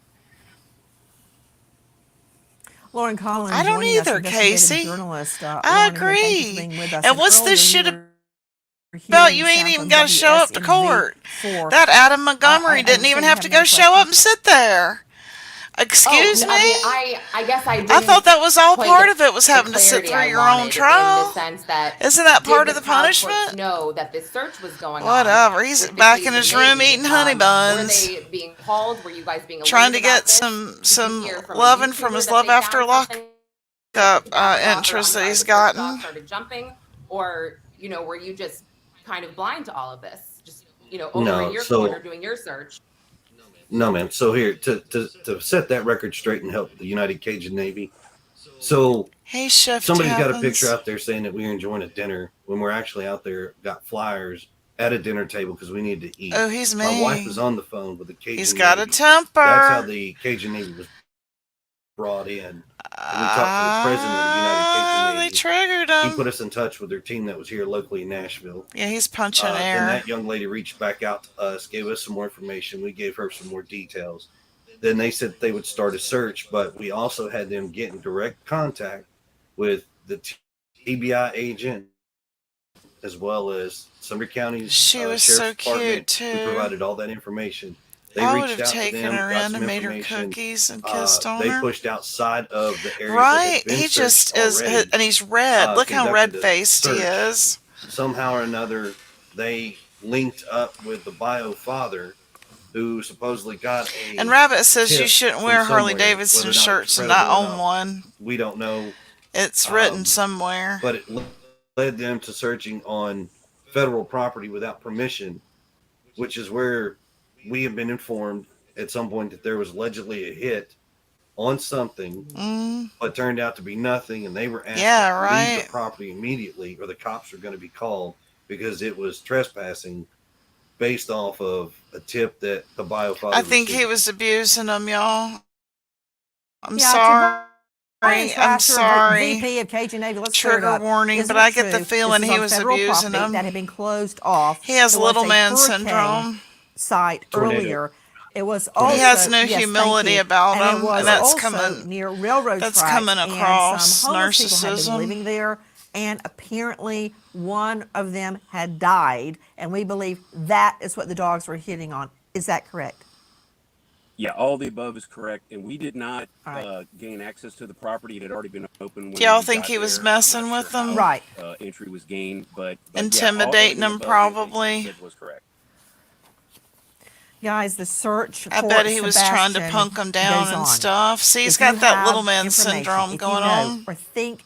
Lauren Collins I don't joining us, either, investigative Casey. journalist. I Lauren, again, thank you for agree. being with us. And what's earlier this you shit were about? hearing You ain't sound even from got to show up to WSMV court. 4. That Adam Montgomery I didn't even understand you have to have go another show up question. and sit there. Excuse me? I guess I didn't I thought that was all quite part get of it, was the having to sit clarity through I your own wanted, in the trial. sense that Isn't that did part the of the Proud Courts punishment? know that this search was going on? Whatever. He's with the back case in of his room Navy? eating honey Were buns, they being called? Were you guys being trying to alerted about get this? some Did you hear from a loving from YouTuber his that love they after found something lockup to back it off, or, interest that he's the search dog gotten. started jumping, or were you just kind of blind to all of this? Just over No, in your so corner doing your search. no, ma'am. So here to set that record straight and help the United Cajun Navy. So Hey, Chef somebody's got a picture Tappins. out there saying that we're enjoying a dinner when we're actually out there, got flyers at a dinner table because we need to eat. Oh, he's My wife mean. was on the phone with the Cajun He's got a Navy. That's how temper. the Cajun Navy was brought in. And we talked to the president of the United Cajun They Navy. triggered He him. put us in touch with their team that was here locally in Nashville. Yeah, he's punching Then air. that young lady reached back out to us, gave us some more information. We gave her some more details. Then they said they would start a search, but we also had them get in direct contact with the TBI agent, as well as Sumner County's She was so Sheriff's Department, cute, who too. provided all that information. They I would reached have out to taken them, her got in some and made her information. cookies and kissed on They her. pushed outside of the areas that Right? had been He searched just is, already. and he's red. Look how Conducted a red-faced he search. is. Somehow or another, they linked up with the bio father, who supposedly got And a Rabbit says you tip shouldn't from wear Harley somewhere. Whether Davidson or not it's shirts and not credible or own not, one. we don't know. It's written somewhere. But it led them to searching on federal property without permission, which is where we have been informed at some point that there was allegedly a hit on something, but turned out to be nothing, and they were asked Yeah, to leave the right. property immediately, or the cops are going to be called because it was trespassing based off of a tip that the bio I father think he received. was abusing them, y'all. I'm Yeah, to sorry. Brian I'm Trasher, sorry. VP of Cajun Navy, let's clear it Trigger up. warning, Isn't but it I get the true? feeling This is he on was federal abusing property them. that had been closed off. He has There was little a man hurricane syndrome. site earlier. It was He has also, no yes, thank humility you. about And it him, and was that's also coming. near railroad That's tracks, coming and some across homeless people had been narcissism. living there, and apparently one of them had died, and we believe that is what the dogs were hitting on. Is that correct? Yeah, all the above is correct, and we did not All right. gain access to the property. It had already been open Do when y'all we think got he was there. I'm not messing sure with them? how Right. entry was gained, but yeah, Intimidating everything them, above you probably. said was correct. Guys, the search I for bet he was trying to Sebastian punk him down goes and on. stuff. See, he's If you got that little have man information, syndrome if you going know on. or think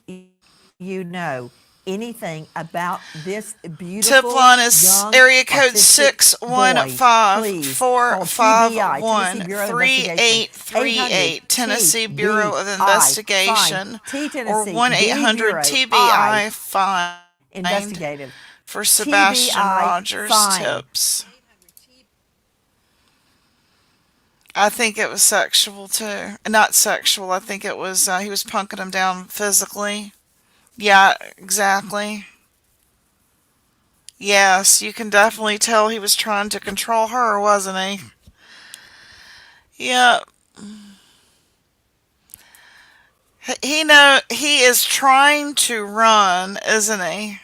you know anything about this beautiful Tip is young area code autistic boy, please call TBI, Tennessee Bureau of Investigation, 615-451-3838, Tennessee Bureau of TBI, find Investigation, T or Tennessee, B Bureau, I 1-800-TBI-FIND investigative, for Sebastian TBI Rogers find. tips. I think it was sexual too. Not sexual. I think it was he was punking him down physically. Yeah, exactly. Yes, you can definitely tell he was trying to control her, wasn't he? Yep. He is trying to run, isn't he?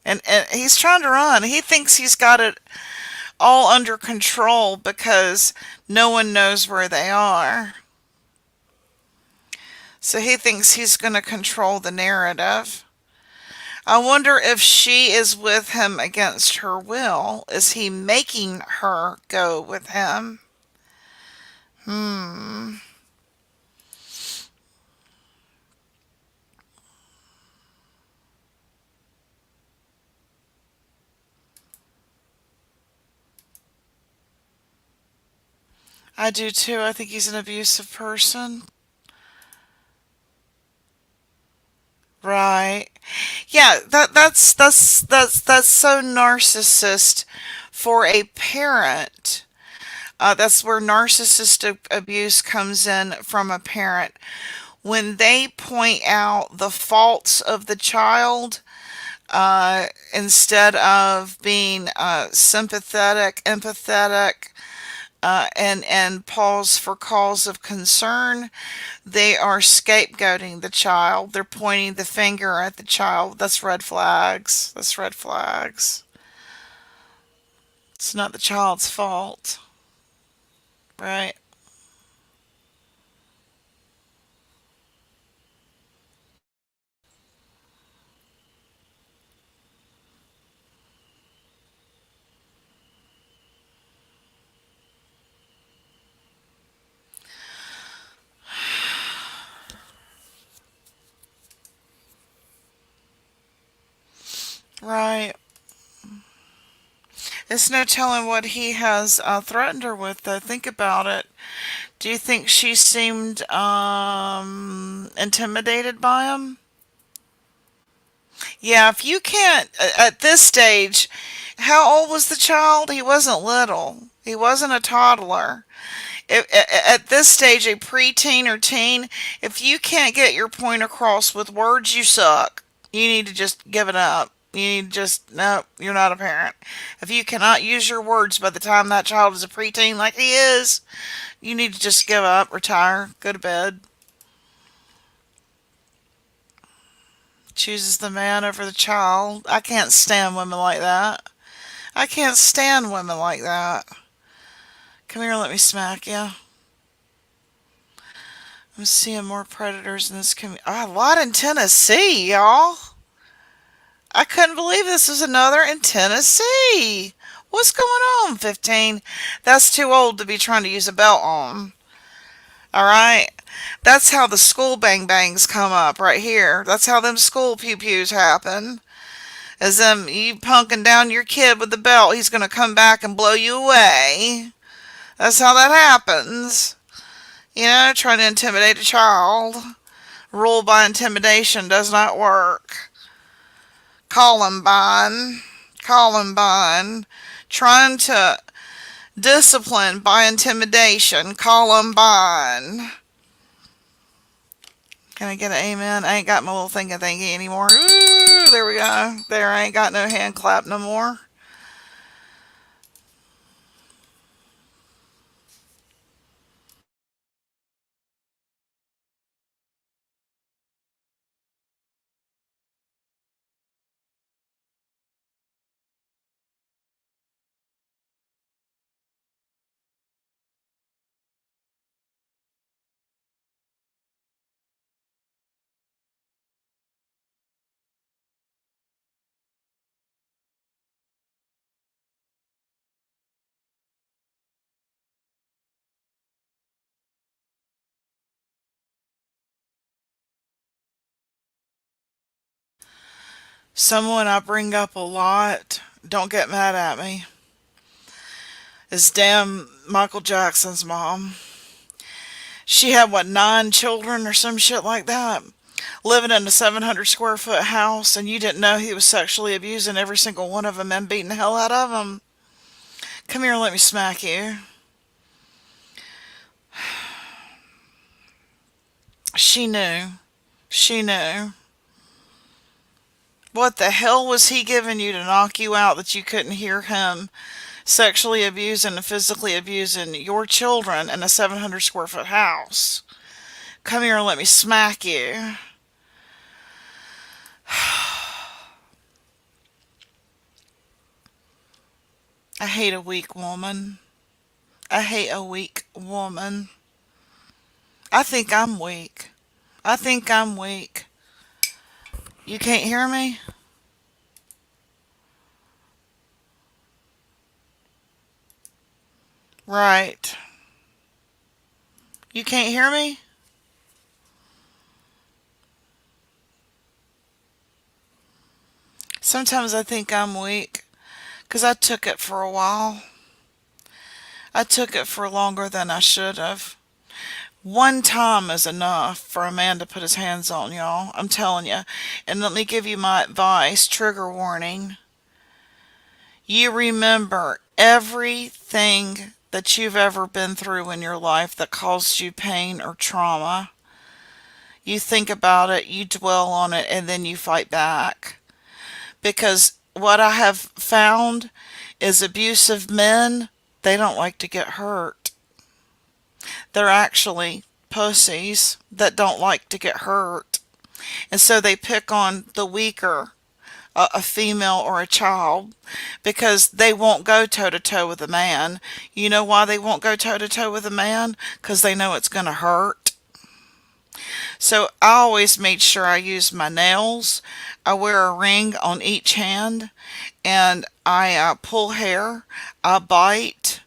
And he's trying to run. He thinks he's got it all under control because no one knows where they are. So he thinks he's going to control the narrative. I wonder if she is with him against her will. Is he making her go with him? I do too. I think he's an abusive person. Right. Yeah, that's so narcissist for a parent. That's where narcissistic abuse comes in from a parent. When they point out the faults of the child, instead of being sympathetic, empathetic, and pause for cause of concern, they are scapegoating the child. They're pointing the finger at the child. That's red flags. That's red flags. It's not the child's fault, right? Right. It's no telling what he has threatened her with, though. Think about it. Do you think she seemed intimidated by him? Yeah, if you can't, at this stage, how old was the child? He wasn't little. He wasn't a toddler. At this stage, a preteen or teen, if you can't get your point across with words, you suck. You need to just give it up. You need to just, no, you're not a parent. If you cannot use your words by the time that child is a preteen like he is, you need to just give up, retire, go to bed. Chooses the man over the child. I can't stand women like that. I can't stand women like that. Come here, let me smack you. I'm seeing more predators in this community. A lot in Tennessee, y'all. I couldn't believe this was another in Tennessee. What's going on, 15? That's too old to be trying to use a belt on. Alright? That's how the school bang bangs come up right here. That's how them school pew pews happen. As them, you punking down your kid with the belt, he's going to come back and blow you away. That's how that happens. You know, trying to intimidate a child. Rule by intimidation does not work. Columbine. Columbine. Trying to discipline by intimidation. Columbine. Can I get an amen? I ain't got my little thingy anymore. Ooh, there we go. There, I ain't got no hand clap no more. Someone I bring up a lot, don't get mad at me, is damn Michael Jackson's mom. She had, what, 9 children or some shit like that? Living in a 700 square foot house, and you didn't know he was sexually abusing every single one of them and beating the hell out of them. Come here and let me smack you. She knew. She knew. What the hell was he giving you to knock you out that you couldn't hear him sexually abusing and physically abusing your children in a 700 square foot house? Come here and let me smack you. I hate a weak woman. I hate a weak woman. I think I'm weak. I think I'm weak. You can't hear me? Right. You can't hear me? Sometimes I think I'm weak, 'cause I took it for a while. I took it for longer than I should have. One time is enough for a man to put his hands on y'all. I'm telling you. And let me give you my advice. Trigger warning. You remember everything that you've ever been through in your life that caused you pain or trauma. You think about it, you dwell on it, and then you fight back. Because what I have found is abusive men, they don't like to get hurt. They're actually pussies that don't like to get hurt. And so they pick on the weaker, a female or a child, because they won't go toe-to-toe with a man. You know why they won't go toe-to-toe with a man? Because they know it's going to hurt. So I always made sure I used my nails. I wear a ring on each hand, and I pull hair, I bite,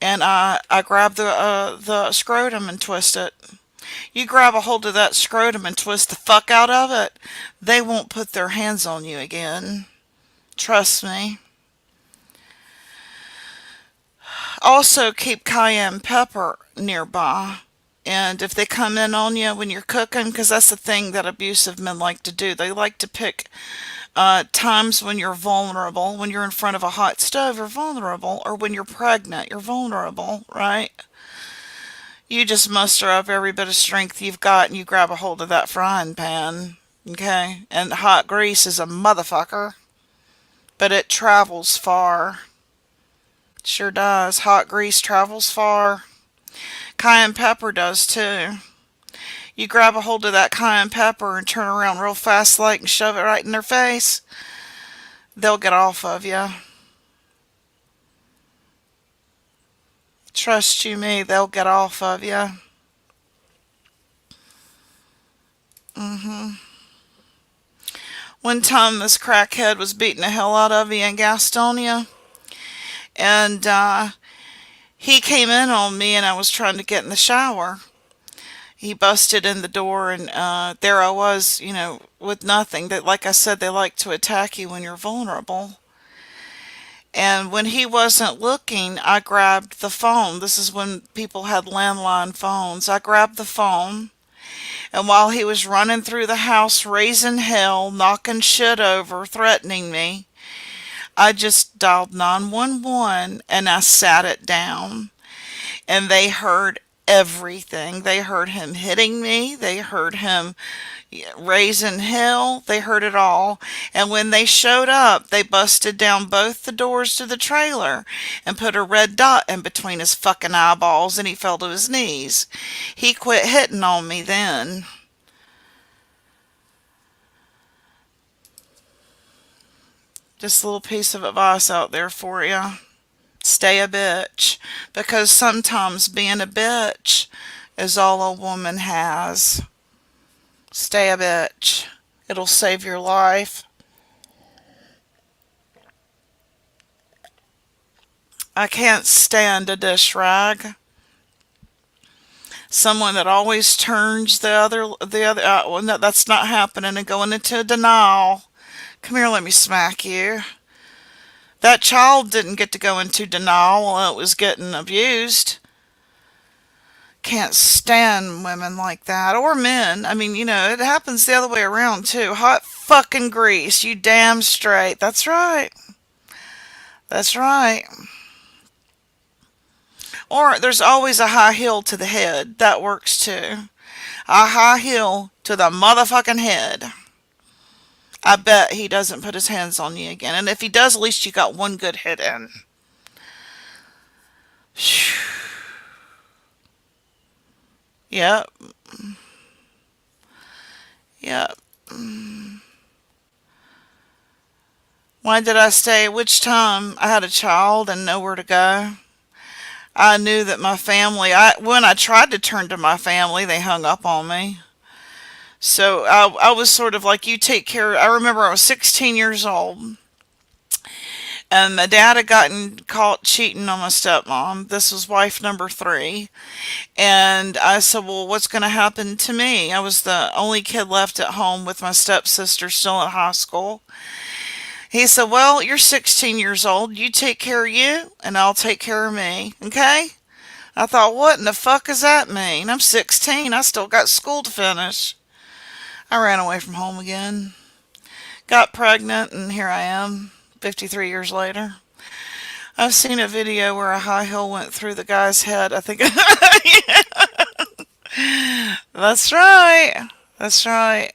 and I grab the scrotum and twist it. You grab a hold of that scrotum and twist the fuck out of it, they won't put their hands on you again. Trust me. Also, keep cayenne pepper nearby. And if they come in on you when you're cooking, because that's the thing that abusive men like to do. They like to pick times when you're vulnerable. When you're in front of a hot stove, you're vulnerable. Or when you're pregnant, you're vulnerable, right? You just muster up every bit of strength you've got and you grab a hold of that frying pan. Okay? And hot grease is a motherfucker. But it travels far. Sure does. Hot grease travels far. Cayenne pepper does too. You grab a hold of that cayenne pepper and turn around real fast like and shove it right in their face. They'll get off of you. Trust you me, they'll get off of you. One time this crackhead was beating the hell out of me in Gastonia, and he came in on me, and I was trying to get in the shower. He busted in the door, and there I was, with nothing. That, like I said, they like to attack you when you're vulnerable. And when he wasn't looking, I grabbed the phone. This is when people had landline phones. I grabbed the phone, and while he was running through the house, raising hell, knocking shit over, threatening me, I just dialed 911 and I sat it down. And they heard everything. They heard him hitting me. They heard him raising hell. They heard it all. And when they showed up, they busted down both the doors to the trailer and put a red dot in between his fucking eyeballs, and he fell to his knees. He quit hitting on me then. Just a little piece of advice out there for you. Stay a bitch. Because sometimes being a bitch is all a woman has. Stay a bitch. It'll save your life. I can't stand a dish rag. Someone that always turns well, no, that's not happening, and going into denial. Come here, let me smack you. That child didn't get to go into denial while it was getting abused. Can't stand women like that, or men. I mean, it happens the other way around too. Hot fucking grease, you damn straight. That's right. That's right. Or there's always a high heel to the head. That works too. A high heel to the motherfucking head. I bet he doesn't put his hands on you again. And if he does, at least you got one good hit in. Yep. Yep. Why did I stay? Which time? I had a child and nowhere to go. I knew that my family, when I tried to turn to my family, they hung up on me. So I was sort of like, you take care. I remember I was 16 years old, and my dad had gotten caught cheating on my stepmom. This was wife number 3. And I said, well, what's going to happen to me? I was the only kid left at home with my stepsister still in high school. He said, well, you're 16 years old. You take care of you, and I'll take care of me. Okay? I thought, what in the fuck does that mean? I'm 16. I still got school to finish. I ran away from home again. Got pregnant, and here I am, 53 years later. I've seen a video where a high heel went through the guy's head. I think... That's right. That's right.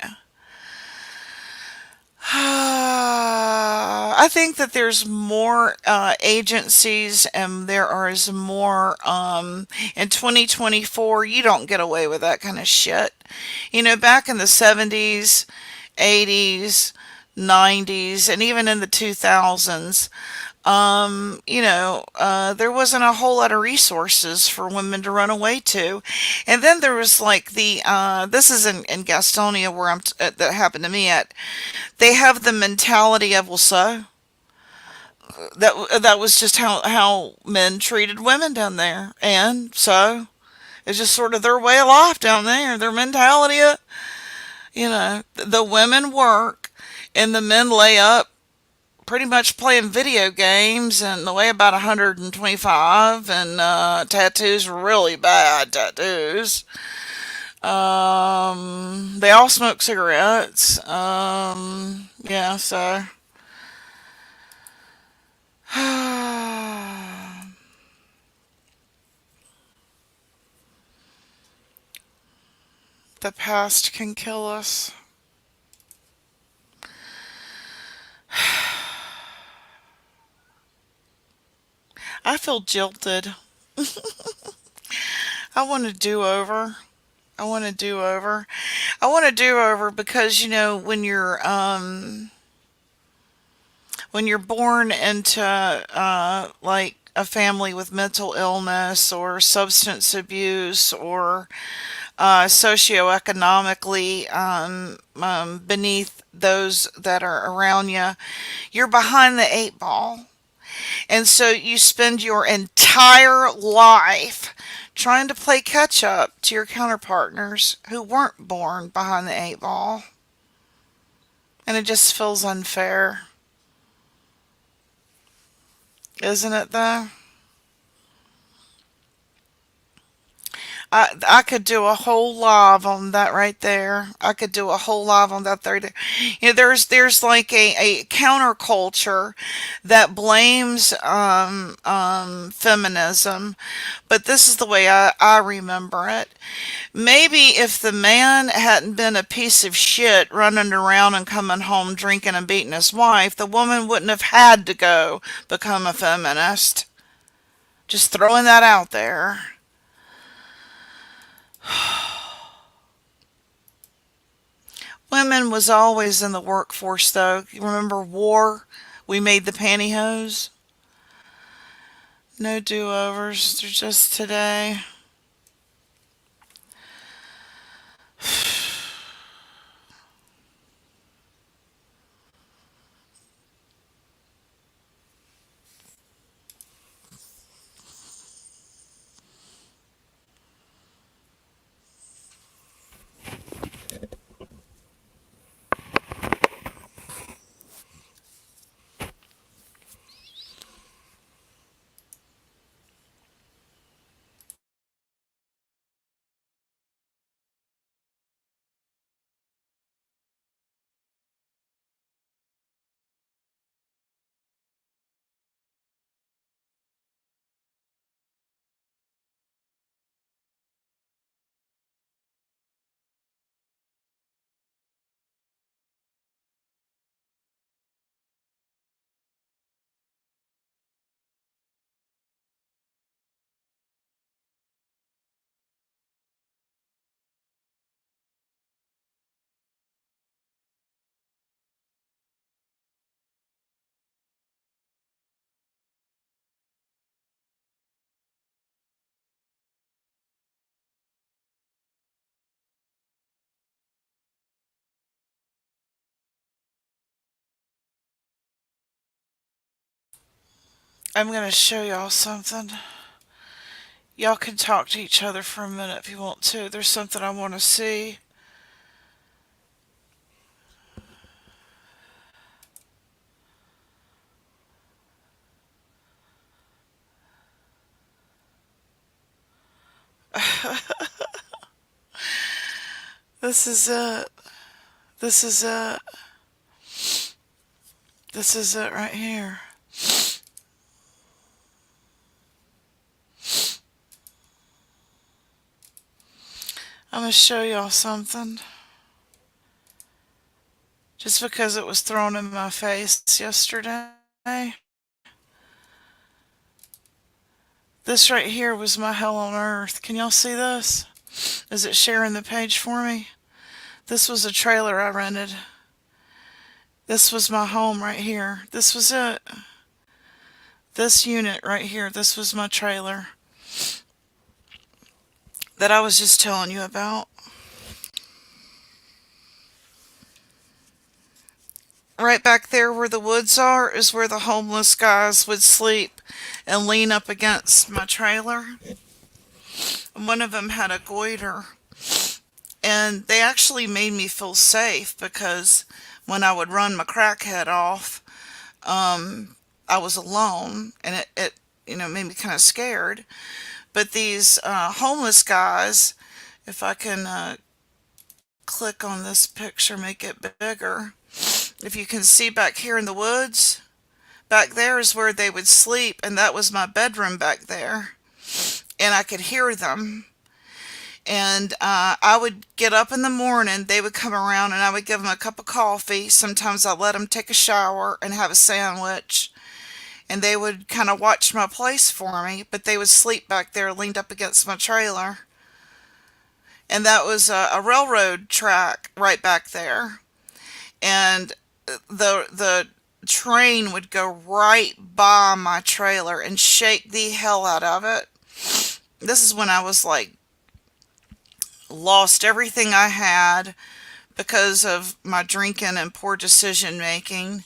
I think that there's more agencies, and there is more in 2024. You don't get away with that kind of shit. Back in the 70s, 80s, 90s, and even in the 2000s, there wasn't a whole lot of resources for women to run away to. And then there was like this is in Gastonia where that happened to me at. They have the mentality of, well, so that was just how men treated women down there, and so it's just sort of their way of life down there. Their mentality of, the women work and the men lay up pretty much playing video games, and they weigh about 125, and tattoos, really bad tattoos. They all smoke cigarettes. Yeah, so the past can kill us. I feel jilted. I want a do-over. I want a do-over. I want a do-over because, when you're born into, like, a family with mental illness or substance abuse or socioeconomically beneath those that are around you, you're behind the eight ball. And so you spend your entire life trying to play catch up to your counterpartners who weren't born behind the eight ball. And it just feels unfair, isn't it, though? I could do a whole live on that right there. I could do a whole live on that there. You know, there's like a counterculture that blames feminism, but this is the way I remember it. Maybe if the man hadn't been a piece of shit running around and coming home drinking and beating his wife, the woman wouldn't have had to go become a feminist. Just throwing that out there. Women was always in the workforce, though. You remember war? We made the pantyhose. No do-overs. They're just today. I'm going to show y'all something. Y'all can talk to each other for a minute if you want to. There's something I want to see. This is it. This is it. This is it right here. I'm going to show y'all something. Just because it was thrown in my face yesterday. This right here was my hell on earth. Can y'all see this? Is it sharing the page for me? This was a trailer I rented. This was my home right here. This was it. This unit right here. This was my trailer that I was just telling you about. Right back there where the woods are is where the homeless guys would sleep and lean up against my trailer. And one of them had a goiter. And they actually made me feel safe because when I would run my crackhead off, I was alone and it made me kind of scared. But these homeless guys, if I can click on this picture, make it bigger. If you can see back here in the woods, back there is where they would sleep, and that was my bedroom back there. And I could hear them. And I would get up in the morning, they would come around, and I would give them a cup of coffee. Sometimes I'd let them take a shower and have a sandwich. And they would kind of watch my place for me, but they would sleep back there leaned up against my trailer. And that was a railroad track right back there. And the train would go right by my trailer and shake the hell out of it. This is when I was like lost everything I had because of my drinking and poor decision making.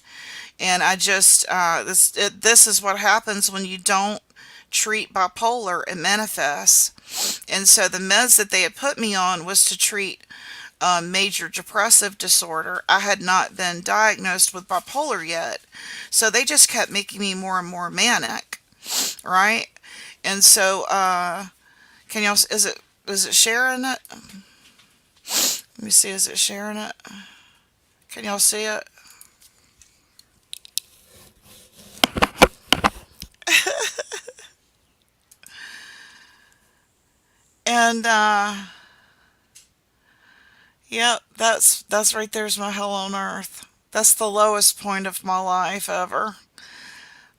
And I just this is what happens when you don't treat bipolar. It manifests. And so the meds that they had put me on was to treat major depressive disorder. I had not been diagnosed with bipolar yet, so they just kept making me more and more manic, right? And so can y'all, is it sharing it? Let me see, is it sharing it? Can y'all see it? And yep, that's right there's my hell on earth. That's the lowest point of my life ever.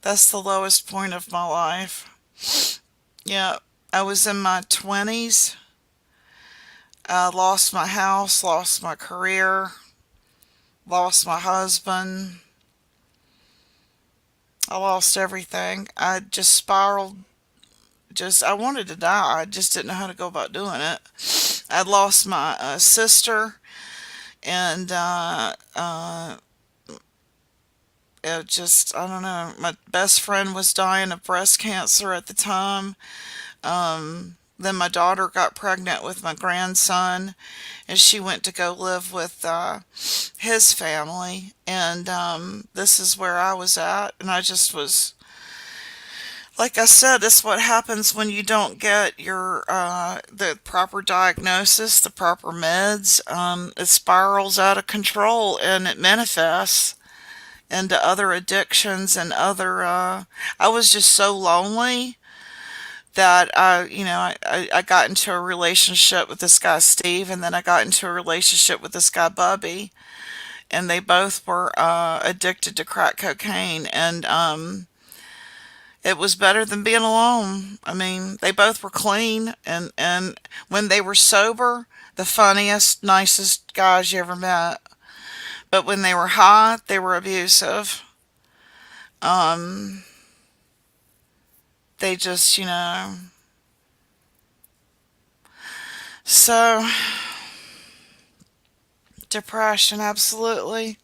That's the lowest point of my life. Yeah, I was in my 20s. I lost my house, lost my career, lost my husband. I lost everything. I just spiraled. I wanted to die. I just didn't know how to go about doing it. I lost my sister, and it just, I don't know. My best friend was dying of breast cancer at the time. Then my daughter got pregnant with my grandson, and she went to go live with his family. And this is where I was at, and I just was, like I said, this is what happens when you don't get your the proper diagnosis, the proper meds. It spirals out of control, and it manifests into other addictions and other. I was just so lonely that I got into a relationship with this guy Steve, and then I got into a relationship with this guy Bubby, and they both were addicted to crack cocaine, and it was better than being alone. I mean, they both were clean, and when they were sober, the funniest, nicest guys you ever met. But when they were high, they were abusive. Um, they just, so depression, absolutely.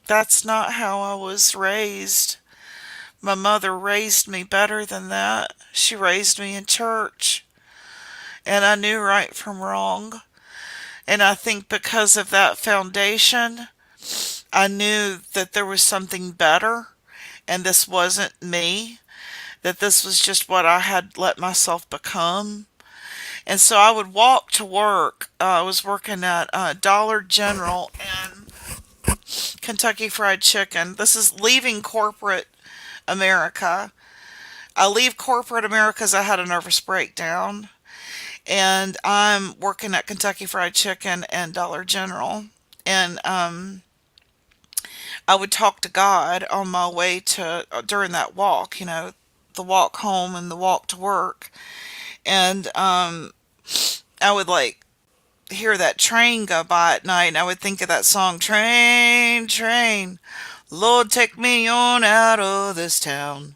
That's not how I was raised. My mother raised me better than that. She raised me in church, and I knew right from wrong. And I think because of that foundation, I knew that there was something better, and this wasn't me, that this was just what I had let myself become. And so I would walk to work. I was working at Dollar General and Kentucky Fried Chicken. This is leaving corporate America. I leave corporate America because I had a nervous breakdown. And I'm working at Kentucky Fried Chicken and Dollar General. And I would talk to God on my way to, during that walk, the walk home and the walk to work. And I would like hear that train go by at night, and I would think of that song, Train, Train, Lord, take me on out of this town.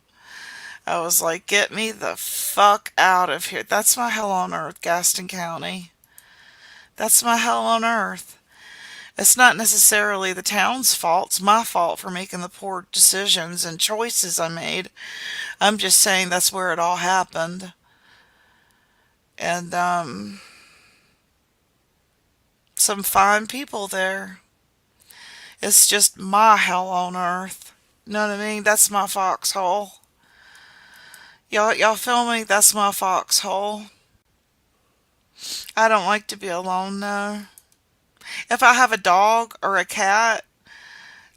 I was like, get me the fuck out of here. That's my hell on earth, Gaston County. That's my hell on earth. It's not necessarily the town's fault. It's my fault for making the poor decisions and choices I made. I'm just saying that's where it all happened. And some fine people there. It's just my hell on earth. You know what I mean? That's my foxhole. Y'all feel me? That's my foxhole. I don't like to be alone though. If I have a dog or a cat,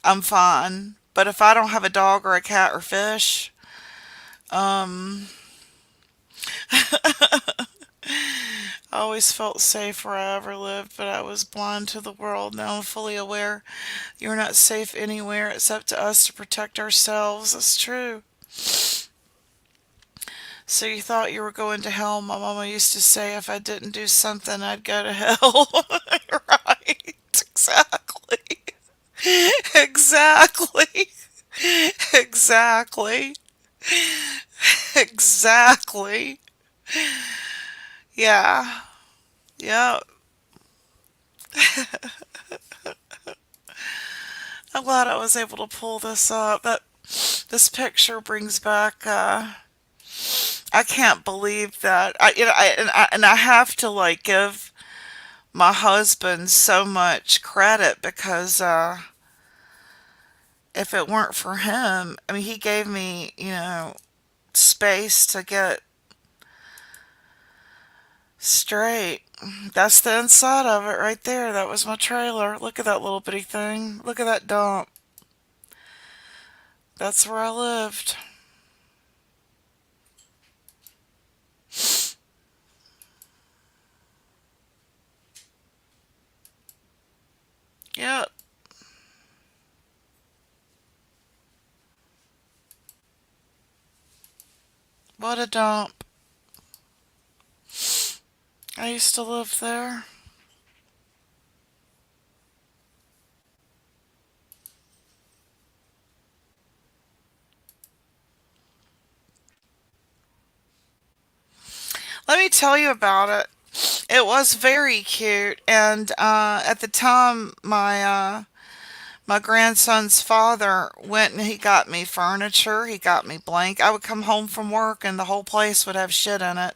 I'm fine. But if I don't have a dog or a cat or fish, um, I always felt safe where I ever lived, but I was blind to the world. Now I'm fully aware you're not safe anywhere. It's up to us to protect ourselves. That's true. So you thought you were going to hell. My mama used to say if I didn't do something, I'd go to hell. Right. Exactly. Exactly. Exactly. Exactly. Yeah. Yep. I'm glad I was able to pull this up. This picture brings back. I can't believe that. I have to like give my husband so much credit because if it weren't for him, I mean, he gave me, space to get straight. That's the inside of it right there. That was my trailer. Look at that little bitty thing. Look at that dump. That's where I lived. Yep. What a dump. I used to live there. Let me tell you about it. It was very cute, and at the time, my grandson's father went and he got me furniture. He got me blank. I would come home from work, and the whole place would have shit in it.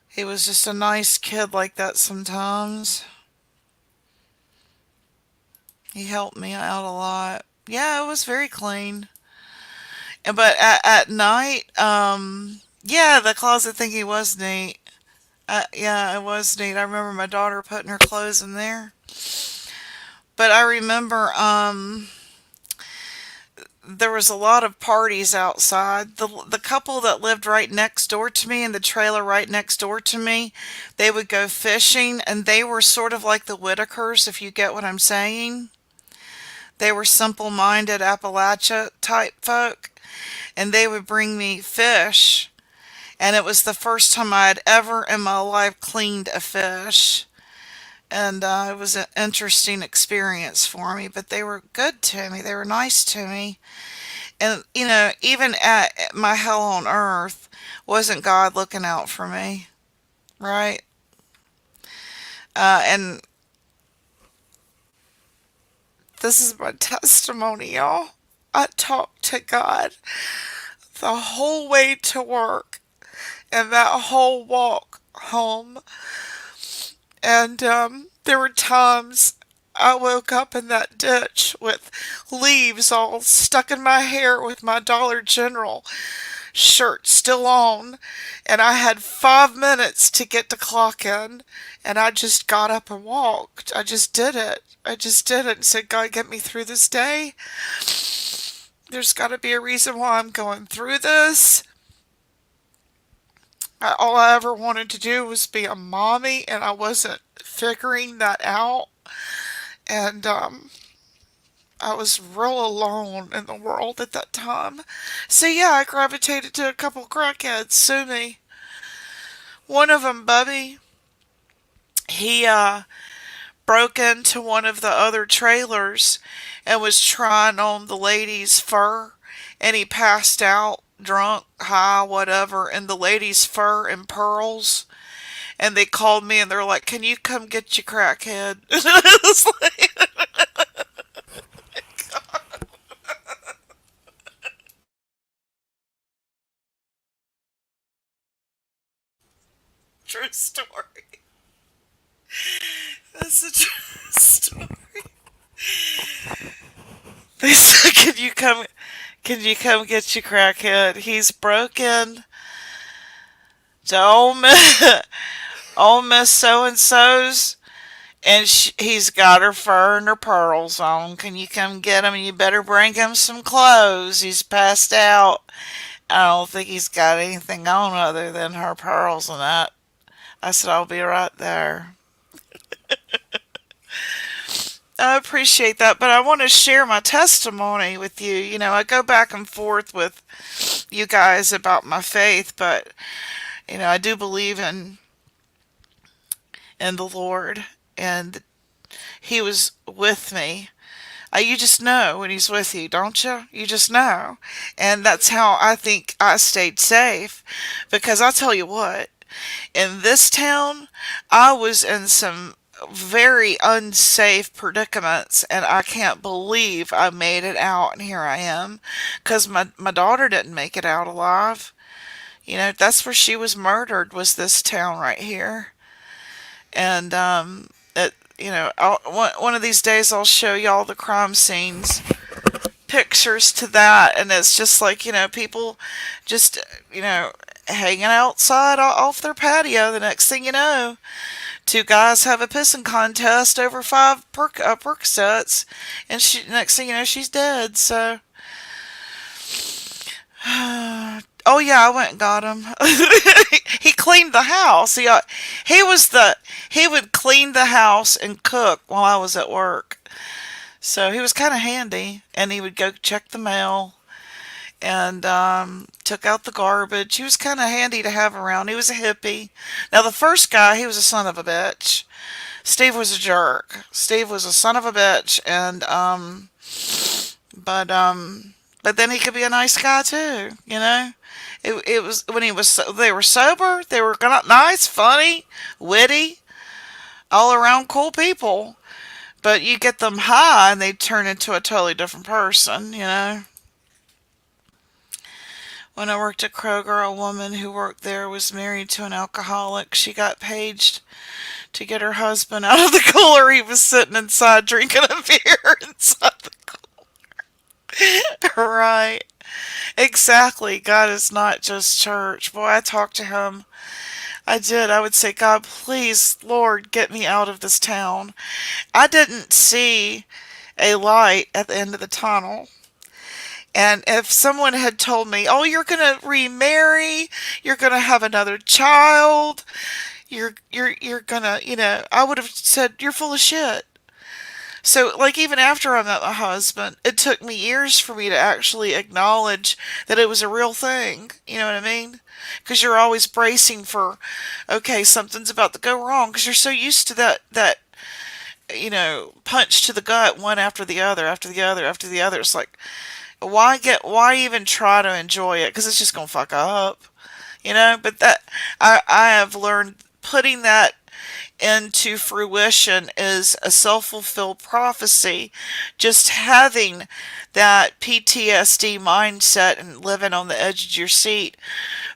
He was just a nice kid like that sometimes. He helped me out a lot. Yeah, it was very clean. But at night, yeah, the closet thingy was neat. Yeah, it was neat. I remember my daughter putting her clothes in there. But I remember there was a lot of parties outside. The couple that lived right next door to me in the trailer right next door to me, they would go fishing, and they were sort of like the Whitakers, if you get what I'm saying. They were simple-minded Appalachia type folk, and they would bring me fish. And it was the first time I had ever in my life cleaned a fish. And it was an interesting experience for me, but they were good to me. They were nice to me. And, even at my hell on earth, wasn't God looking out for me? Right? And this is my testimony, y'all. I talked to God the whole way to work and that whole walk home. And there were times I woke up in that ditch with leaves all stuck in my hair with my Dollar General shirt still on. And I had 5 minutes to get to clock in. And I just got up and walked. I just did it. I just did it and said, God, get me through this day. There's got to be a reason why I'm going through this. All I ever wanted to do was be a mommy, and I wasn't figuring that out. And I was real alone in the world at that time. So yeah, I gravitated to a couple crackheads. Sue me. One of them, Bubby, he broke into one of the other trailers and was trying on the lady's fur, and he passed out drunk, high, whatever, in the lady's fur and pearls. And they called me and they're like, can you come get your crackhead? It was like, true story. That's a true story. They said, can you come get your crackhead? He's broken to old Miss So-and-so's, and he's got her fur and her pearls on. Can you come get him? You better bring him some clothes. He's passed out. I don't think he's got anything on other than her pearls and that. I said, I'll be right there. I appreciate that, but I want to share my testimony with you. You know, I go back and forth with you guys about my faith, but you know, I do believe in the Lord, and He was with me. You just know when He's with you, don't you? You just know, and that's how I think I stayed safe. Because I'll tell you what, in this town, I was in some very unsafe predicaments, and I can't believe I made it out, and here I am. Because my daughter didn't make it out alive. You know, that's where she was murdered, was this town right here. And, you know, one of these days I'll show y'all the crime scenes, pictures to that, and it's just like, you know, people just, you know, hanging outside off their patio. The next thing you know, two guys have a pissing contest over five Percocets, and next thing you know, she's dead. So, oh yeah, I went and got him. He cleaned the house. He would clean the house and cook while I was at work. So he was kind of handy, and he would go check the mail and took out the garbage. He was kind of handy to have around. He was a hippie. Now the first guy, he was a son of a bitch. Steve was a jerk. Steve was a son of a bitch, and but then he could be a nice guy too. You know, it was when they were sober. They were nice, funny, witty, all around cool people. But you get them high and they turn into a totally different person, you know. When I worked at Kroger, a woman who worked there was married to an alcoholic. She got paged to get her husband out of the cooler. He was sitting inside drinking a beer inside the cooler. Right. Exactly. God is not just church. Boy, I talked to him. I did. I would say, God, please, Lord, get me out of this town. I didn't see a light at the end of the tunnel. And if someone had told me, oh, you're going to remarry, you're going to have another child, you're going to, you know, I would have said, you're full of shit. So, like, even after I met my husband, it took me years for me to actually acknowledge that it was a real thing. You know what I mean? Because you're always bracing for, okay, something's about to go wrong. Because you're so used to that, you know, punch to the gut, one after the other, after the other, after the other. It's like, why even try to enjoy it? Because it's just gonna fuck up, you know. But I have learned putting that into fruition is a self-fulfilled prophecy. Just having that PTSD mindset and living on the edge of your seat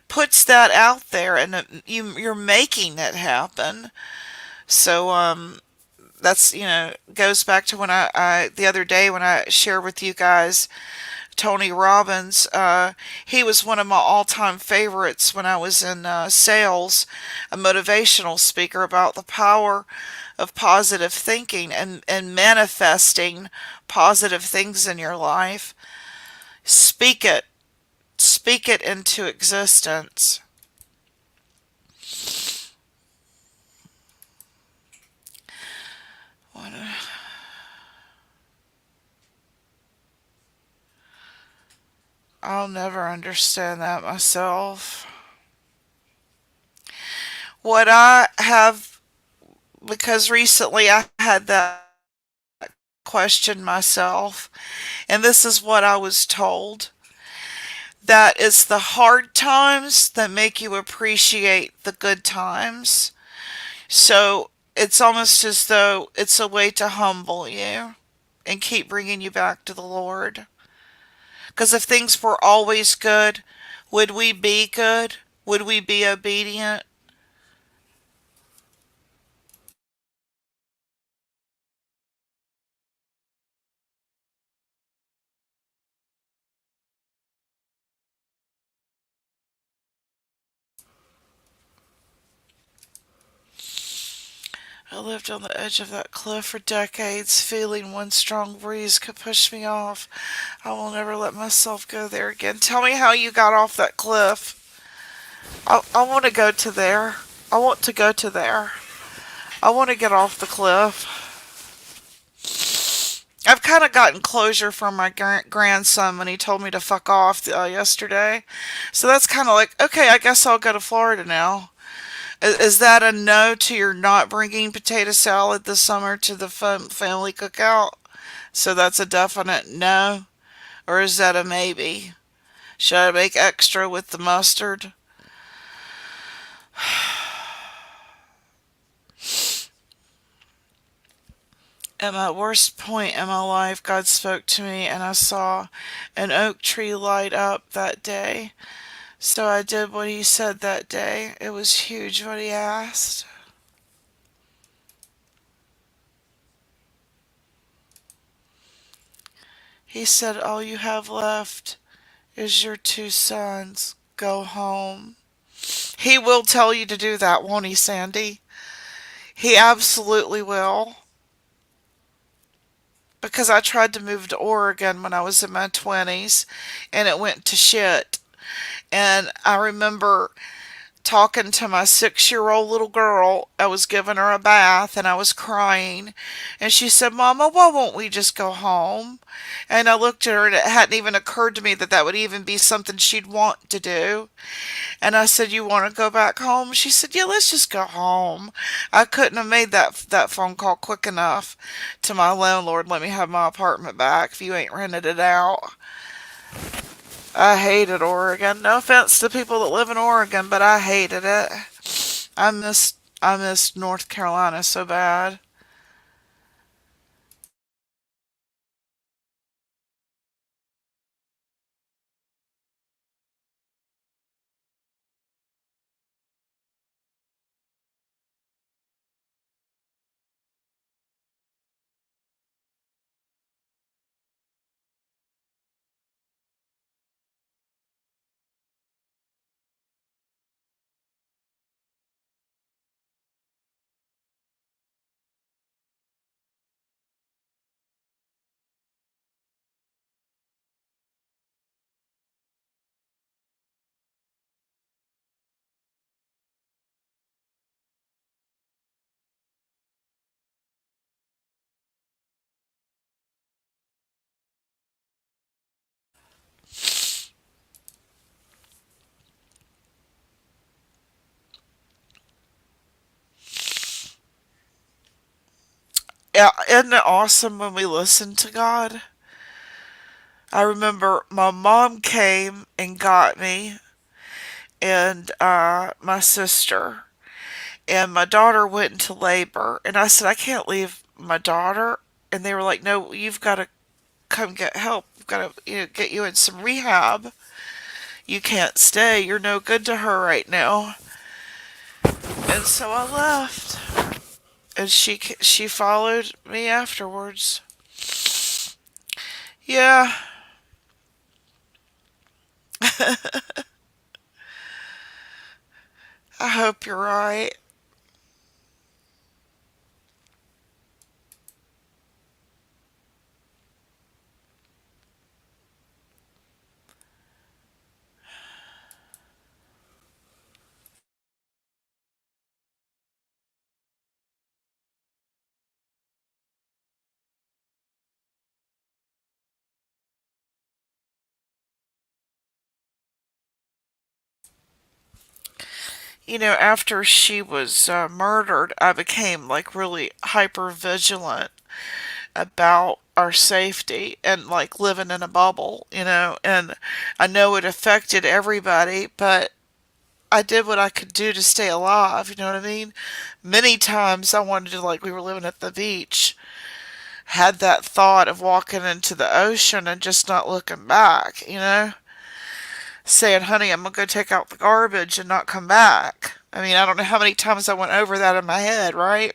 puts that out there, and you're making it happen. So that's, you know, goes back to when I the other day when I shared with you guys Tony Robbins. He was one of my all-time favorites when I was in sales, a motivational speaker about the power of positive thinking and manifesting positive things in your life. Speak it. Speak it into existence. I'll never understand that myself. What I have, because recently I had that question myself, and this is what I was told, that it's the hard times that make you appreciate the good times. So it's almost as though it's a way to humble you and keep bringing you back to the Lord. Because if things were always good, would we be good? Would we be obedient? I lived on the edge of that cliff for decades, feeling one strong breeze could push me off. I will never let myself go there again. Tell me how you got off that cliff. I want to go to there. I want to go to there. I want to get off the cliff. I've kind of gotten closure from my grandson when he told me to fuck off yesterday. So that's kind of like, okay, I guess I'll go to Florida now. Is that a no to your not bringing potato salad this summer to the family cookout? So that's a definite no? Or is that a maybe? Should I make extra with the mustard? At my worst point in my life, God spoke to me and I saw an oak tree light up that day. So I did what he said that day. It was huge what he asked. He said, all you have left is your 2 sons. Go home. He will tell you to do that, won't he, Sandy? He absolutely will. Because I tried to move to Oregon when I was in my 20s and it went to shit. And I remember talking to my 6-year-old little girl. I was giving her a bath and I was crying. And she said, Mama, why won't we just go home? And I looked at her and it hadn't even occurred to me that that would even be something she'd want to do. And I said, you want to go back home? She said, yeah, let's just go home. I couldn't have made that phone call quick enough to my landlord. Let me have my apartment back if you ain't rented it out. I hated Oregon. No offense to people that live in Oregon, but I hated it. I missed North Carolina so bad. Yeah, isn't it awesome when we listen to God? I remember my mom came and got me and my sister. And my daughter went into labor. And I said, I can't leave my daughter. And they were like, no, you've got to come get help. We've got to get you in some rehab. You can't stay. You're no good to her right now. And so I left. And she followed me afterwards. Yeah. I hope you're right. After she was murdered, I became like really hyper vigilant about our safety and like living in a bubble. And I know it affected everybody, but I did what I could do to stay alive, you know what I mean? Many times I wanted to, like, we were living at the beach, had that thought of walking into the ocean and just not looking back. Saying, honey, I'm gonna go take out the garbage and not come back. I mean, I don't know how many times I went over that in my head, right?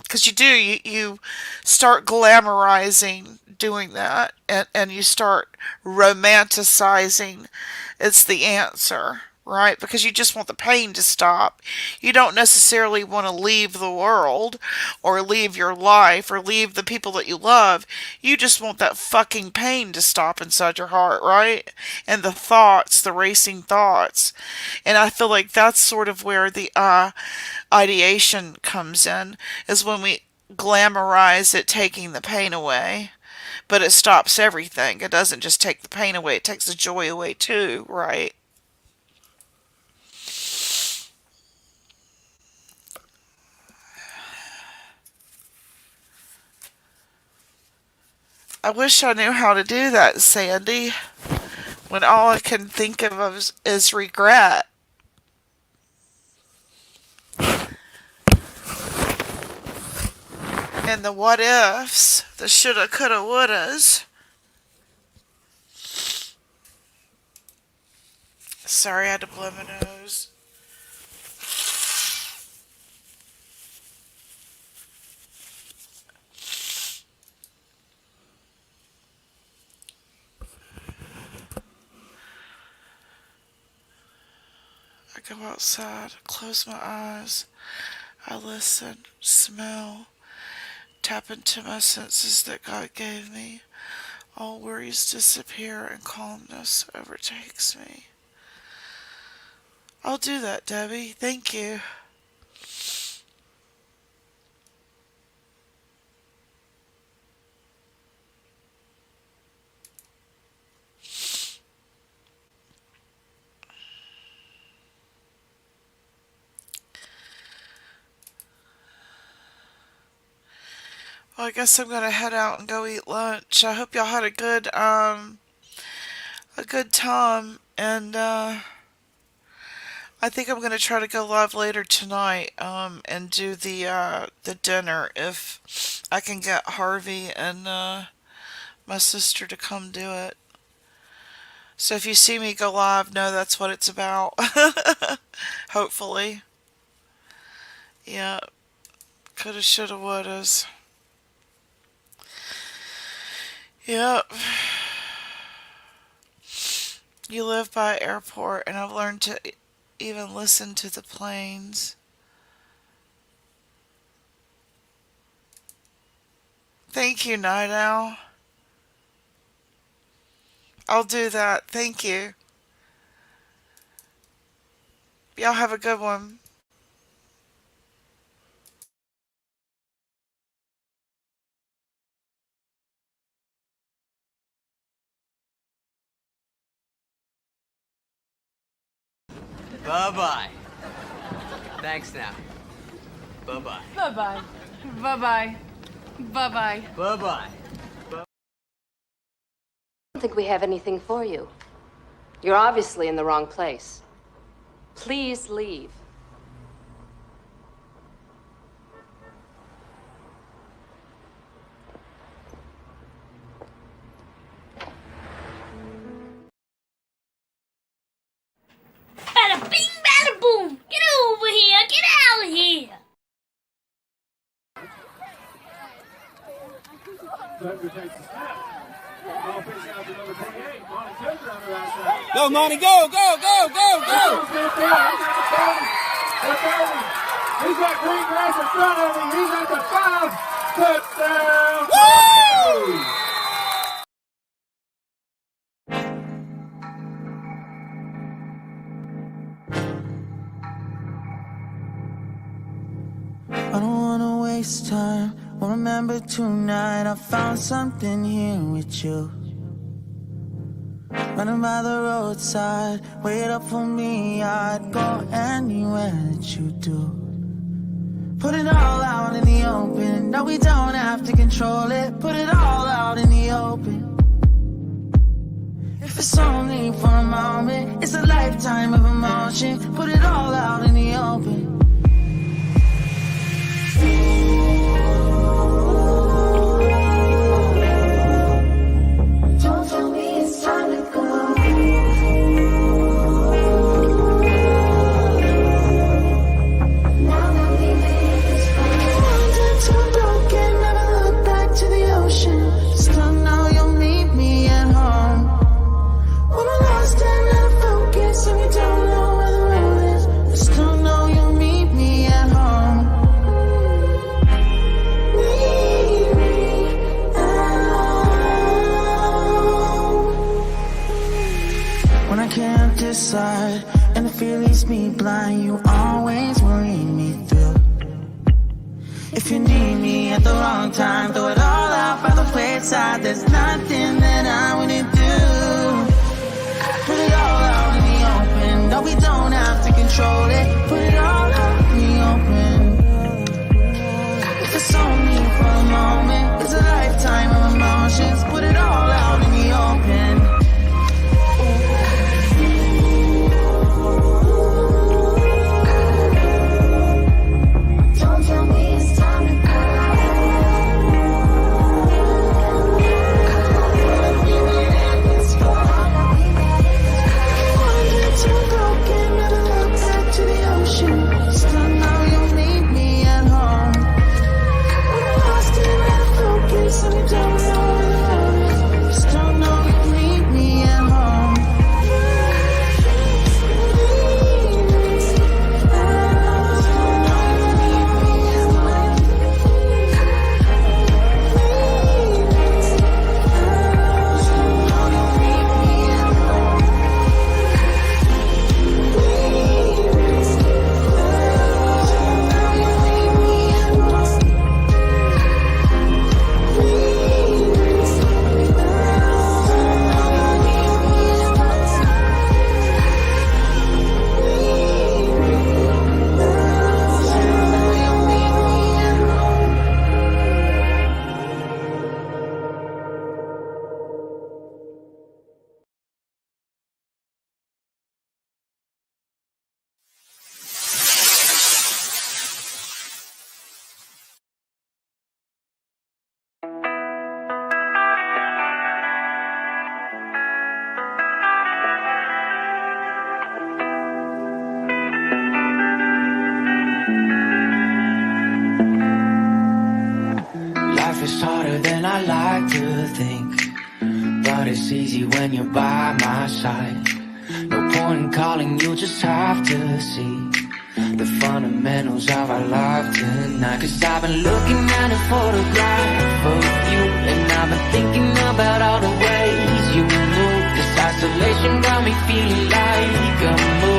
Because you start glamorizing doing that and you start romanticizing it's the answer, right? Because you just want the pain to stop. You don't necessarily want to leave the world or leave your life or leave the people that you love. You just want that fucking pain to stop inside your heart, right? And the thoughts, the racing thoughts. And I feel like that's sort of where the ideation comes in, is when we glamorize it taking the pain away. But it stops everything. It doesn't just take the pain away, it takes the joy away too, right? I wish I knew how to do that, Sandy, when all I can think of is regret. And the what ifs, the shoulda, coulda, wouldas. Sorry, I had to blow my nose. I go outside, close my eyes, I listen, smell, tap into my senses that God gave me. All worries disappear and calmness overtakes me. I'll do that, Debbie. Thank you. Well, I guess I'm gonna head out and go eat lunch. I hope y'all had a good time, and I think I'm gonna try to go live later tonight and do the dinner if I can get Harvey and my sister to come do it. So if you see me go live, know that's what it's about. Hopefully. Yeah. Coulda, shoulda, wouldas. Yep. You live by an airport, and I've learned to even listen to the planes. Thank you, Night Owl. I'll do that. Thank you. Y'all have a good one. Bye-bye. Thanks now. Bye-bye. Bye-bye. Bye-bye. Bye-bye. Bye-bye. I don't think we have anything for you. You're obviously in the wrong place. Please leave. Bada bing, bada boom. Get over here. Get out of here. Go, Monty, go, go, go, go, go! He's got green grass in front of him. He's at the 5. Touchdown! Woo! I don't wanna waste time. Well, remember tonight I found something here with you. Running by the roadside, wait up for me. I'd go anywhere that you do. Put it all out in the open. No, we don't have to control it. Put it all out in the open. If it's only for a moment, it's a lifetime of emotion. Put it all out in the open. Don't tell me it's time to go. Now that we made this far. Too broken, never look back to the ocean. Still know you'll meet me at home. When we're lost and out of focus and we don't know where kiss me blind, you always worry me through. If you need me at the wrong time, throw it all out by the wayside. There's nothing that I wouldn't do. Put it all out in the open. No, we don't have to control it. Put it all out in the open. If it's only for a moment, it's a lifetime of emotions. Put it all out in the open. Don't tell me it's time to go. Too broken, never look back to the ocean. Still know you'll meet me at home. We're lost in that focus, and we don't know where the road is. Still know you'll meet me at home. Life is harder than I like to think, but it's easy when you're by my side. No point in calling, you just have to see the fundamentals of our life tonight. Cause I've been looking at a photograph of you, and I've been thinking about all the ways you move. This isolation got me feeling like a move.